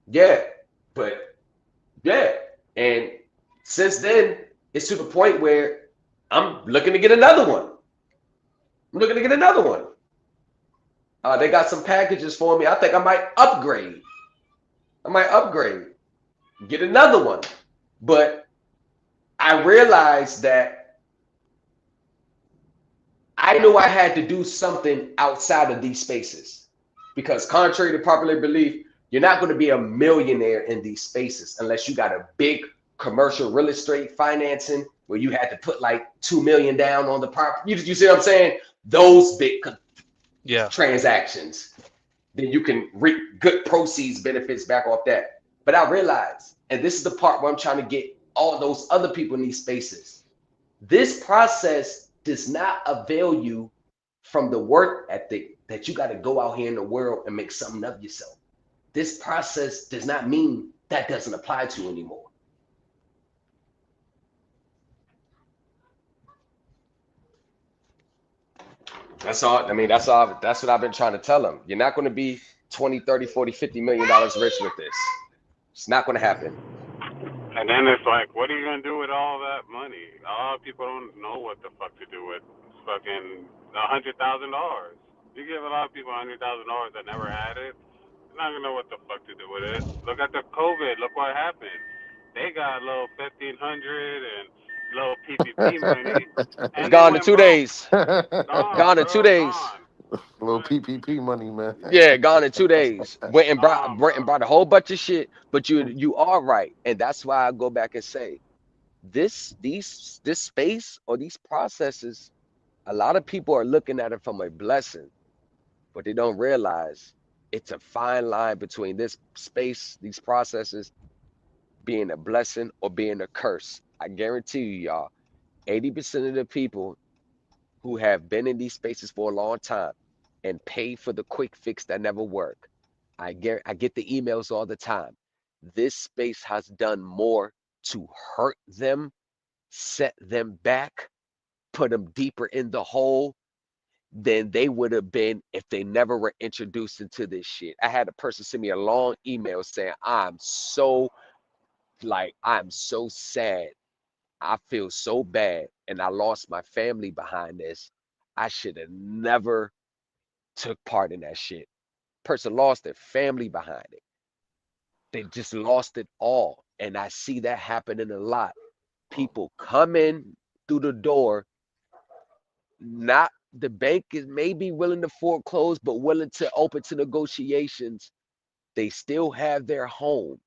yeah, but yeah. And since then, it's to the point where I'm looking to get another one. I'm looking to get another one. They got some packages for me. I think I might upgrade. I might upgrade, get another one. But I realized that I knew I had to do something outside of these spaces. Because contrary to popular belief, you're not going to be a millionaire in these spaces unless you got a big commercial real estate financing where you had to put like 2 million down on the property. You see what I'm saying? Those big Yeah. transactions. Then you can reap good proceeds benefits back off that. But I realized, and this is the part where I'm trying to get all those other people in these spaces. This process does not avail you from the work ethic that you got to go out here in the world and make something of yourself. This process does not mean that doesn't apply to you anymore. That's all. I mean, that's all. That's what I've been trying to tell them. You're not going to be 20, 30, 40, $50 million rich with this. It's not going to happen. And then it's like, what are you gonna do with all that money? A lot of people don't know what the fuck to do with fucking $100,000. You give a lot of people $100,000 that never had it, they're not gonna know what the fuck to do with it. Look at the COVID. Look what happened. They got a little 1,500 and little PPP money, It's and they gone in went two broke. days. Gone, Gone in two bro. days. Gone. Little Right. PPP money, man. Yeah, gone in 2 days. Gone, Went and bro. brought a whole bunch of shit. But you are right, and that's why I go back and say this space or these processes. A lot of people are looking at it from a blessing, but they don't realize it's a fine line between this space, these processes being a blessing or being a curse. I guarantee you, y'all, 80% of the people who have been in these spaces for a long time and paid for the quick fix that never work. I get the emails all the time. This space has done more to hurt them, set them back, put them deeper in the hole than they would have been if they never were introduced into this shit. I had a person send me a long email saying, I'm so sad. I feel so bad and I lost my family behind this. I should have never took part in that shit. Person lost their family behind it. They just lost it all. And I see that happening a lot. People come in through the door, not the bank is maybe willing to foreclose, but willing to open to negotiations. They still have their home.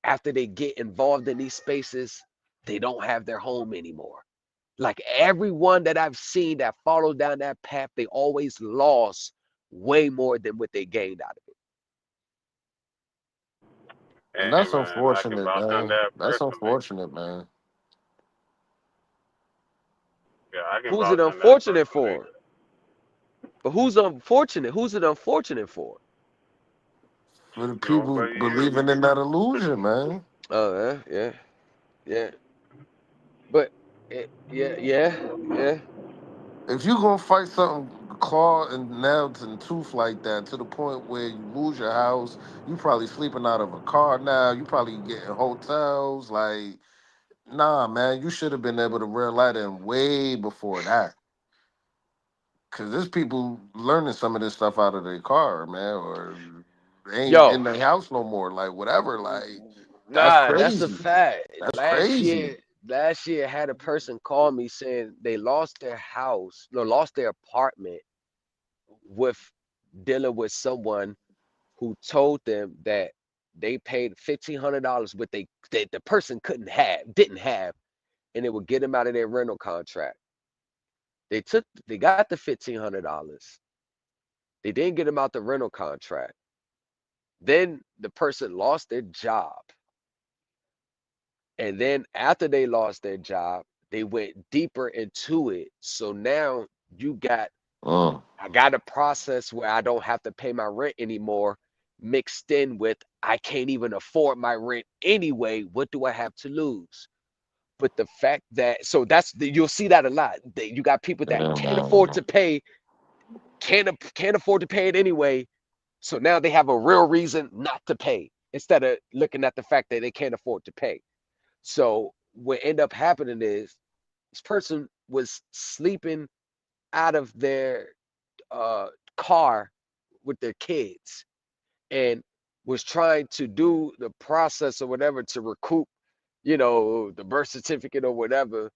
After they get involved in these spaces, they don't have their home anymore. Like everyone that I've seen that followed down that path, they always lost way more than what they gained out of it. And Hey that's man, I can unfortunate, vouch on man. that That's personally. unfortunate, man. Yeah, I can Who's it vouch on that unfortunate personally. for? But who's unfortunate? Who's it unfortunate for? For the No, people but you. believing in that illusion, man. Oh, yeah, yeah. But yeah. If you gonna fight something claw and nails and tooth like that to the point where you lose your house, you probably sleeping out of a car now. You probably getting hotels. Like, nah, man, you should have been able to realize that way before that. Cause there's people learning some of this stuff out of their car, man, or they ain't Yo, in their house no more. Like, whatever. Like, that's nah, that's a crazy. fact. That's Last crazy. year, last year I had a person call me saying they lost their house, no, lost their apartment with dealing with someone who told them that they paid $1,500, but the person didn't have, and it would get them out of their rental contract. They got the $1,500. They didn't get them out the rental contract. Then the person lost their job. And then after they lost their job, they went deeper into it. So now you got, Mm, I got a process where I don't have to pay my rent anymore, mixed in with I can't even afford my rent anyway. What do I have to lose? But the fact that, so you'll see that a lot. You got people that yeah, can't afford man. to pay, can't afford to pay it anyway. So now they have a real reason not to pay instead of looking at the fact that they can't afford to pay. So what end up happening is this person was sleeping out of their uh, car with their kids and was trying to do the process or whatever to recoup, the birth certificate or whatever,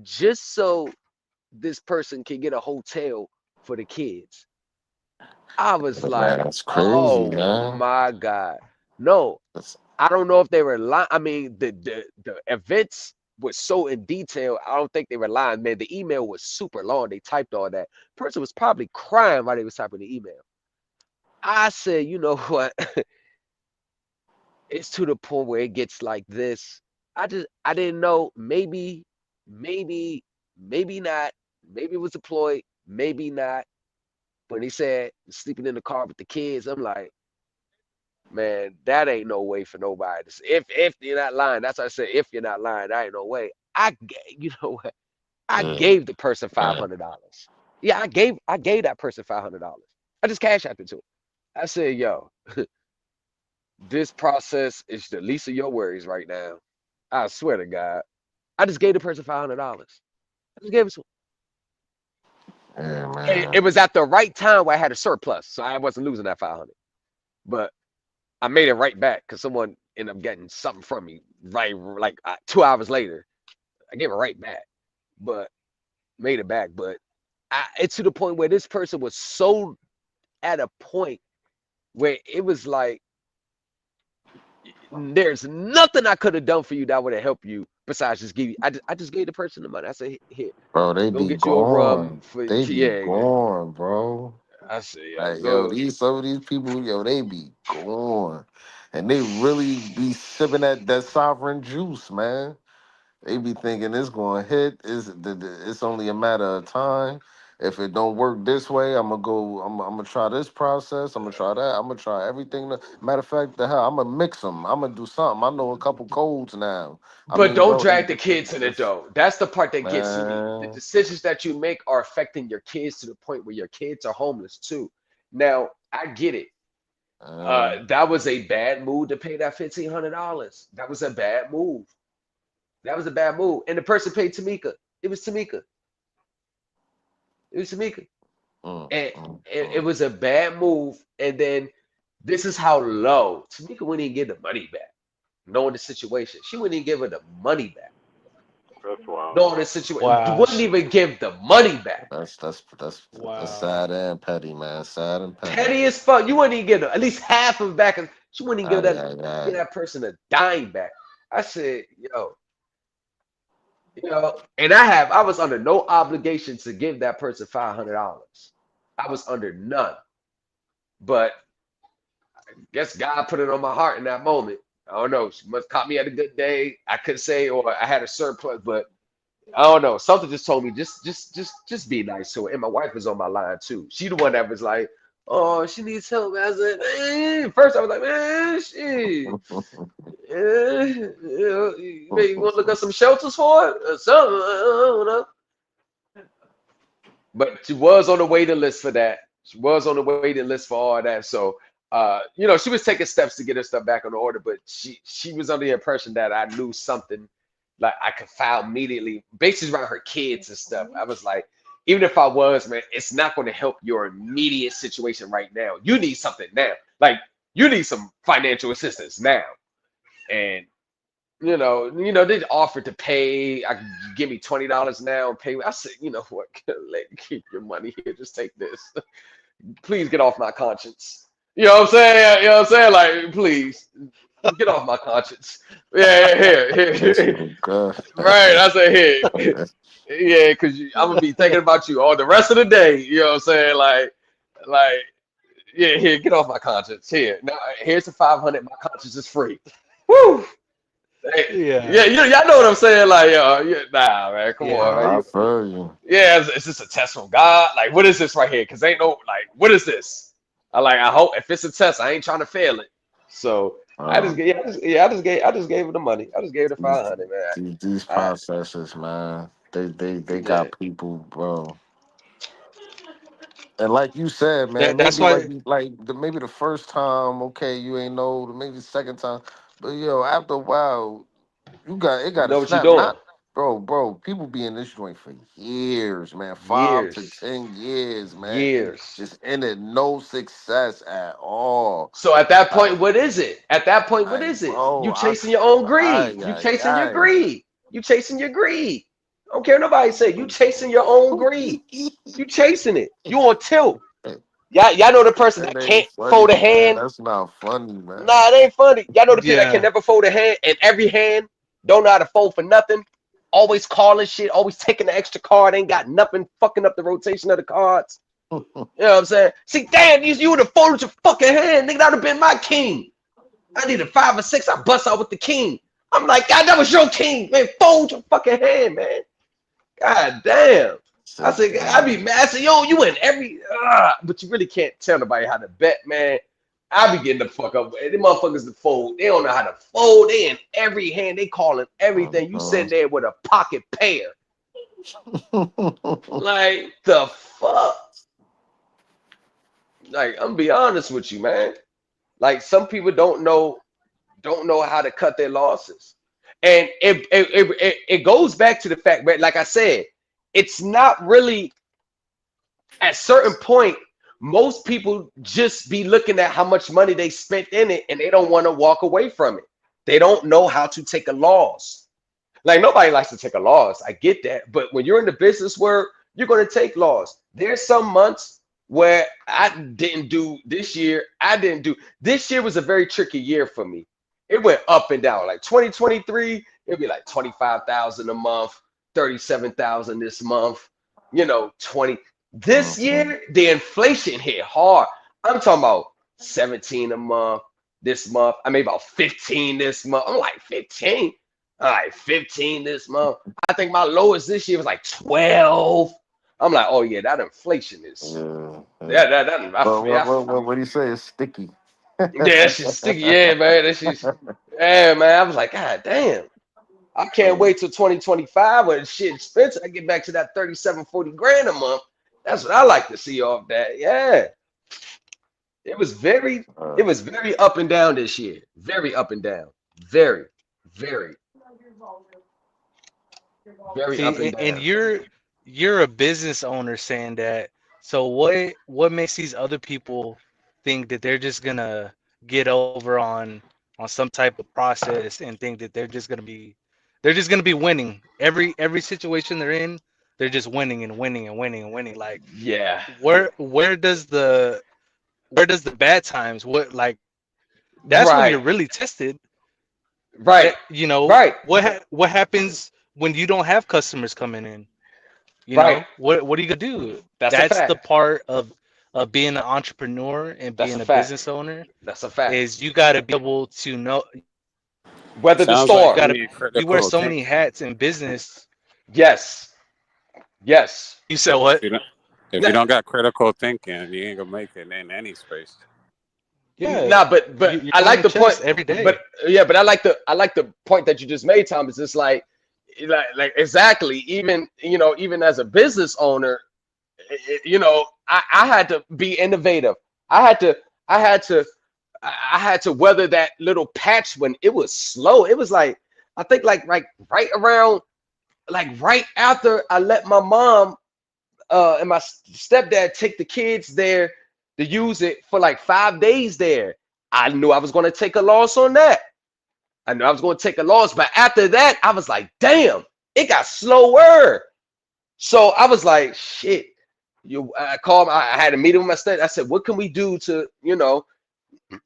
just so this person can get a hotel for the kids. I was Man, like, that's crazy, oh man. my God. No, That's, I don't know if they were lying. I mean, the events was so in detail. I don't think they were lying, man. The email was super long. They typed all that. Person was probably crying while they was typing the email. I said, you know what? It's to the point where it gets like this. I didn't know. Maybe, maybe not. Maybe it was deployed. Maybe not. When he said sleeping in the car with the kids, I'm like, man, that ain't no way for nobody. If you're not lying, that's what I said. If you're not lying, that ain't no way. You know what? I yeah, gave the person five man. hundred dollars. Yeah, I gave that person $500. I just cash out it to him. I said, yo, this process is the least of your worries right now. I swear to God. I just gave the person $500. I just gave it to him. Yeah, And it man. was at the right time where I had a surplus, so I wasn't losing that 500. But I made it right back because someone ended up getting something from me right like 2 hours later. I gave it right back, but made it back. But it's to the point where this person was so at a point where it was like, there's nothing I could have done for you that would have helped you besides just give you. I just gave the person the money. I said, here, Bro, they go be get you a rum gone. for They be yeah. gone, bro. I said, yo, Like, yo, go. these some of these people, yo, they be gone. And they really be sipping that sovereign juice, man. They be thinking it's going to hit. It's only a matter of time. If it don't work this way, I'm gonna go. I'm gonna try this process. I'm gonna try that. I'm gonna try everything. Matter of fact, the hell, I'm gonna mix them. I'm gonna do something. I know a couple codes now. I But mean, don't bro, drag the kids in it it's though. That's the part that gets me. The man, decisions that you make are affecting your kids to the point where your kids are homeless too. Now, I get it. man, That was a bad move to pay that $1,500. That was a bad move. That was a bad move. And the person paid Tamika. It was Tamika. It was Tamika. mm, And mm, it mm. was a bad move. And then this is how low. Tamika wouldn't even give the money back, knowing the situation. She wouldn't even give her the money back, That's wild. knowing the situation. Wow. Wouldn't even give the money back. That's Wow. sad and petty, man. Sad and petty. Petty as fuck. You wouldn't even give them at least half of it back. And she wouldn't even Aye, give aye, that person a dime back. I said, yo, and I was under no obligation to give that person $500. I was under none. But guess God put it on my heart in that moment. I don't know. She must caught me at a good day. I could say, or I had a surplus, but I don't know. Something just told me just be nice to her. And my wife was on my line too. She the one that was like, "Oh, she needs help." I said, "Man." First I was like, "Man, shit, you want to look at some shelters for it or something?" I don't know. But she was on the waiting list for that. She was on the waiting list for all that. So, she was taking steps to get her stuff back on order, but she was under the impression that I knew something like I could file immediately, basically around her kids and stuff. I was like, even if I was, man, it's not going to help your immediate situation right now. You need something now. Like you need some financial assistance now. And they offered to pay. I could give me $20 now and pay. I said, you know what, lady, keep your money here. Just take this. Please get off my conscience. You know what I'm saying? You know what I'm saying? Like, please get off my conscience. Yeah, That's here. so good. Right. I said, here. Yeah, because I'm gonna be thinking about you all the rest of the day. You know what I'm saying? Like, yeah, here, get off my conscience. Here, now here's the 500. My conscience is free. Woo! Yeah. Yeah, y'all know what I'm saying. Like, nah, man, come on, Yeah. man. I feel you. Yeah, is this a test from God? Like, what is this right here? Because ain't no like, what is this? I hope if it's a test, I ain't trying to fail it. So Um, I just gave her the money. I just gave her the these, 500, man. these I processors, man, they yeah, got people, bro. And like you said, man, That's maybe like why. maybe the first time, okay, you ain't know, maybe the second time, but yo, after a while, it you got to know what you're snap. doing. Not, bro, people be in this joint for years, man, 5 to 10 years, man, and Years. just in it, no success at all. So at that point, Like, what is it? At that point, what is it? bro, You chasing your own ay, greed. You ay, chasing your ay. greed. You chasing your greed. I don't care what nobody say. You chasing your own greed. You chasing it. You on tilt. Y'all know the person That that ain't can't funny, fold a man. hand. That's not funny, man. Nah, it ain't funny. Y'all know the people that can Yeah. never fold a hand, and every hand don't know how to fold for nothing. Always calling shit, always taking the extra card, ain't got nothing, fucking up the rotation of the cards. You know what I'm saying? See, damn, you would have folded your fucking hand. Nigga, that would have been my king. I needed 5 or 6. I bust out with the king. I'm like, God, that was your king. Man, fold your fucking hand, man. God damn. I Said, said, I be damn. mad. I said, yo, you in every, but you really can't tell nobody how to bet, man. I be getting the fuck up. Them motherfuckers to fold. They don't know how to fold. They in every hand. They calling everything. You Uh, sitting there with a pocket pair. Like the fuck? Like I'm be honest with you, man. Like some people don't know how to cut their losses, and it goes back to the fact, but like I said, it's not really at certain point. Most people just be looking at how much money they spent in it, and they don't want to walk away from it. They don't know how to take a loss. Like nobody likes to take a loss. I get that. But when you're in the business world, you're going to take loss. There's some months where I didn't do this year. I didn't do this year was a very tricky year for me. It went up and down. Like 2023, it'd be like 25,000 a month, 37,000 this month, 20. This mhm. year, the inflation hit hard. I'm talking about 17 a month this month. I made about 15 this month. I'm like 15. All right, 15 this month. I think my lowest this year was like 12. I'm like, oh yeah, that inflation is Yeah, yeah. that But what do you say? It's sticky. yeah, that shit's sticky. Yeah, man. That shit's yeah, man. I was like, God damn. I can't Yeah. wait till 2025 when shit expensive. I get back to that 37, 40 grand a month. That's what I like to see off that. Yeah. It was very, Uh, it was very up and down this year. Very up and down. Very, very, very up See, and and down. you're a business owner saying that. So what makes these other people think that they're just gonna get over on some type of process and think that they're just gonna be winning every situation they're in, they're just winning and winning and winning and winning. Like Yeah. where does the bad times, what, like, that's when Right. you're really tested. Right. Right. What happens when you don't have customers coming in? Right. What are you gonna do? That's a That's the fact. part of being an entrepreneur and That's a being a fact. business owner, That's a fact. is you got to be able to know. Weather the Sounds like You storm. you got to need you wear critical so many thinking. hats in business. Yes. Yes. You said If what? you don't, if Nah, you don't got critical thinking, you ain't gonna make it in any space. Yeah, nah, but you're I like playing the point. chess every But day. yeah, but I like the point that you just made, Thomas. It's like exactly. Even as a business owner, I had to be innovative. I had to I had to I had to weather that little patch when it was slow. It was like I think like right around like right after I let my mom and my stepdad take the kids there to use it for like 5 days there. I knew I was going to take a loss on that. I knew I was going to take a loss, but after that, I was like, damn, it got slower. So I was like, shit. I called. I had a meeting with my stepdad. I said, what can we do to,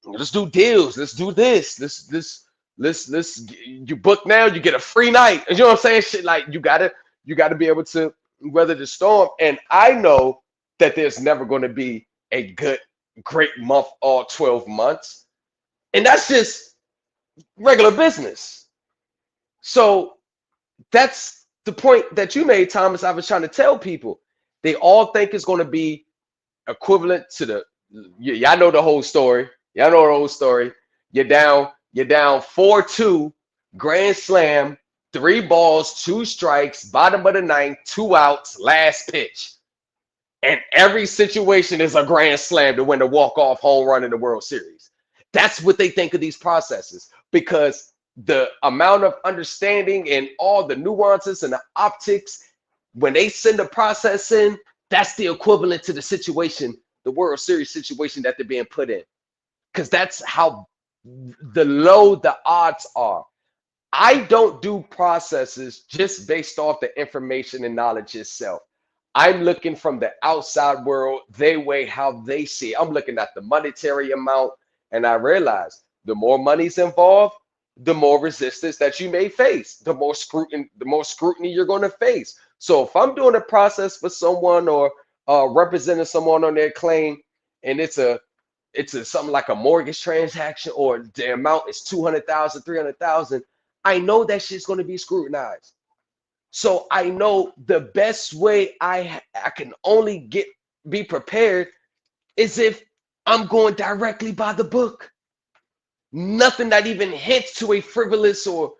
let's do deals. Let's do this. Let's you book now, you get a free night. You know what I'm saying? Shit, like you gotta be able to weather the storm. And I know that there's never going to be a great month all 12 months. And that's just regular business. So that's the point that you made, Thomas. I was trying to tell people. They all think it's going to be equivalent to y'all know the whole story. Y'all know the whole story. You're down 4-2, grand slam, three balls, two strikes, bottom of the ninth, two outs, last pitch. And every situation is a grand slam to win a walk-off home run in the World Series. That's what they think of these processes because the amount of understanding and all the nuances and the optics, when they send a process in, that's the equivalent to the situation, the World Series situation that they're being put in. Because that's how the low the odds are. I don't do processes just based off the information and knowledge itself. I'm looking from the outside world. They weigh how they see it. I'm looking at the monetary amount, and I realize the more money's involved, the more resistance that you may face, the more scrutiny you're going to face. So if I'm doing a process for someone or representing someone on their claim, and it's something like a mortgage transaction or the amount is 200,000, 300,000. I know that shit's going to be scrutinized. So I know the best way I can only be prepared is if I'm going directly by the book. Nothing that even hints to a frivolous or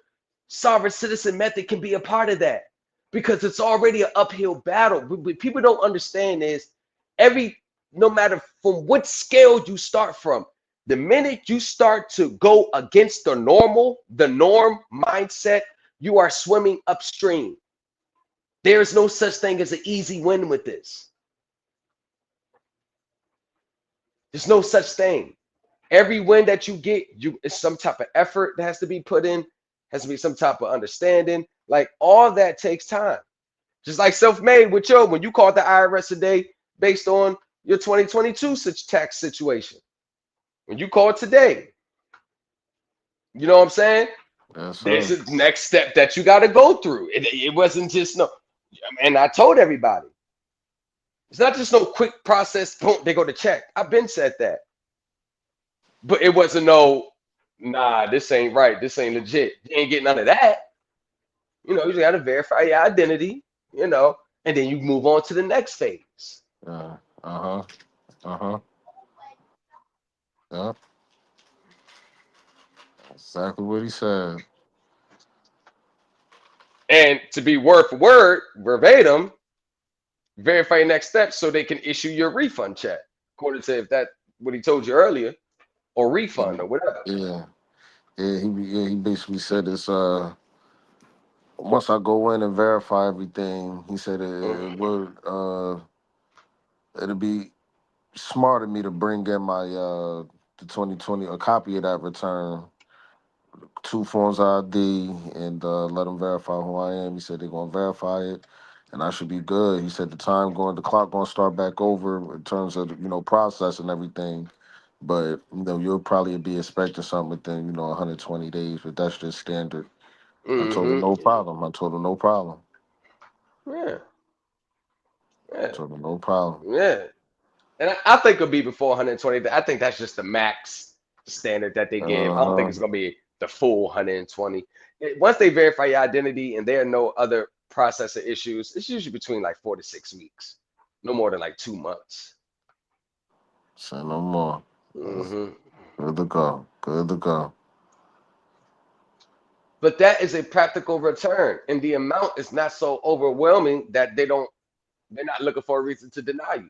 sovereign citizen method can be a part of that because it's already an uphill battle. What people don't understand is every no matter from what scale you start from, the minute you start to go against the norm mindset, you are swimming upstream. There is no such thing as an easy win with this. There's no such thing. Every win that you get, it's some type of effort that has to be put in, has to be some type of understanding. Like all that takes time. Just like self-made with when you called the IRS today based on your 2022 tax situation. When you call today, you know what I'm saying? Yes, There's sir. a next step that you got to go through. It wasn't just no, and I told everybody, it's not just no quick process. Boom, they go to check. I've been said that, but it wasn't no, nah, this ain't right. This ain't legit. You ain't getting none of that. You just got to verify your identity. And then you move on to the next phase. Yeah. Uh-huh. Uh-huh. Yeah. Exactly what he said. And to be word for word, verbatim, verify your next steps so they can issue your refund check, according to if that what he told you earlier, or refund or whatever. Yeah. He basically said it's once I go in and verify everything, he said it Mm, would it'd be smart of me to bring in my the 2020 a copy of that return, two forms of ID, and let them verify who I am. He said they're gonna verify it, and I should be good. He said the clock gonna start back over in terms of process and everything. But you'll probably be expecting something within 120 days, but that's just standard. I told him mm-hmm. no problem. I told him no problem. Yeah, I yeah, told him no problem. yeah. And I think it'll be before 120. I think that's just the max standard that they give. I Uh don't think huh. it's gonna be the full 120. Once they verify your identity and there are no other processor issues, it's usually between like 4 to 6 weeks, no more than like 2 months. Say no more. Hmm. Good to go. Good to go. But that is a practical return, and the amount is not so overwhelming that they're not looking for a reason to deny you.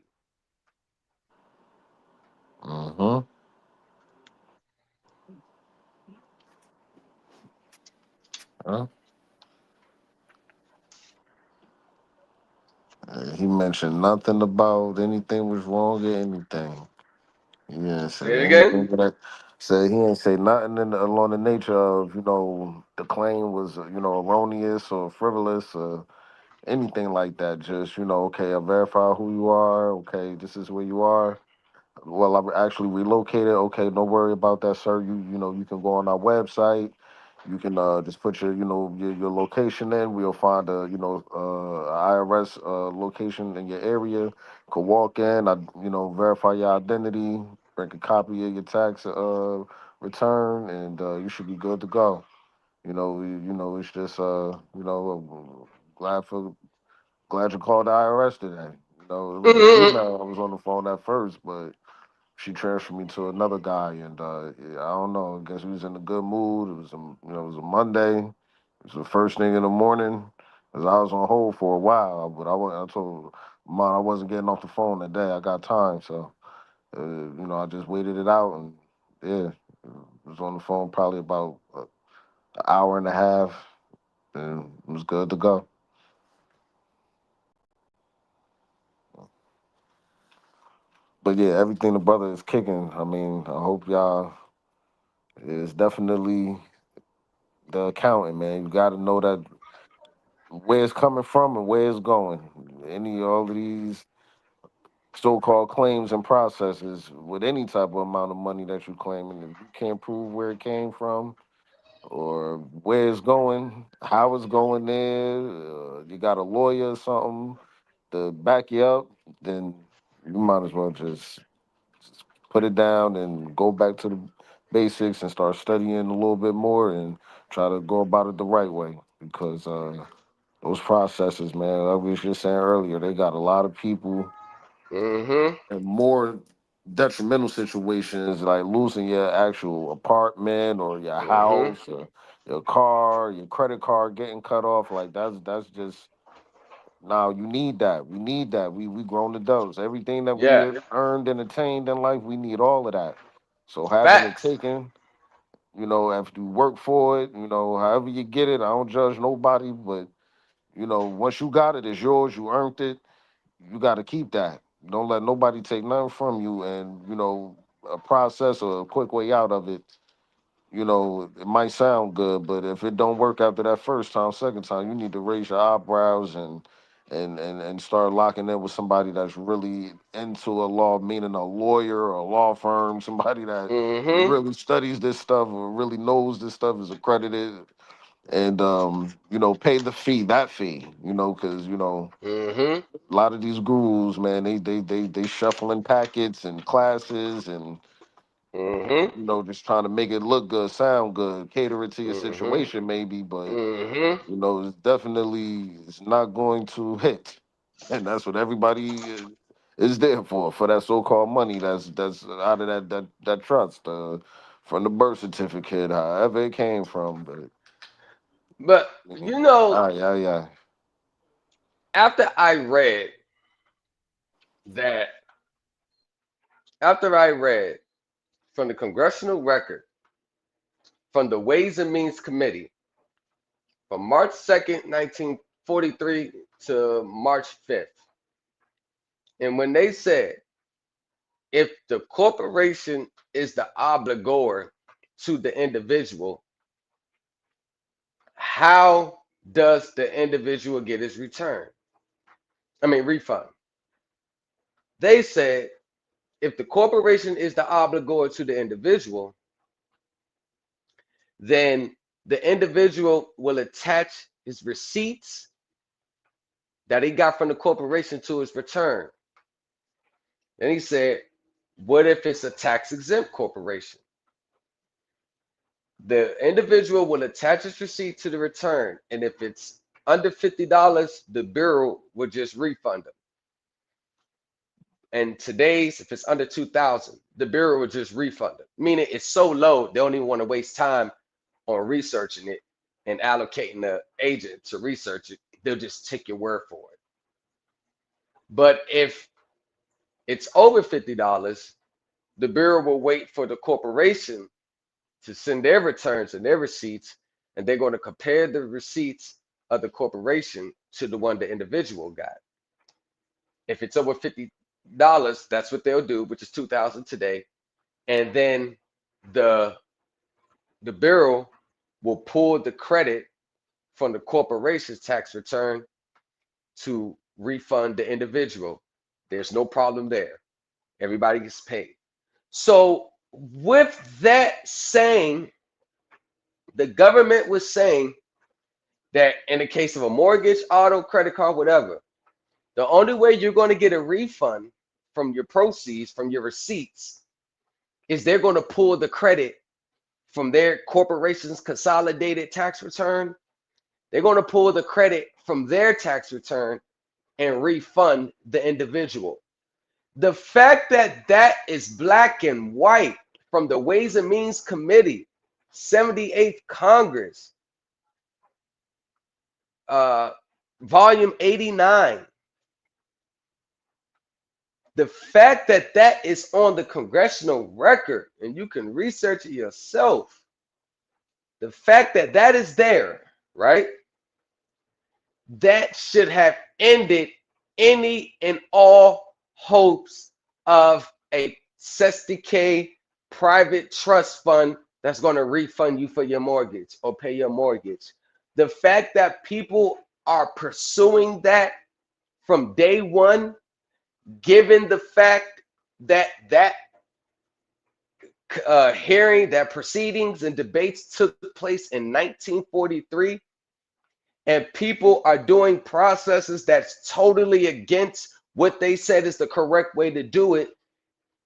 Mm-hmm. He mentioned nothing about anything was wrong or anything. He didn't Say say it anything again. that said he didn't say nothing along the nature of the claim was erroneous or frivolous or anything like that. Just okay, I verify who you are. Okay, this is where you are. Well, I'm actually relocated. Okay, don't worry about that, sir. You can go on our website. You can just put your location in. We'll find a IRS location in your area. Could walk in. I verify your identity. Bring a copy of your tax return, and you should be good to go. It's just glad for glad you called the IRS today. It was a Mm-hmm. female. I was on the phone at first, but she transferred me to another guy, and yeah, I don't know. I guess he was in a good mood. It was a Monday. It was the first thing in the morning. Cause I was on hold for a while, but I told Mom I wasn't getting off the phone that day. I got time, so I just waited it out, and yeah, was on the phone probably about an hour and a half, and it was good to go. But yeah, everything the brother is kicking. I mean, I hope y'all is definitely the accountant, man. You got to know that where it's coming from and where it's going. All of these so-called claims and processes with any type of amount of money that you claim, and if you can't prove where it came from or where it's going, how it's going there, you got a lawyer or something to back you up, then you might as well just put it down and go back to the basics and start studying a little bit more and try to go about it the right way because those processes, man, like we was just saying earlier, they got a lot of people Mm-hmm. in more detrimental situations like losing your actual apartment or your Mm-hmm. house or your car, your credit card getting cut off. Like that's just now you need that. We need that. We grown adults. Everything that we Yeah. have earned and attained in life, we need all of that. So having it Facts. taken, after you work for it, however you get it, I don't judge nobody, but once you got it, it's yours. You earned it. You got to keep that. Don't let nobody take nothing from you. And a process or a quick way out of it. It might sound good, but if it don't work after that first time, second time, you need to raise your eyebrows and start locking in with somebody that's really into a law, meaning a lawyer or a law firm, somebody that Mm-hmm. really studies this stuff or really knows this stuff is accredited, and pay the fee, that fee, because Mm-hmm. a lot of these gurus, man, they shuffling packets and classes and Mm-hmm. just trying to make it look good, sound good, cater it to your Mm-hmm. situation, maybe, but Mm-hmm. it's not going to hit, and that's what everybody is there for that so-called money that's out of that trust, from the birth certificate, however it came from, but But yeah. after I read that, after I read from the congressional record from the Ways and Means Committee from March 2nd, 1943 to March 5th, and when they said if the corporation is the obligor to the individual, how does the individual get his return? I mean, refund. They said if the corporation is the obligor to the individual, then the individual will attach his receipts that he got from the corporation to his return. Then he said, what if it's a tax exempt corporation? The individual will attach his receipt to the return, and if it's under $50, the bureau will just refund them. And today's, if it's under 2,000, the bureau will just refund them. Meaning it's so low, they don't even want to waste time on researching it and allocating the agent to research it. They'll just take your word for it. But if it's over $50, the bureau will wait for the corporation to send their returns and their receipts, and they're going to compare the receipts of the corporation to the one the individual got. If it's over $50, that's what they'll do, which is 2,000 today, and then the the bureau will pull the credit from the corporation's tax return to refund the individual. There's no problem there. Everybody gets paid. So with that saying, the government was saying that in the case of a mortgage, auto, credit card, whatever, the only way you're going to get a refund from your proceeds, from your receipts, is they're going to pull the credit from their corporation's consolidated tax return, they're going to pull the credit from their tax return and refund the individual. The fact that that is black and white from the Ways and Means Committee, 78th Congress, volume 89. The fact that that is on the congressional record, and you can research it yourself, the fact that that is there, right? That should have ended any and all hopes of a SESTK private trust fund that's going to refund you for your mortgage or pay your mortgage. The fact that people are pursuing that from day one, given the fact that hearing, that proceedings and debates took place in 1943, and people are doing processes that's totally against what they said is the correct way to do it,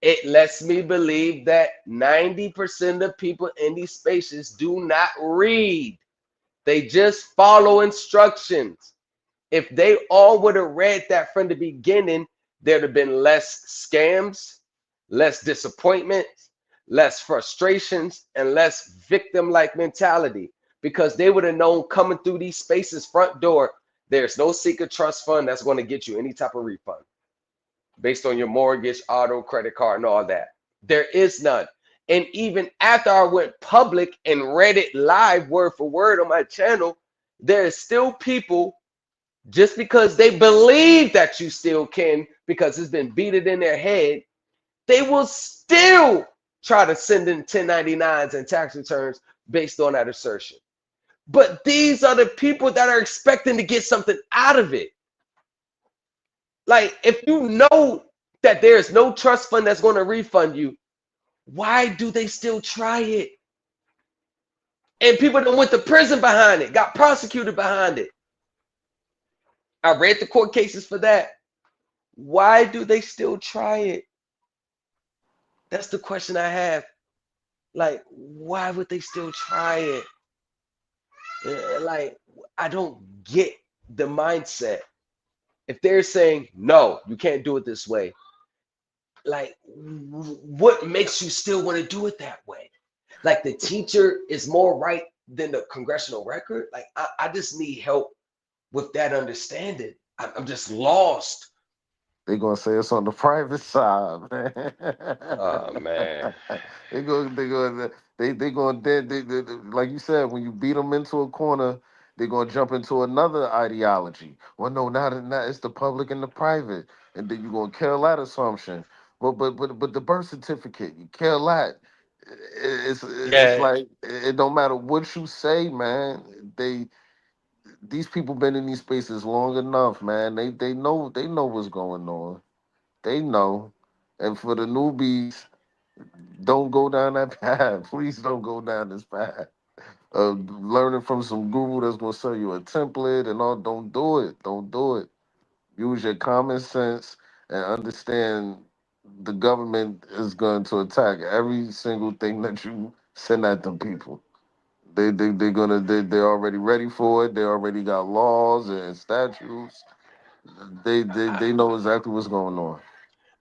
it lets me believe that 90% of people in these spaces do not read. They just follow instructions. If they all would have read that from the beginning, there'd have been less scams, less disappointments, less frustrations, and less victim-like mentality, because they would have known coming through these spaces front door, there's no secret trust fund that's going to get you any type of refund based on your mortgage, auto, credit card, and all that. There is none. And even after I went public and read it live word for word on my channel, there is still people, just because they believe that you still can, because it's been beaten in their head, they will still try to send in 1099s and tax returns based on that assertion. But these are the people that are expecting to get something out of it. Like, if you know that there's no trust fund that's going to refund you, why do they still try it? And people that went to prison behind it, got prosecuted behind it. I read the court cases for that. Why do they still try it? That's the question I have. Like, why would they still try it? Like, I don't get the mindset. If they're saying, no, you can't do it this way, like, what makes you still want to do it that way? Like, the teacher is more right than the congressional record? Like, I just need help with that understanding. I'm just lost. They gonna say it's on the private side, man. Oh, man. they like you said, when you beat them into a corner, they're gonna jump into another ideology. Well, no, not it's the public and the private, and then you're gonna kill that assumption. But the birth certificate, you kill that. It's Yeah, like it don't matter what you say, man. These people been in these spaces long enough, man. They know what's going on. They know. And for the newbies, don't go down that path. Please don't go down this path. Learning from some guru that's gonna sell you a template and all. Don't do it. Don't do it. Use your common sense and understand the government is going to attack every single thing that you send at them people. They're already ready for it. They already got laws and statutes. They know exactly what's going on.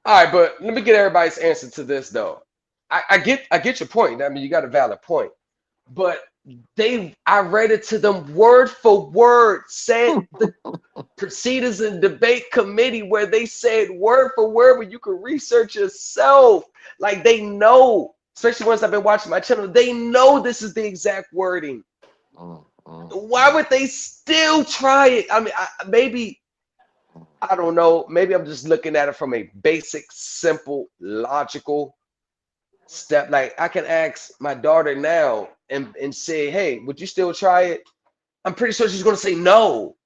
All right, but let me get everybody's answer to this though. I get your point. I mean, you got a valid point. But I read it to them word for word, said the proceedings and debate committee, where they said word for word, where you can research yourself. Like, they know, especially ones I've been watching my channel, they know this is the exact wording. Mm, mm. Why would they still try it? I mean, maybe, I don't know. Maybe I'm just looking at it from a basic, simple, logical step. Like, I can ask my daughter now and say, hey, would you still try it? I'm pretty sure she's going to say no.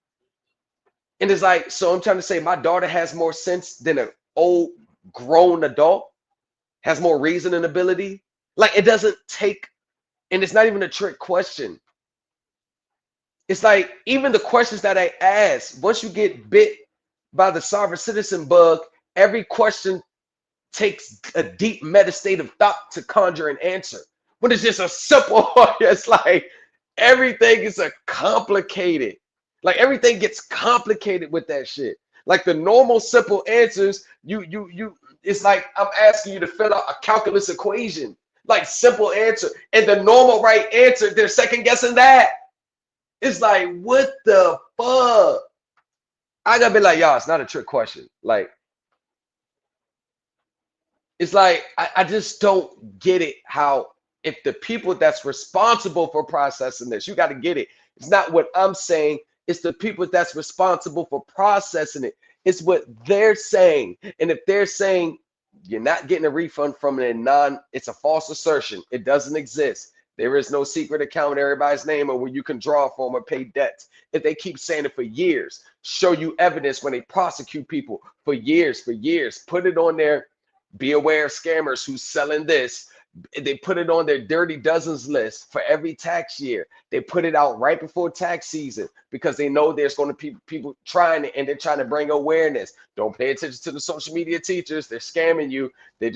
And it's like, so I'm trying to say my daughter has more sense than an old grown adult, has more reasoning ability. Like, it doesn't take, and it's not even a trick question. It's like, even the questions that I ask, once you get bit by the sovereign citizen bug, every question takes a deep meta state of thought to conjure an answer. when it's just a simple, it's like everything is a complicated. Like everything gets complicated with that shit. Like the normal simple answers, it's like I'm asking you to fill out a calculus equation. Like simple answer. And the normal right answer, they're second guessing that. It's like, what the fuck? I gotta be like, y'all, it's not a trick question. Like, it's like I just don't get it how if the people that's responsible for processing this, you got to get it. It's not what I'm saying, it's the people that's responsible for processing it. It's what they're saying. And if they're saying you're not getting a refund from it and it's a false assertion, it doesn't exist. There is no secret account with everybody's name or where you can draw from or pay debts. If they keep saying it for years, show you evidence when they prosecute people for years, put it on there. Be aware of scammers who's selling this. They put it on their dirty dozens list for every tax year. They put it out right before tax season because they know there's going to be people trying it and they're trying to bring awareness. Don't pay attention to the social media teachers. They're scamming you. And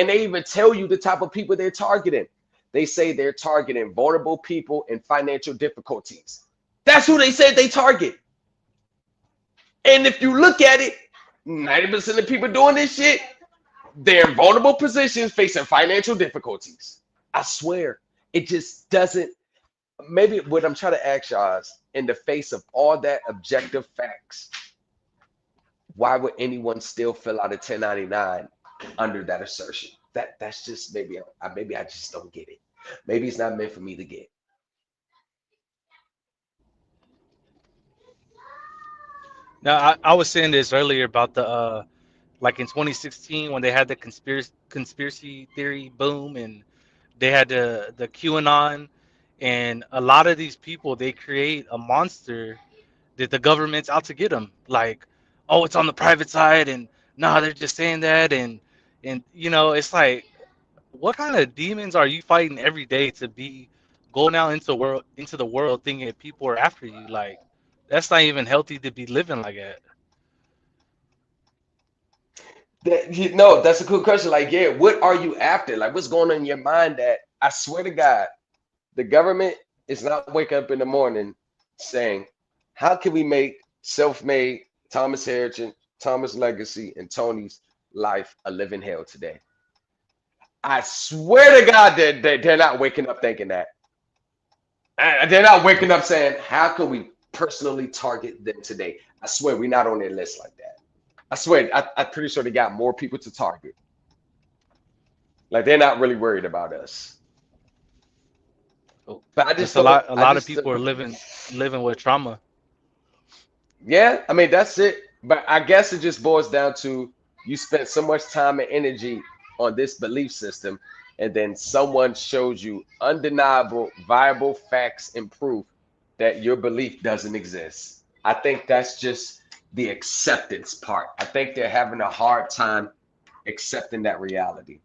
they even tell you the type of people they're targeting. They say they're targeting vulnerable people in financial difficulties. That's who they said they target. And if you look at it, 90% of people doing this shit, they're in vulnerable positions facing financial difficulties. I swear, it just doesn't. Maybe what I'm trying to ask y'all is, in the face of all that objective facts, why would anyone still fill out a 1099 under that assertion? That's just maybe I just don't get it. Maybe it's not meant for me to get. Now, I was saying this earlier about the like in 2016 when they had the conspiracy theory boom and they had the QAnon, and a lot of these people they create a monster that the government's out to get them. Like, oh, it's on the private side, and nah, they're just saying that, and it's like, what kind of demons are you fighting every day to be going out into the world thinking that people are after you? Like, that's not even healthy to be living like that. No, that's a cool question. Like, yeah, what are you after? Like, what's going on in your mind that I swear to God, the government is not waking up in the morning saying, how can we make self-made Thomas Harrington, Thomas Legacy, and Tony's life a living hell today? I swear to God that they're not waking up thinking that. They're not waking up saying, how can we personally target them today? I swear we're not on their list like that. I swear, I'm pretty sure they got more people to target. Like they're not really worried about us. But I just Just a don't. lot a I lot of just people are living with trauma. yeah. I mean that's it. But I guess it just boils down to you spent so much time and energy on this belief system, and then someone shows you undeniable, viable facts and proof that your belief doesn't exist. I think that's just the acceptance part. I think they're having a hard time accepting that reality.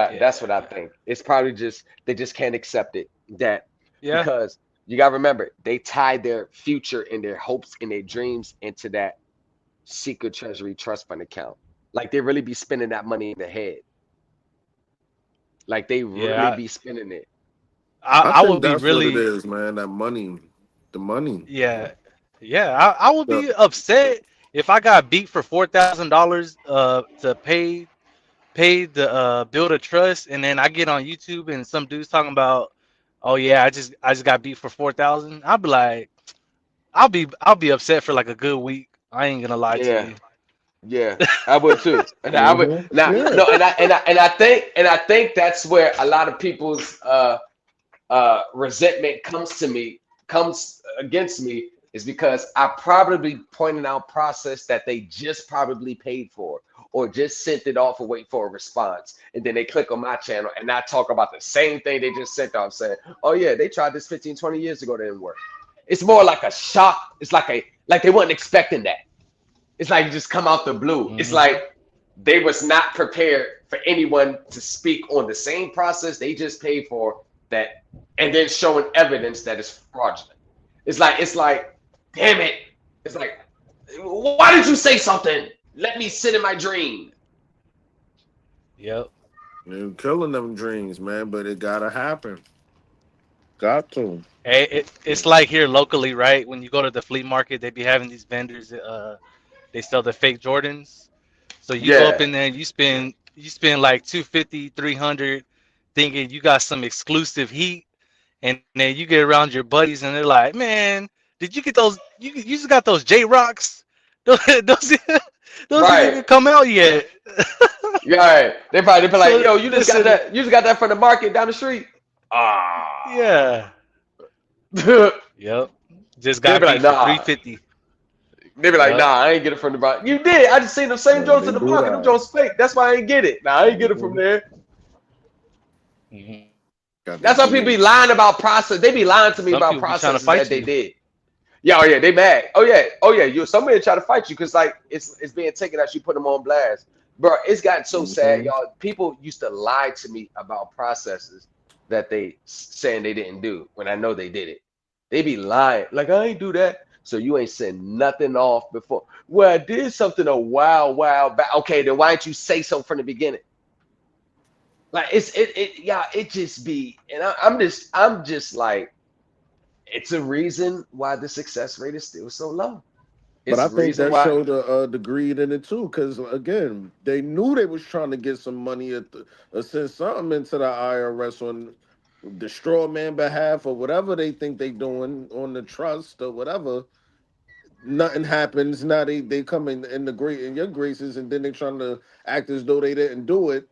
Yeah. That's what I think. It's probably just they just can't accept it that Yeah. because you gotta remember they tie their future and their hopes and their dreams into that secret treasury trust fund account. Like they really be spending that money in the head. Like they really Yeah. be spending it. I I think would be that's what it really, is, man. That money, the money. yeah, yeah. I would The, be upset if I got beat for $4,000 to pay the build a trust, and then I get on YouTube and some dude's talking about, oh yeah, I just got beat for 4,000. I'll be like, I'll be upset for like a good week. I ain't gonna lie to Yeah, you. yeah, I would too. And I would hmm now Yeah. no, and I think that's where a lot of people's resentment comes against me is because I probably pointed out process that they just probably paid for or just sent it off and wait for a response. And then they click on my channel and I talk about the same thing they just sent off saying, oh yeah, they tried this 15, 20 years ago, that didn't work. It's more like a shock. It's like they weren't expecting that. It's like you just come out the blue. It's Hmm. like they was not prepared for anyone to speak on the same process they just paid for that, and then showing evidence that is fraudulent. It's like, damn it. It's like, why did you say something? Let me sit in my dream. Yep. They're killing them dreams, man. But it gotta happen. Got to. It's like here locally, right? When you go to the flea market, they be having these vendors. They sell the fake Jordans. So you go up Yeah, in there and you spend like 250, 300, thinking you got some exclusive heat, and then you get around your buddies and they're like, "Man, did you get those? You just got those J Rocks? Those those ain't right. even come out yet." Yeah, right. They probably be like, So yo, you just got listen, that. You just got that from the market down the street. Ah. yeah, They yep, just be got me like, for nah. 350. They be like, nah, Yep. I ain't get it from the market. You did. I just seen them same Yeah, Jones they in the do market. Them that. Jones fake. That's why I ain't get it. Nah, I ain't get it from Hmm. there. Hmm. Got the That's why people be deals. lying about process. They be lying to me Some about people be trying to processes that fight they you. did. Yeah, oh yeah, they mad. Oh yeah. You somebody try to fight you because like it's being taken as you put them on blast, bro. It's gotten so sad, Hmm. y'all. People used to lie to me about processes that they saying they didn't do when I know they did it. They be lying like I ain't do that. So you ain't sent nothing off before. Well, I did something a while back. Okay, then why didn't you say so from the beginning? Like yeah. It just be, and I'm just like it's a reason why the success rate is still so low. But It's I the think reason that why. showed the greed in it too, because again, they knew they was trying to get some money at the send something into the IRS on the straw man behalf or whatever they think they doing on the trust or whatever. Nothing happens. Now they come in the great in your graces, and then they trying to act as though they didn't do it,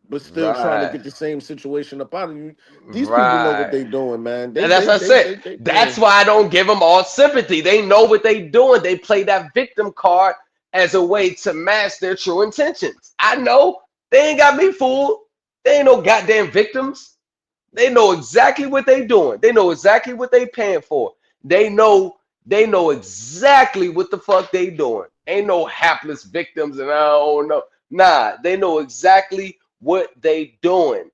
but still trying to Right, get the same situation up out of you. These people know what right. they doing, man. They And that's they what I they said. they they That's paying. why I don't give them all sympathy. They know what they doing. They play that victim card as a way to mask their true intentions. I know they ain't got me fooled. They ain't no goddamn victims. They know exactly what they doing. They know exactly what they paying for. They know exactly what the fuck they doing. Ain't no hapless victims and I don't know. Nah, they know exactly what they doing.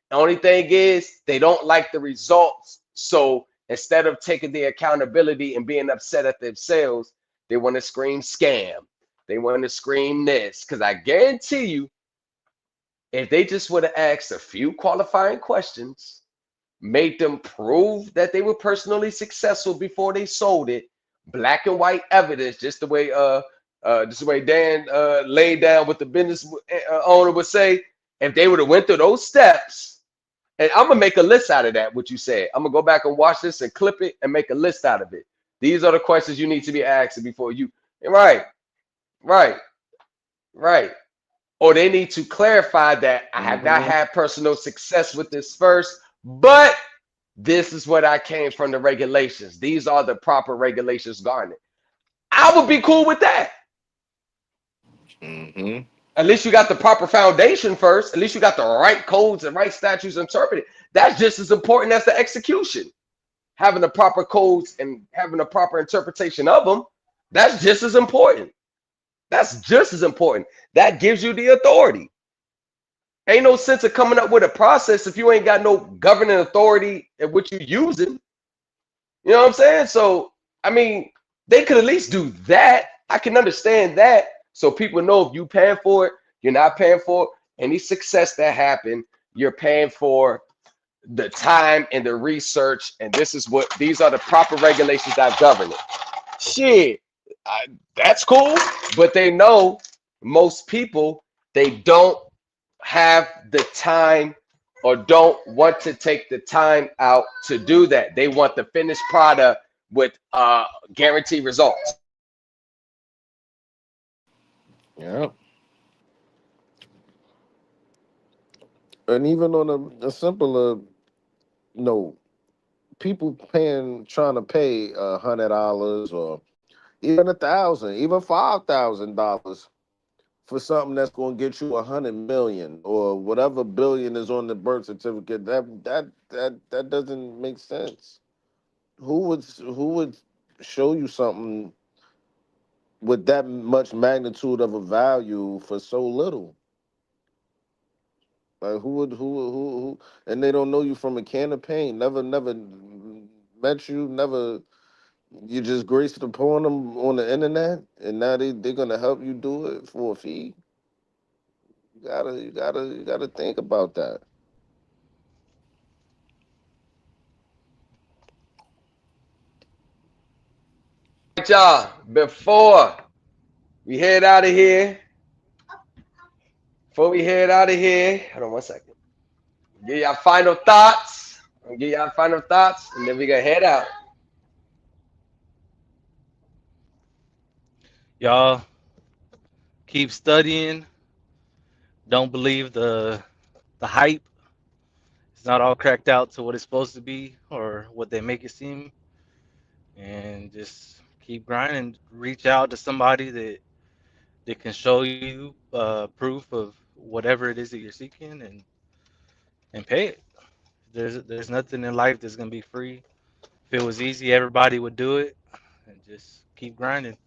The only thing is they don't like the results. So instead of taking the accountability and being upset at themselves, they want to scream scam. They want to scream this. Because I guarantee you, if they just would have asked a few qualifying questions, made them prove that they were personally successful before they sold it, black and white evidence, just the way Dan laid down what the business owner would say, if they would have went through those steps, and I'm gonna make a list out of that. What you said, I'm gonna go back and watch this and clip it and make a list out of it. These are the questions you need to be asking before you. Right, right, right. Or they need to clarify that I have not Hmm. had personal success with this first, but this is what I came from the regulations. These are the proper regulations garnet. I would be cool with that. Hmm. At least you got the proper foundation first. At least you got the right codes and right statutes interpreted. That's just as important as the execution. Having the proper codes and having the proper interpretation of them, that's just as important. That's just as important. That gives you the authority. Ain't no sense of coming up with a process if you ain't got no governing authority in which you using. You know what I'm saying? So, I mean, they could at least do that. I can understand that. So people know if you paying for it, you're not paying for any success that happened. You're paying for the time and the research, and these are the proper regulations that govern it. Shit, that's cool. But they know most people they don't have the time or don't want to take the time out to do that. They want the finished product with guaranteed results. Yeah, and even on a simpler note, people trying to pay $100 or even 1,000, even $5,000 for something that's going to get you 100 million or whatever billion is on the birth certificate. That doesn't make sense. Who would show you something with that much magnitude of a value for so little? Like who and they don't know you from a can of paint. Never met you. Never. You just graced upon them on the internet, and now they're gonna help you do it for a fee. You gotta think about that. Right, y'all, before we head out of here, before we head out of here, hold on one second. Give y'all final thoughts. I'll give y'all final thoughts, and then we gonna head out. Y'all keep studying. Don't believe the hype. It's not all cracked out to what it's supposed to be or what they make it seem. And just keep grinding. Reach out to somebody that can show you proof of whatever it is that you're seeking, and pay it. There's nothing in life that's gonna be free. If it was easy, everybody would do it. And just keep grinding.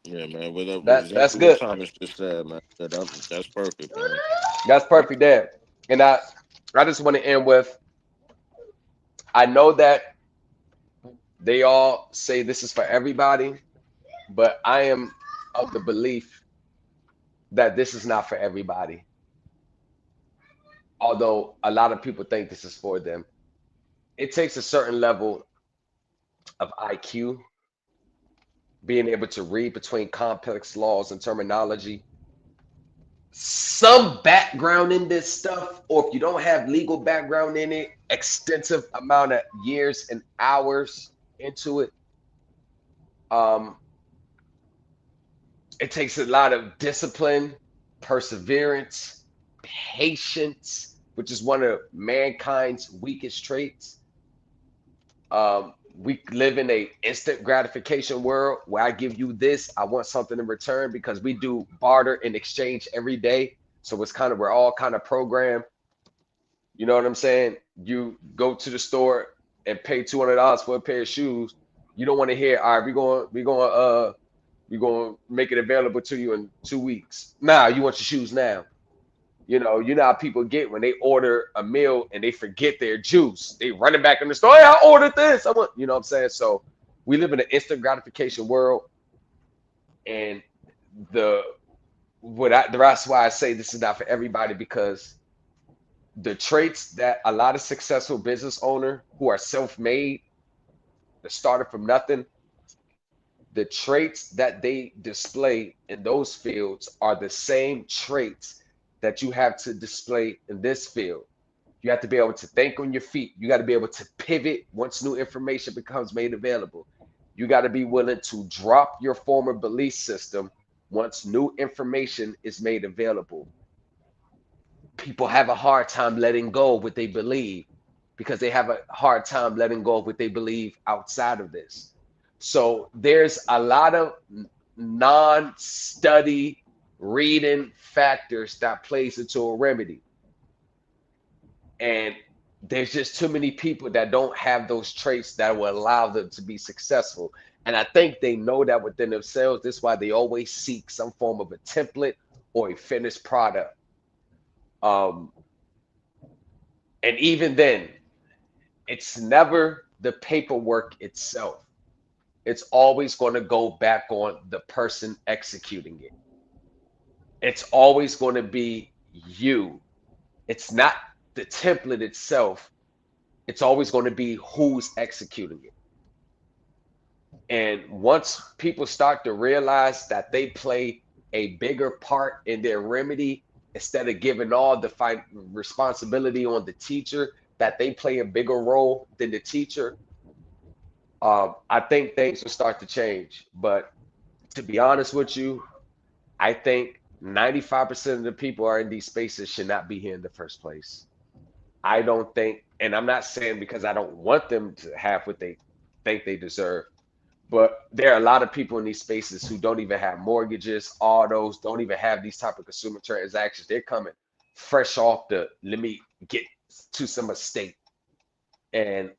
Yeah, man. What That's exactly what good. Thomas just said, man. That's perfect, man. That's perfect there. And I just want to end with I know that they all say this is for everybody, but I am of the belief that this is not for everybody. Although a lot of people think this is for them. It takes a certain level of IQ, being able to read between complex laws and terminology, some background in this stuff, or if you don't have legal background in it, extensive amount of years and hours into it. Um, it takes a lot of discipline, perseverance, patience, which is one of mankind's weakest traits. We live in a instant gratification world where I give you this, I want something in return because we do barter and exchange every day. So it's kind of we're all kind of programmed. You know what I'm saying? You go to the store and pay $200 for a pair of shoes. You don't want to hear, all right, we're going to make it available to you in 2 weeks. Nah, you want your shoes now. You know how people get when they order a meal and they forget their juice. They running back in the store. Hey, I ordered this. I want, you know what I'm saying? So we live in an instant gratification world, and the that's why I say this is not for everybody because the traits that a lot of successful business owner who are self-made, that started from nothing, the traits that they display in those fields are the same traits that you have to display in this field. You have to be able to think on your feet. You got to be able to pivot once new information becomes made available. You got to be willing to drop your former belief system once new information is made available. People have a hard time letting go of what they believe because they have a hard time letting go of what they believe outside of this. So there's a lot of non-study reading factors that plays into a remedy. And there's just too many people that don't have those traits that will allow them to be successful. And I think they know that within themselves. That's why they always seek some form of a template or a finished product. Um, and even then, it's never the paperwork itself. It's always going to go back on the person executing it. It's always going to be you. It's not the template itself. It's always going to be who's executing it. And once people start to realize that they play a bigger part in their remedy, instead of giving all the responsibility on the teacher, that they play a bigger role than the teacher, I think things will start to change. But to be honest with you, I think 95% of the people are in these spaces should not be here in the first place. I don't think, and I'm not saying because I don't want them to have what they think they deserve, but there are a lot of people in these spaces who don't even have mortgages, autos, don't even have these type of consumer transactions. They're coming fresh off the let me get to some estate. And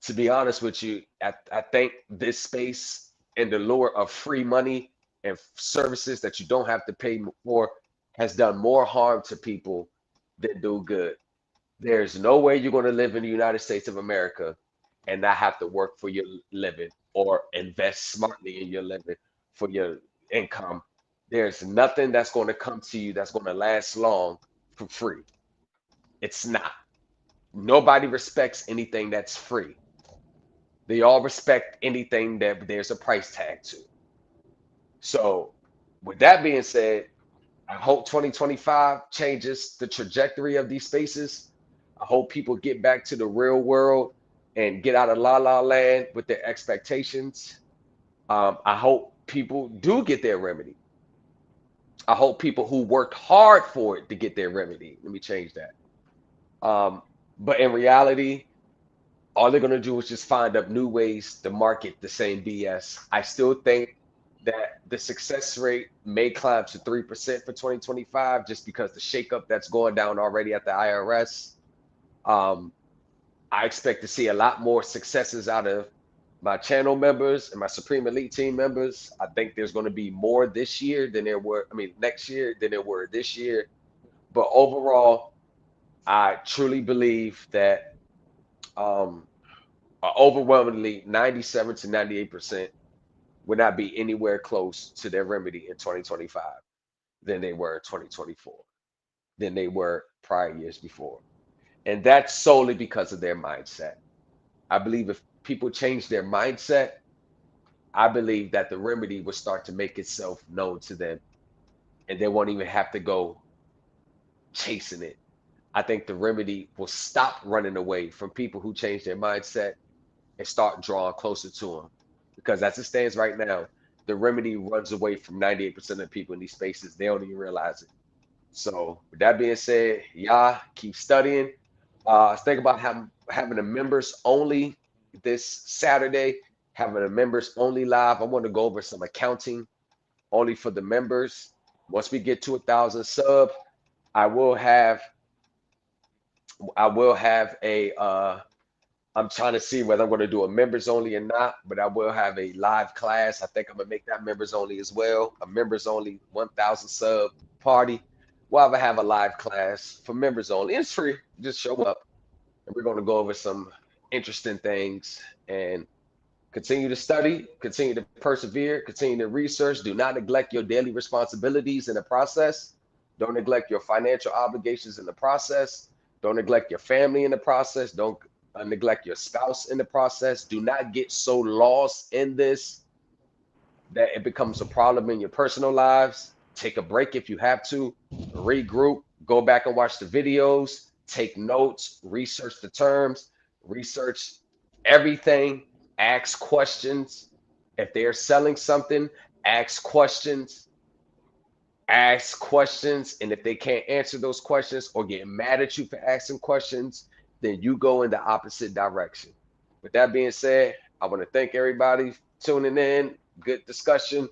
to be honest with you, I think this space and the lure of free money and services that you don't have to pay for has done more harm to people than do good. There's no way you're going to live in the United States of America and not have to work for your living or invest smartly in your living for your income. There's nothing that's going to come to you that's going to last long for free. It's not. Nobody respects anything that's free. They all respect anything that there's a price tag to. So, with that being said, I hope 2025 changes the trajectory of these spaces. I hope people get back to the real world and get out of la la land with their expectations. I hope people do get their remedy. I hope people who worked hard for it to get their remedy. Let me change that. Um, but in reality, all they're going to do is just find up new ways to market the same BS. I still think that the success rate may climb to 3% for 2025 just because the shakeup that's going down already at the IRS. Um, I expect to see a lot more successes out of my channel members and my Supreme Elite team members. I think there's going to be more this year than there were, I mean, next year than there were this year. But overall, I truly believe that um, overwhelmingly 97 to 98% would not be anywhere close to their remedy in 2025 than they were in 2024, than they were prior years before. And that's solely because of their mindset. I believe if people change their mindset, I believe that the remedy will start to make itself known to them and they won't even have to go chasing it. I think the remedy will stop running away from people who change their mindset and start drawing closer to them. Because as it stands right now, the remedy runs away from 98% of people in these spaces. They don't even realize it. So, with that being said, y'all keep studying. Think about having a members only this Saturday, having a members only live. I want to go over some accounting only for the members. Once we get to 1,000 subs, I will have a I'm trying to see whether I'm going to do a members only or not, but I will have a live class. I think I'm going to make that members only as well. A members only 1,000 sub party. We'll have a live class for members only. It's free. Just show up and we're going to go over some interesting things and continue to study, continue to persevere, continue to research. Do not neglect your daily responsibilities in the process. Don't neglect your financial obligations in the process. Don't neglect your family in the process. Don't neglect your spouse in the process. Do not get so lost in this that it becomes a problem in your personal lives. Take a break if you have to, regroup, go back and watch the videos, take notes, research the terms, research everything, ask questions. If they're selling something, ask questions, ask questions. And if they can't answer those questions or get mad at you for asking questions, then you go in the opposite direction. With that being said, I want to thank everybody for tuning in. Good discussion.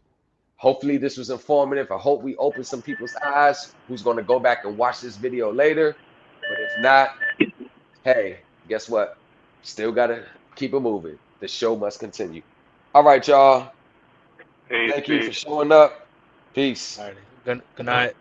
Hopefully this was informative. I hope we open some people's eyes who's going to go back and watch this video later. But if not, hey, guess what? Still got to keep it moving. The show must continue. All right, y'all. Peace, Thank you for peace. showing up. Peace. All right. Good night.